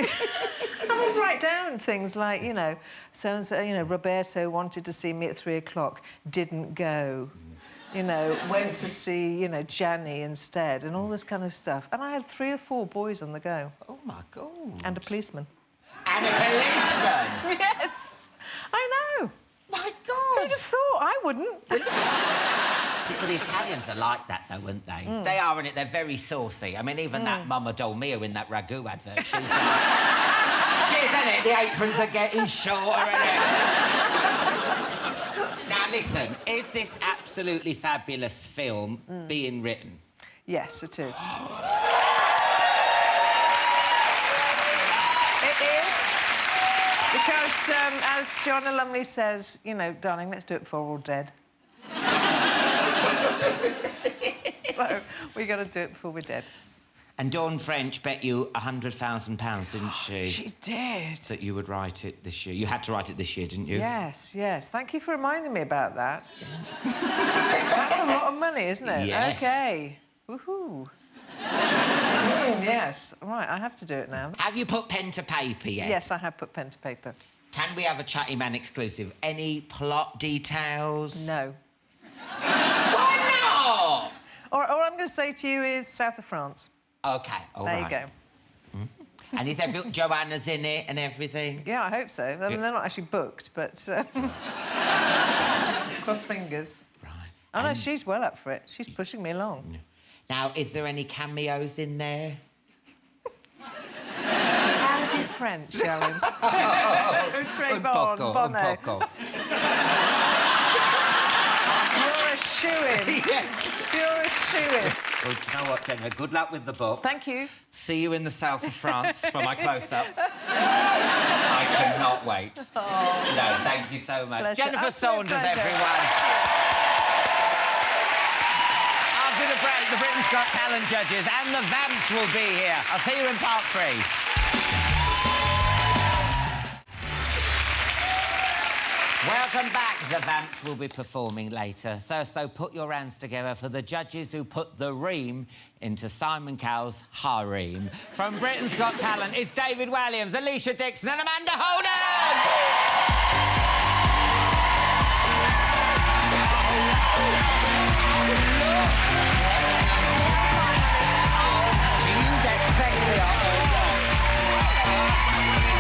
Speaker 4: I would write down things like, you know, so-and-so, you know, Roberto wanted to see me at 3 o'clock, didn't go. You know, went to see, you know, Gianni instead, and all this kind of stuff. And I had 3 or 4 boys on the go.
Speaker 1: Oh, my God.
Speaker 4: And a policeman.
Speaker 1: And a policeman?
Speaker 4: Yes, I know.
Speaker 1: My God.
Speaker 4: Who'd have thought? I wouldn't.
Speaker 1: Well, the Italians are like that, though, aren't they? They are, and they're very saucy. I mean, even that Mamma Dolmio in that ragu advert, she's in it. The aprons are getting shorter, Now, listen, is this absolutely fabulous film being written?
Speaker 4: Yes, it is. It is. Because, as Joanna Lumley says, you know, darling, let's do it before we're all dead. So we got to do it before we're dead.
Speaker 1: And Dawn French bet you £100,000, didn't she?
Speaker 4: She did.
Speaker 1: That you would write it this year. You had to write it this year, didn't you?
Speaker 4: Yes, yes. Thank you for reminding me about that. That's a lot of money, isn't it?
Speaker 1: Yes.
Speaker 4: OK. Woohoo. Yes. Right, I have to do it now.
Speaker 1: Have you put pen to paper yet?
Speaker 4: Yes, I have put pen to paper.
Speaker 1: Can we have a Chatty Man exclusive? Any plot details?
Speaker 4: No.
Speaker 1: Why not?
Speaker 4: All I'm going to say to you is south of France.
Speaker 1: OK, all right.
Speaker 4: There you go.
Speaker 1: And is Joanna's in it and everything?
Speaker 4: Yeah, I hope so. I mean, they're not actually booked, but... cross fingers.
Speaker 1: Right.
Speaker 4: Oh, no, she's well up for it. She's pushing me along.
Speaker 1: Now, is there any cameos in there?
Speaker 4: How's your French, Alan? Très bon, bonnet. You're a shoo-in. You're a shoo-in.
Speaker 1: Well, do you know what, Jennifer? Good luck with the book.
Speaker 4: Thank you.
Speaker 1: See you in the south of France for my close-up. I cannot wait.
Speaker 4: Oh.
Speaker 1: No, thank you so much.
Speaker 4: Pleasure.
Speaker 1: Jennifer
Speaker 4: Absolute
Speaker 1: Saunders,
Speaker 4: pleasure.
Speaker 1: everyone. After the break, the Britain's Got Talent judges and the Vamps will be here. I'll see you in part 3. Welcome back. The Vamps will be performing later. First, though, put your hands together for the judges who put the ream into Simon Cowell's harem. From Britain's Got Talent, it's David Walliams, Alicia Dixon and Amanda Holden!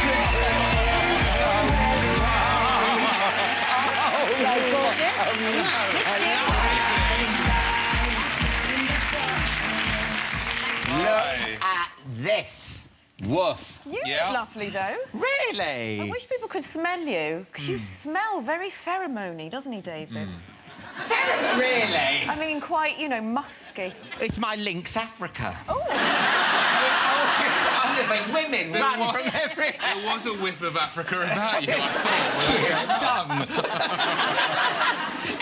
Speaker 1: Good Look at this. Woof.
Speaker 4: You look lovely, though.
Speaker 1: Really?
Speaker 4: I wish people could smell you, because you smell very pheromony, doesn't he, David?
Speaker 1: Really?
Speaker 4: I mean, quite, you know, musky.
Speaker 1: It's my Lynx Africa.
Speaker 4: Oh.
Speaker 1: Honestly, women run from everywhere.
Speaker 10: There was a whiff of Africa about you, I
Speaker 1: thought.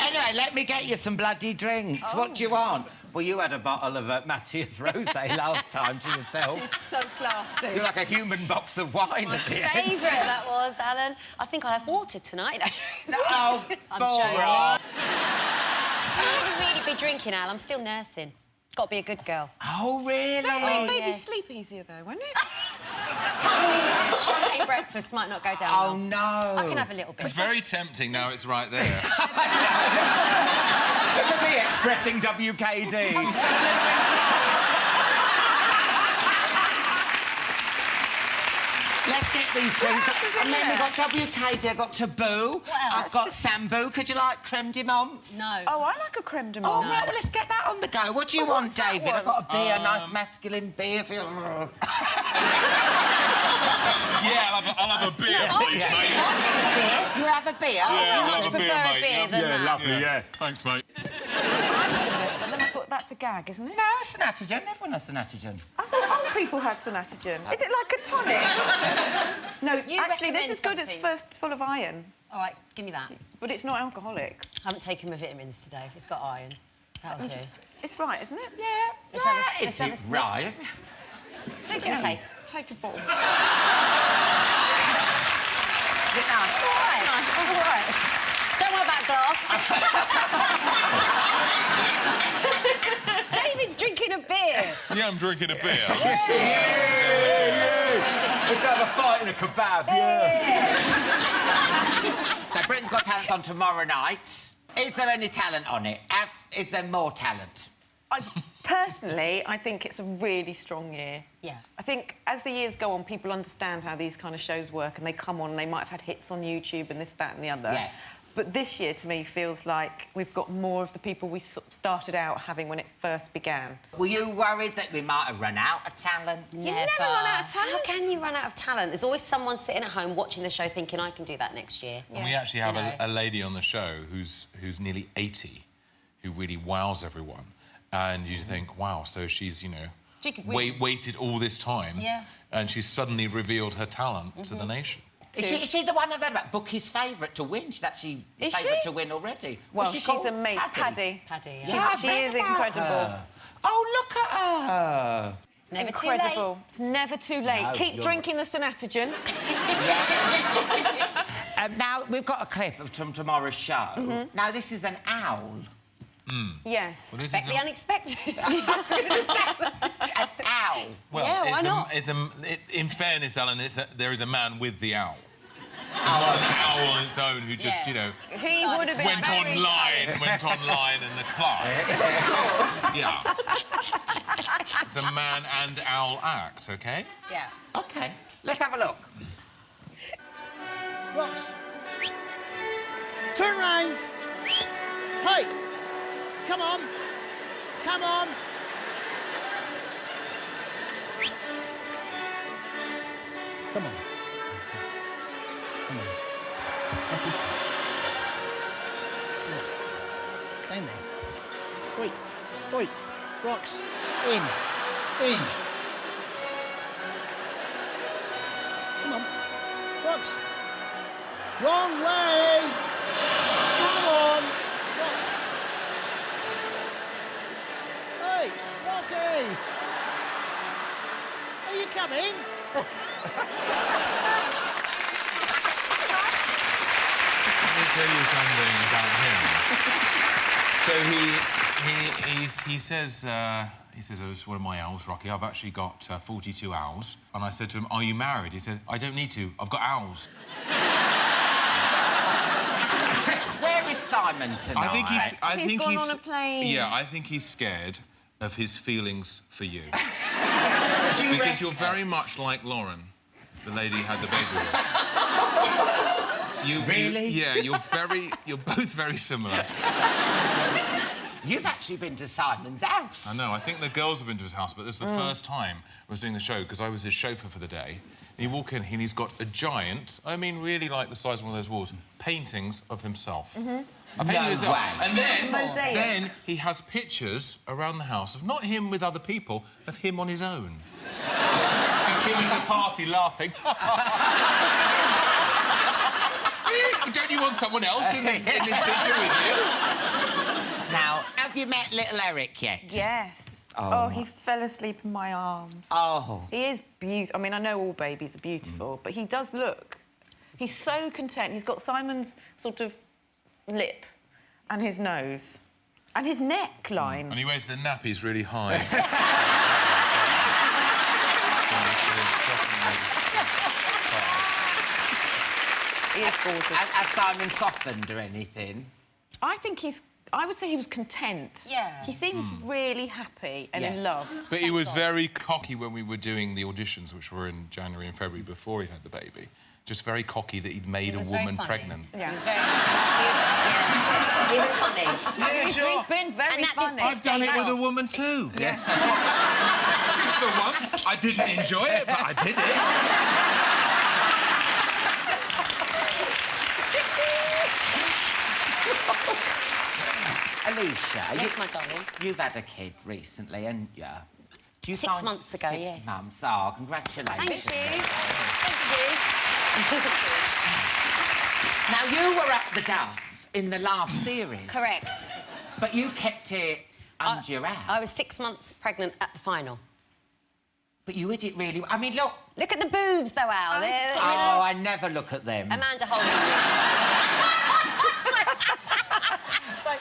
Speaker 1: Anyway, let me get you some bloody drinks. What do you want? Well, you had a bottle of Matthias Rosé last time to yourself.
Speaker 12: She's so classy.
Speaker 1: You're like a human box of wine
Speaker 12: My
Speaker 1: at the end.
Speaker 12: favourite that was, Alan. I think I'll have water tonight.
Speaker 1: Oh,
Speaker 12: I'm
Speaker 1: boring.
Speaker 12: joking. I shouldn't really be drinking, Al. I'm still nursing. Got to be a good girl.
Speaker 1: Oh, really?
Speaker 12: Don't
Speaker 4: Make baby sleep easier, though, won't it?
Speaker 12: Champagne breakfast might not go down well.
Speaker 1: Oh, no.
Speaker 12: I can have a little bit.
Speaker 10: It's very tempting now it's right there.
Speaker 1: Look at me expressing WKD. Let's get these drinks. And then we've got WKD, I've got Taboo. I've got Sambu. Could you like creme de menthe?
Speaker 12: No.
Speaker 4: Oh, I like a creme de menthe.
Speaker 1: Oh, right, well, let's get that on the go. What do you want, David? I've got a beer, nice masculine beer.
Speaker 10: Yeah, I'll have a beer, please, mate.
Speaker 1: You have a beer?
Speaker 10: Yeah, I'll have a beer,
Speaker 12: prefer a
Speaker 10: mate.
Speaker 12: beer than that.
Speaker 10: Lovely, yeah. Thanks, mate.
Speaker 4: But then I thought that's a gag, isn't it?
Speaker 1: No, Sanatogen. Everyone has Sanatogen.
Speaker 4: I thought old people had Sanatogen. Is it like a tonic? No, actually, this is good. It's first full of iron.
Speaker 12: All right, give me that.
Speaker 4: But it's not alcoholic.
Speaker 12: I haven't taken my vitamins today. If it's got iron, that'll do.
Speaker 4: It's right, isn't it?
Speaker 1: Yeah.
Speaker 12: Let's have a sniff.
Speaker 1: Right.
Speaker 4: Take
Speaker 12: Give me
Speaker 4: it.
Speaker 12: a taste.
Speaker 4: Take a bottle.
Speaker 12: It's all right. It's all right. Don't worry about glass. David's drinking a beer.
Speaker 10: Yeah, I'm drinking a beer.
Speaker 1: Let's have a fight in a kebab, So Britain's Got Talent's on tomorrow night. Is there any talent on it? Is there more talent?
Speaker 4: Personally, I think it's a really strong year.
Speaker 12: Yeah.
Speaker 4: I think as the years go on, people understand how these kind of shows work, and they come on and they might have had hits on YouTube and this, that and the other.
Speaker 1: Yeah.
Speaker 4: But this year, to me, feels like we've got more of the people we started out having when it first began.
Speaker 1: Were you worried that we might have run out of talent?
Speaker 12: Never.
Speaker 4: never run out of talent.
Speaker 12: How can you run out of talent? There's always someone sitting at home watching the show thinking, I can do that next year.
Speaker 10: And we actually have a lady on the show who's nearly 80, who really wows everyone. And you think, wow, so she's, you know, waited all this time.
Speaker 12: Yeah.
Speaker 10: And she's suddenly revealed her talent to the nation.
Speaker 1: Is she the one I've heard about? Booky's favourite to win. She's actually
Speaker 4: Is
Speaker 1: favourite
Speaker 4: she?
Speaker 1: to win already.
Speaker 4: Well,
Speaker 1: What's she
Speaker 4: she's
Speaker 1: called?
Speaker 4: amazing. Paddy.
Speaker 12: Paddy,
Speaker 1: Yeah,
Speaker 4: She is incredible.
Speaker 1: Her. Oh, look at her.
Speaker 12: It's never
Speaker 4: Incredible.
Speaker 12: too late.
Speaker 4: It's never too late.
Speaker 1: No,
Speaker 4: Keep
Speaker 1: you're
Speaker 4: drinking the Sanatogen.
Speaker 1: Now, we've got a clip from tomorrow's show. Now, this is an owl.
Speaker 4: Yes.
Speaker 10: Well, this
Speaker 12: Expect
Speaker 10: is
Speaker 12: the unexpected.
Speaker 1: An owl.
Speaker 10: Well,
Speaker 12: Yeah, why not?
Speaker 10: In fairness, Alan, there is a man with the owl. An owl on its own who just, you know,
Speaker 4: He would have been
Speaker 10: went online and applied. Yeah. It's a man and owl act, OK?
Speaker 12: Yeah.
Speaker 1: OK. Let's have a look.
Speaker 6: Rocks. Turn round. Hey. Come on. Come on. Come on. Come on. Down there. Wait. Wait. Rocks. In. In. Come on. Rocks. Wrong way. Come on. Rocks. Hey, Rocky. Are you coming?
Speaker 10: Let me tell you something about him. So he says, oh, it's one of my owls, Rocky. I've actually got 42 owls. And I said to him, are you married? He said, I don't need to. I've got owls.
Speaker 1: Where is Simon tonight?
Speaker 4: He's gone on a plane.
Speaker 10: Yeah, I think he's scared of his feelings for you. Because you're very much like Lauren, the lady who had the baby with.
Speaker 1: Really?
Speaker 10: You're both very similar.
Speaker 1: You've actually been to Simon's house.
Speaker 10: I know. I think the girls have been to his house, but this is the first time I was doing the show because I was his chauffeur for the day. And you walk in, and he's got a giant, I mean, really like the size of one of those walls, paintings of himself.
Speaker 1: No
Speaker 10: And
Speaker 1: way.
Speaker 10: then he has pictures around the house of not him with other people, of him on his own. Just him at a party laughing. Don't you want someone else in this picture with you?
Speaker 1: Now, have you met little Eric yet?
Speaker 9: Yes.
Speaker 1: Oh.
Speaker 9: He fell asleep in my arms.
Speaker 1: Oh.
Speaker 9: He is beautiful. I mean, I know all babies are beautiful, but he does look... He's so content. He's got Simon's sort of lip and his nose and his neckline.
Speaker 10: And he wears the nappies really high.
Speaker 9: He is gorgeous.
Speaker 1: Has Simon softened or anything?
Speaker 9: I think he's... I would say he was content.
Speaker 12: Yeah.
Speaker 9: He seems really happy and in love.
Speaker 10: But he was very cocky when we were doing the auditions, which were in January and February before he had the baby. Just very cocky that he'd made a woman pregnant.
Speaker 9: Yeah.
Speaker 12: He was very... He was funny.
Speaker 10: Yeah, sure.
Speaker 9: He's been very funny.
Speaker 10: I've done it with a woman too.
Speaker 9: Yeah.
Speaker 10: Just for once. I didn't enjoy it, but I did it.
Speaker 1: Alicia,
Speaker 12: Yes, my darling.
Speaker 1: You've had a kid recently, and do you
Speaker 12: 6
Speaker 1: find-
Speaker 12: months ago,
Speaker 1: 6
Speaker 12: yes.
Speaker 1: months. Oh, congratulations.
Speaker 12: Thank you.
Speaker 1: Now, you were at the Dove in the last series.
Speaker 12: Correct.
Speaker 1: But you kept it under your hat.
Speaker 12: I was 6 months pregnant at the final.
Speaker 1: But you hid it really... I mean, look...
Speaker 12: Look at the boobs, though, Al.
Speaker 1: Oh, I never look at them.
Speaker 12: Amanda holding you.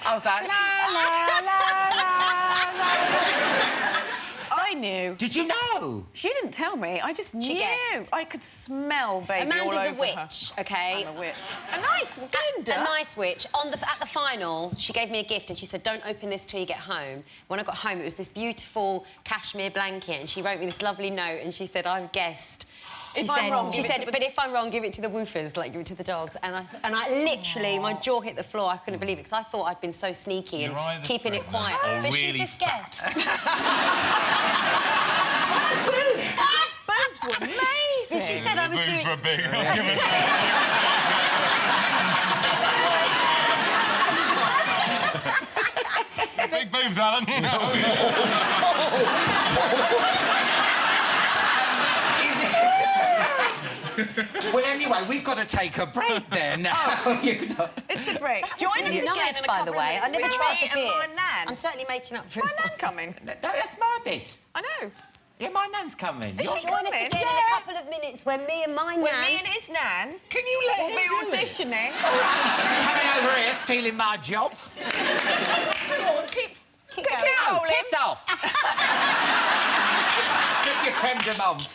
Speaker 1: I was like...
Speaker 9: I knew.
Speaker 1: Did you know?
Speaker 9: She didn't tell me. I just knew.
Speaker 12: guessed.
Speaker 9: I could smell baby all
Speaker 12: Amanda's
Speaker 9: over
Speaker 12: a witch,
Speaker 9: her.
Speaker 12: OK?
Speaker 9: I'm a witch. A nice Glinda.
Speaker 12: A nice witch. At the final, she gave me a gift and she said, don't open this till you get home. When I got home, it was this beautiful cashmere blanket and she wrote me this lovely note and she said, I've guessed.
Speaker 9: If I'm wrong,
Speaker 12: she
Speaker 9: give it
Speaker 12: said,
Speaker 9: to the-
Speaker 12: but if I'm wrong, give it to the woofers, like give it to the dogs. And I literally, my jaw hit the floor. I couldn't believe it because I thought I'd been so sneaky and keeping it quiet.
Speaker 10: or
Speaker 12: But she
Speaker 10: really
Speaker 12: just guessed.
Speaker 9: Boobs were amazing.
Speaker 12: She said I was doing...
Speaker 10: Boobs were big. Big boobs, Alan.
Speaker 1: Well, anyway, we've got to take a break then. You know.
Speaker 9: It's a break. Join us
Speaker 12: Really
Speaker 9: again
Speaker 12: nice,
Speaker 9: in a
Speaker 12: by
Speaker 9: couple
Speaker 12: the
Speaker 9: of
Speaker 12: way. I
Speaker 9: minutes
Speaker 12: never
Speaker 9: with
Speaker 12: tried
Speaker 9: me
Speaker 12: the beer.
Speaker 9: and my nan.
Speaker 12: I'm certainly making up for it.
Speaker 9: My nan coming.
Speaker 1: No, that's my bit.
Speaker 9: I know.
Speaker 1: Yeah, my nan's coming.
Speaker 9: Is she
Speaker 12: Join us
Speaker 9: coming?
Speaker 12: again in a couple of minutes when me and my
Speaker 9: When
Speaker 12: nan...
Speaker 9: me and his nan
Speaker 1: Can you let
Speaker 9: will
Speaker 1: him
Speaker 9: be
Speaker 1: do it?
Speaker 9: auditioning.
Speaker 1: Coming over here, stealing my job.
Speaker 9: Go on, keep
Speaker 12: Keep
Speaker 9: going.
Speaker 12: going.
Speaker 1: Oh, piss off! Get your creme de menthe.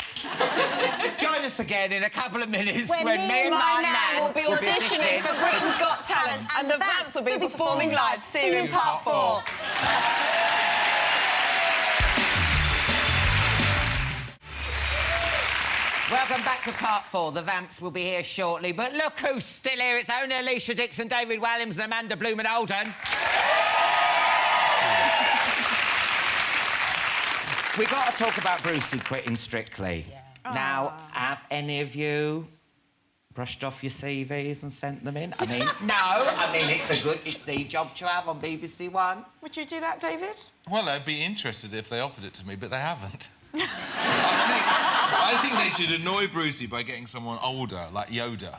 Speaker 1: Join us again in a couple of minutes
Speaker 12: When
Speaker 1: when me and my nan
Speaker 9: will be auditioning for Britain's Got Talent, and the Vamps will be performing live. See you in part 4.
Speaker 1: Welcome back to part 4. The Vamps will be here shortly, but look who's still here. It's only Alicia Dixon, David Walliams and Amanda Bloom and Holden. We got to talk about Brucey quitting Strictly.
Speaker 9: Yeah.
Speaker 1: Now, have any of you brushed off your CVs and sent them in? I mean, no. I mean, it's the job to have on BBC One.
Speaker 9: Would you do that, David?
Speaker 10: Well, I'd be interested if they offered it to me, but they haven't. I think they should annoy Brucey by getting someone older, like Yoda.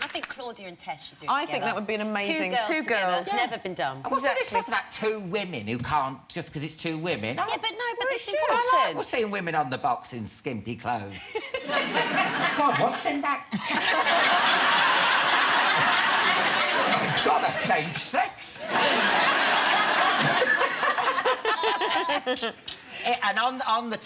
Speaker 12: I think Claudia and Tess should do it
Speaker 9: I think
Speaker 12: together.
Speaker 9: that would be an amazing...
Speaker 12: Two girls. It's never been done.
Speaker 1: And what's all this fuss about 2 women who can't, just because it's 2 women?
Speaker 12: Yeah, but no, but it's
Speaker 1: I
Speaker 12: important.
Speaker 1: like we're seeing women on the box in skimpy clothes. God, what's in that? God, I've changed sex. And on the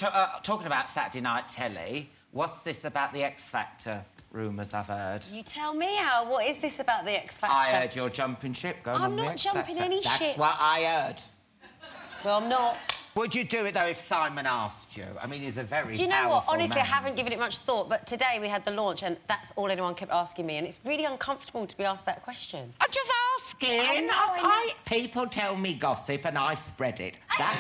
Speaker 1: talking about Saturday night telly, what's this about the X Factor rumours I've heard?
Speaker 12: You tell me, Al, what is this about the X Factor?
Speaker 1: I heard you're jumping ship going
Speaker 12: I'm
Speaker 1: on the
Speaker 12: not
Speaker 1: X
Speaker 12: jumping
Speaker 1: Factor.
Speaker 12: any
Speaker 1: That's
Speaker 12: ship.
Speaker 1: what I heard.
Speaker 12: Well, I'm not.
Speaker 1: Would you do it, though, if Simon asked you? I mean, he's a very
Speaker 12: Do you know what?
Speaker 1: powerful
Speaker 12: Honestly, I
Speaker 1: man.
Speaker 12: haven't given it much thought, but today we had the launch and that's all anyone kept asking me, and it's really uncomfortable to be asked that question.
Speaker 1: I'm just asking.
Speaker 12: I know.
Speaker 1: People tell me gossip and I spread it. That's...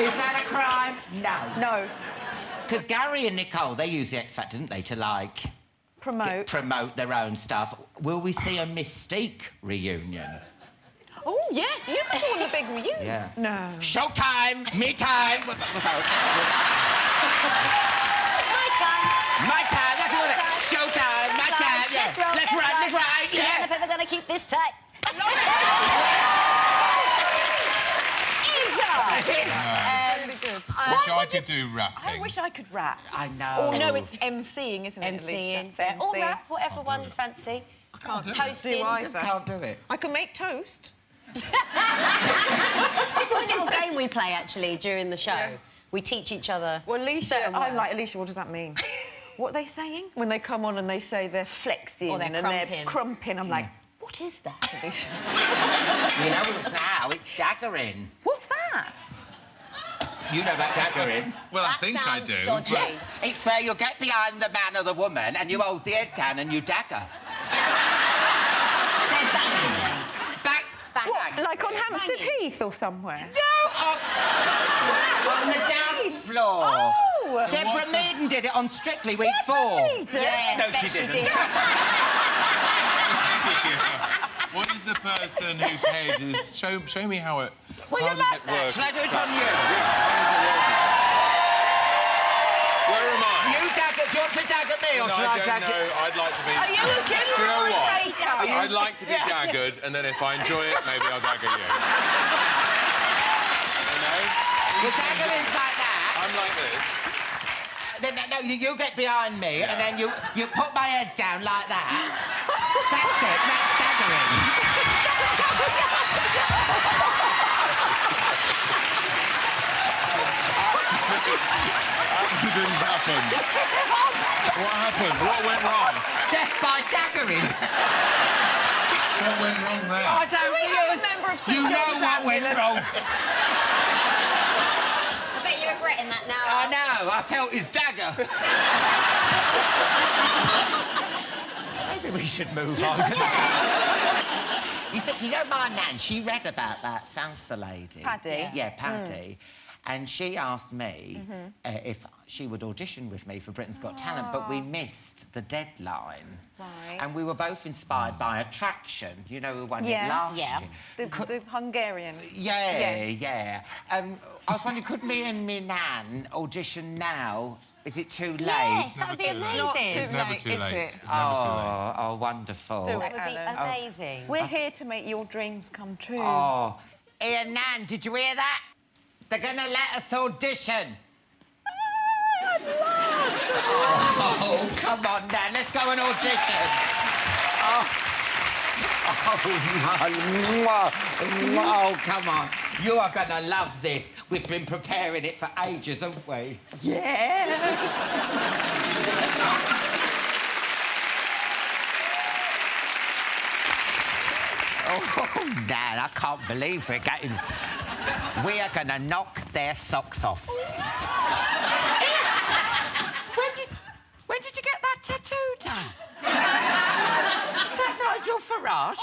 Speaker 1: Is that a crime? No.
Speaker 4: No.
Speaker 1: Because Gary and Nicole, they used the X Factor, didn't they, to, like... Promote their own stuff. Will we see a Mystique reunion?
Speaker 9: Oh, yes, you guys want the big reunion.
Speaker 1: Yeah.
Speaker 9: No.
Speaker 1: Showtime! Me time!
Speaker 12: My time.
Speaker 1: My time! Let's do it! Showtime! My time! Yeah.
Speaker 12: Let's roll.
Speaker 1: Let's ride!
Speaker 12: Yeah.
Speaker 1: Yeah.
Speaker 12: And if we're going to keep this tight.
Speaker 9: Really good.
Speaker 10: Wish I could do rapping.
Speaker 9: I wish I could rap.
Speaker 1: I know.
Speaker 9: Oh, no, it's MCing, isn't it?
Speaker 12: MCing, fair. Or rap, whatever one you fancy.
Speaker 9: I can't do
Speaker 12: Toasting.
Speaker 9: it.
Speaker 1: I just can't do it.
Speaker 9: I can make toast.
Speaker 12: This is a little game we play, actually, during the show.
Speaker 9: Yeah.
Speaker 12: We teach each other.
Speaker 9: Well, Alicia,
Speaker 12: certain
Speaker 9: I'm
Speaker 12: words.
Speaker 9: like, Alicia, what does that mean? What are they saying? When they come on and they say they're flexing
Speaker 12: Or they're
Speaker 9: and they're crumping, I'm like, what is that, Alicia?
Speaker 1: You know it's now, it's daggering.
Speaker 9: What's that?
Speaker 1: You know about daggering?
Speaker 10: Well, I
Speaker 12: That
Speaker 10: think I
Speaker 12: sounds
Speaker 10: do.
Speaker 12: dodgy.
Speaker 10: but-
Speaker 1: It's where you get behind the man or the woman and you hold the head down and you dagger.
Speaker 9: What, like on Hampstead Heath or somewhere?
Speaker 1: No! On the dance floor.
Speaker 9: Oh!
Speaker 1: Deborah Meaden did it on Strictly Week 4.
Speaker 12: Yeah,
Speaker 1: No,
Speaker 12: bet
Speaker 1: she didn't.
Speaker 12: did.
Speaker 10: What is the person whose head is... Show me how it...
Speaker 1: Well,
Speaker 10: how
Speaker 1: you
Speaker 10: does
Speaker 1: like
Speaker 10: it
Speaker 1: that?
Speaker 10: work?
Speaker 1: Shall I do it on you?
Speaker 10: Where am I?
Speaker 1: You dagger... Do you want to dagger me or
Speaker 10: No,
Speaker 1: shall
Speaker 10: I
Speaker 1: I
Speaker 10: don't
Speaker 1: dagger...
Speaker 10: know. I'd like to be...
Speaker 9: Are you
Speaker 10: Do you know what?
Speaker 9: Are you-
Speaker 10: I'd like to be daggered, and then if I enjoy it, maybe I'll dagger you. You know?
Speaker 1: The dagger is like that.
Speaker 10: I'm like this.
Speaker 1: No, you get behind me and then you put my head down like that. That's it. That's daggering.
Speaker 10: Accident happened. What happened? What went wrong?
Speaker 1: Death by daggering.
Speaker 10: What went wrong there?
Speaker 1: I don't
Speaker 9: remember of
Speaker 1: You know what went wrong.
Speaker 12: I bet you're regretting that now.
Speaker 1: I know. I felt his dagger. Maybe we should move on. You know my nan, she read about that salsa lady.
Speaker 9: Paddy?
Speaker 1: Yeah, Paddy. And she asked me if she would audition with me for Britain's Got Talent, but we missed the deadline.
Speaker 9: Right.
Speaker 1: And we were both inspired by Attraction. You know who won it last year?
Speaker 9: The Hungarian.
Speaker 1: Yeah,
Speaker 9: Yes.
Speaker 1: yeah. I was wondering, could me and me nan audition now? Is it too late?
Speaker 12: Yes, that would be amazing.
Speaker 10: It's never too late.
Speaker 9: Is it?
Speaker 10: It's never too late.
Speaker 1: Oh, wonderful.
Speaker 9: Do
Speaker 12: That would be
Speaker 9: Alan.
Speaker 12: amazing.
Speaker 9: We're here to make your dreams come true.
Speaker 1: Oh, Ian, Nan, did you hear that? They're gonna let us audition. Oh, come on, Nan, let's go and audition. Oh, come on. You are gonna love this. We've been preparing it for ages, haven't we?
Speaker 9: Yeah.
Speaker 1: Oh, Nan, I can't believe we're getting... We are gonna knock their socks off. When did you get that tattoo done? Is that Nigel Farage?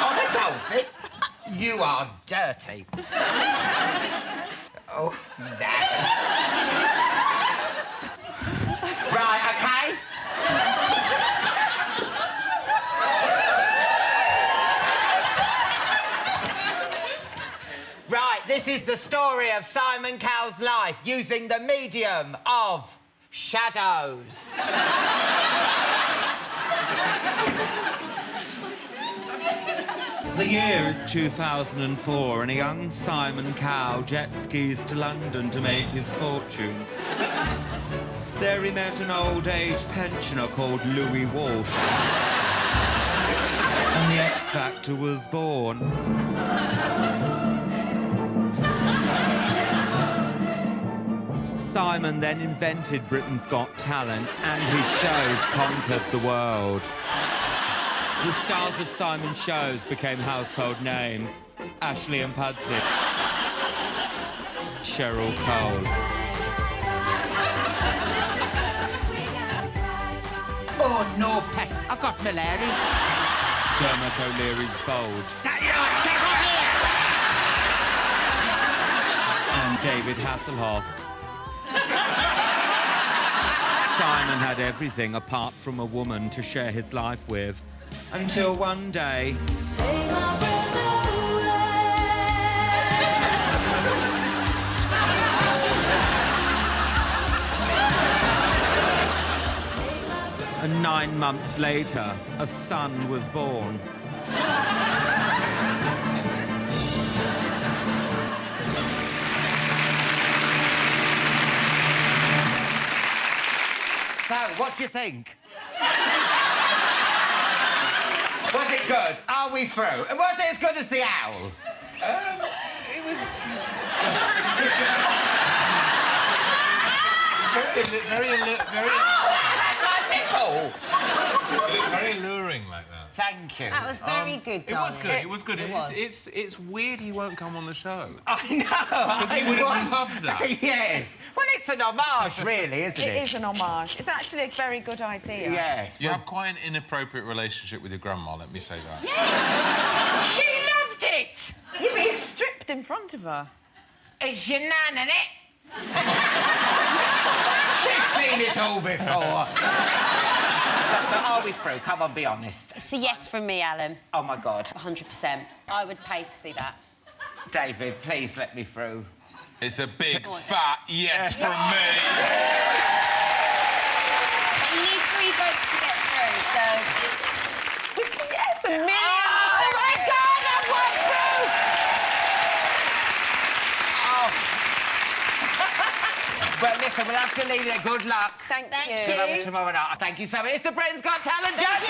Speaker 1: On a dolphin? You are dirty. Oh, Nan. Right, OK? Right, this is the story of Simon Cowell's life using the medium of shadows.
Speaker 13: The year is 2004 and a young Simon Cowell jet skis to London to make his fortune. There he met an old-age pensioner called Louis Walsh. And the X Factor was born. Simon then invented Britain's Got Talent and his shows conquered the world. The stars of Simon's shows became household names, Ashley and Pudsey. Cheryl Cole.
Speaker 1: Oh, no, pet. I've got malaria.
Speaker 13: Dermot O'Leary's bulge. And David Hasselhoff. Simon had everything apart from a woman to share his life with. Until one day... And 9 months later, a son was born.
Speaker 1: So, what do you think? Was it good? Are we through? Was it as good as the owl?
Speaker 10: It was... very alluring like that.
Speaker 1: Thank you.
Speaker 12: That was very good, darling.
Speaker 10: It was good. It's weird he won't come on the show.
Speaker 1: I know.
Speaker 10: Because he would have loved that.
Speaker 1: Yes. Well, it's an homage, really, isn't it?
Speaker 9: It is an homage. It's actually a very good idea.
Speaker 1: Yes.
Speaker 10: You have quite an inappropriate relationship with your grandma, let me say that.
Speaker 9: Yes!
Speaker 1: She loved it!
Speaker 9: Yeah, but you stripped in front of her.
Speaker 1: It's your nan, isn't it? She's seen it all before. So are we through? Come on, be honest.
Speaker 12: It's a yes from me, Alan.
Speaker 1: Oh, my God.
Speaker 12: 100%. I would pay to see that.
Speaker 1: David, please let me through.
Speaker 10: It's a big, fat yes from me.
Speaker 12: You need 3 votes to get through, so...
Speaker 9: It's a yes, a million.
Speaker 1: Oh, my God, I went through! Oh. Well, listen, we'll have to leave it. Good luck.
Speaker 9: Thank you.
Speaker 1: Good luck tomorrow night. Thank you so much. It's the Britain's Got Talent judges!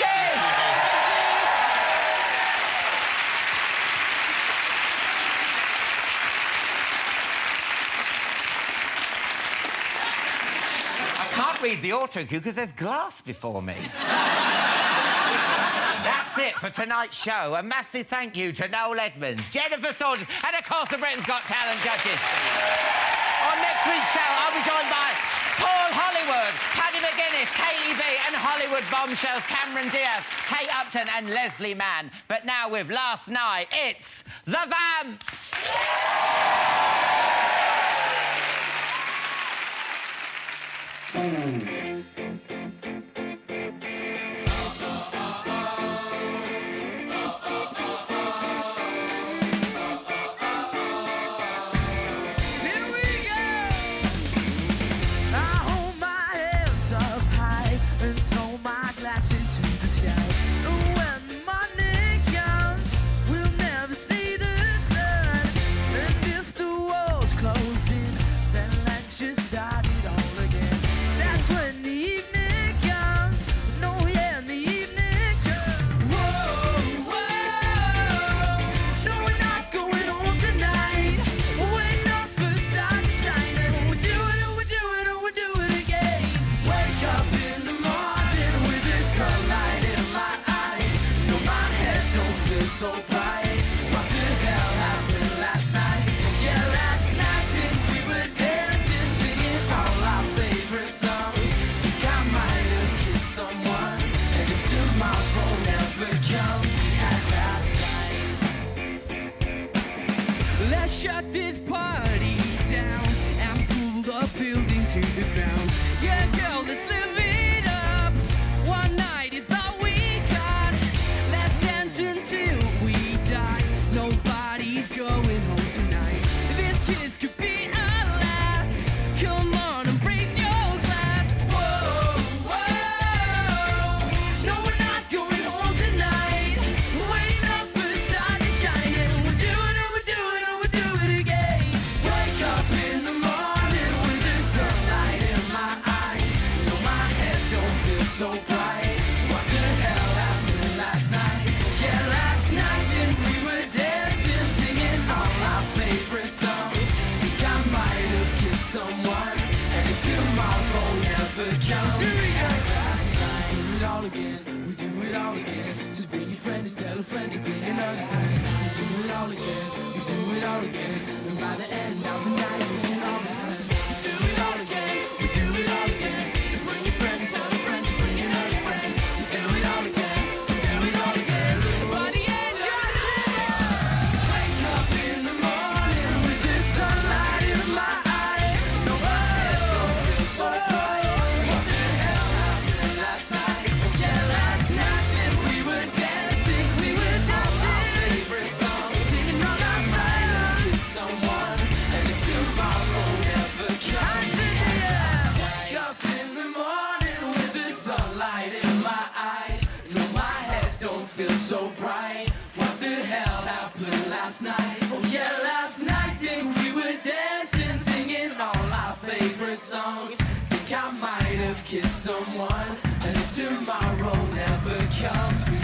Speaker 1: I can't read the auto cue because there's glass before me. That's it for tonight's show. A massive thank you to Noel Edmonds, Jennifer Saunders, and of course the Britain's Got Talent judges. On next week's show, I'll be joined by Paul Hollywood, Paddy McGuinness, KEB and Hollywood bombshells Cameron Diaz, Kate Upton and Leslie Mann. But now with Last Night, it's the Vamps.
Speaker 15: So bright, what the hell happened last night? Yeah, last night we were dancing, singing all our favorite songs. Think I might have kissed someone, and if tomorrow never comes, we had last night. Let's shut this party down and pull the building to the ground. Yeah, girl, let's live it up. One night is all we got. Let's dance until nobody's going home tonight. This kiss could be our last. Come on and raise your glass. Whoa, whoa. No, we're not going home tonight. We're waiting up for the stars to shine. And we're doing it, we're doing it, we're doing it again. Wake up in the morning with the sunlight in my eyes. No, my head don't feel so bright. What the hell happened last night? Yeah, last night then we were dancing, singing all our favorite songs. Think I might have kissed someone, and if tomorrow never comes, we had last night. We do it all again, we do it all again. Just bring your friend to tell a friend to bring another friend. do it all again, we do it all again. And by the end of the night, we can all be friends. We do it all again, we do it all again. So bring your friend, tell your friend, to bring another friend. We do it all again, we do it all again. By the end of the night, wake up in the morning with the sunlight in my eyes. No, my head don't feel so bright. What the hell happened last night? Yeah, last night then we were dancing, we were dancing. Our favorite song, singing on our side. Kiss someone, and if tomorrow never comes. Wake up in the morning with the sunlight in my eyes. No, my head don't feel so bright. What the hell happened last night? Oh yeah, last night then we were dancing, singing all our favorite songs. Think I might have kissed someone, and if tomorrow never comes, we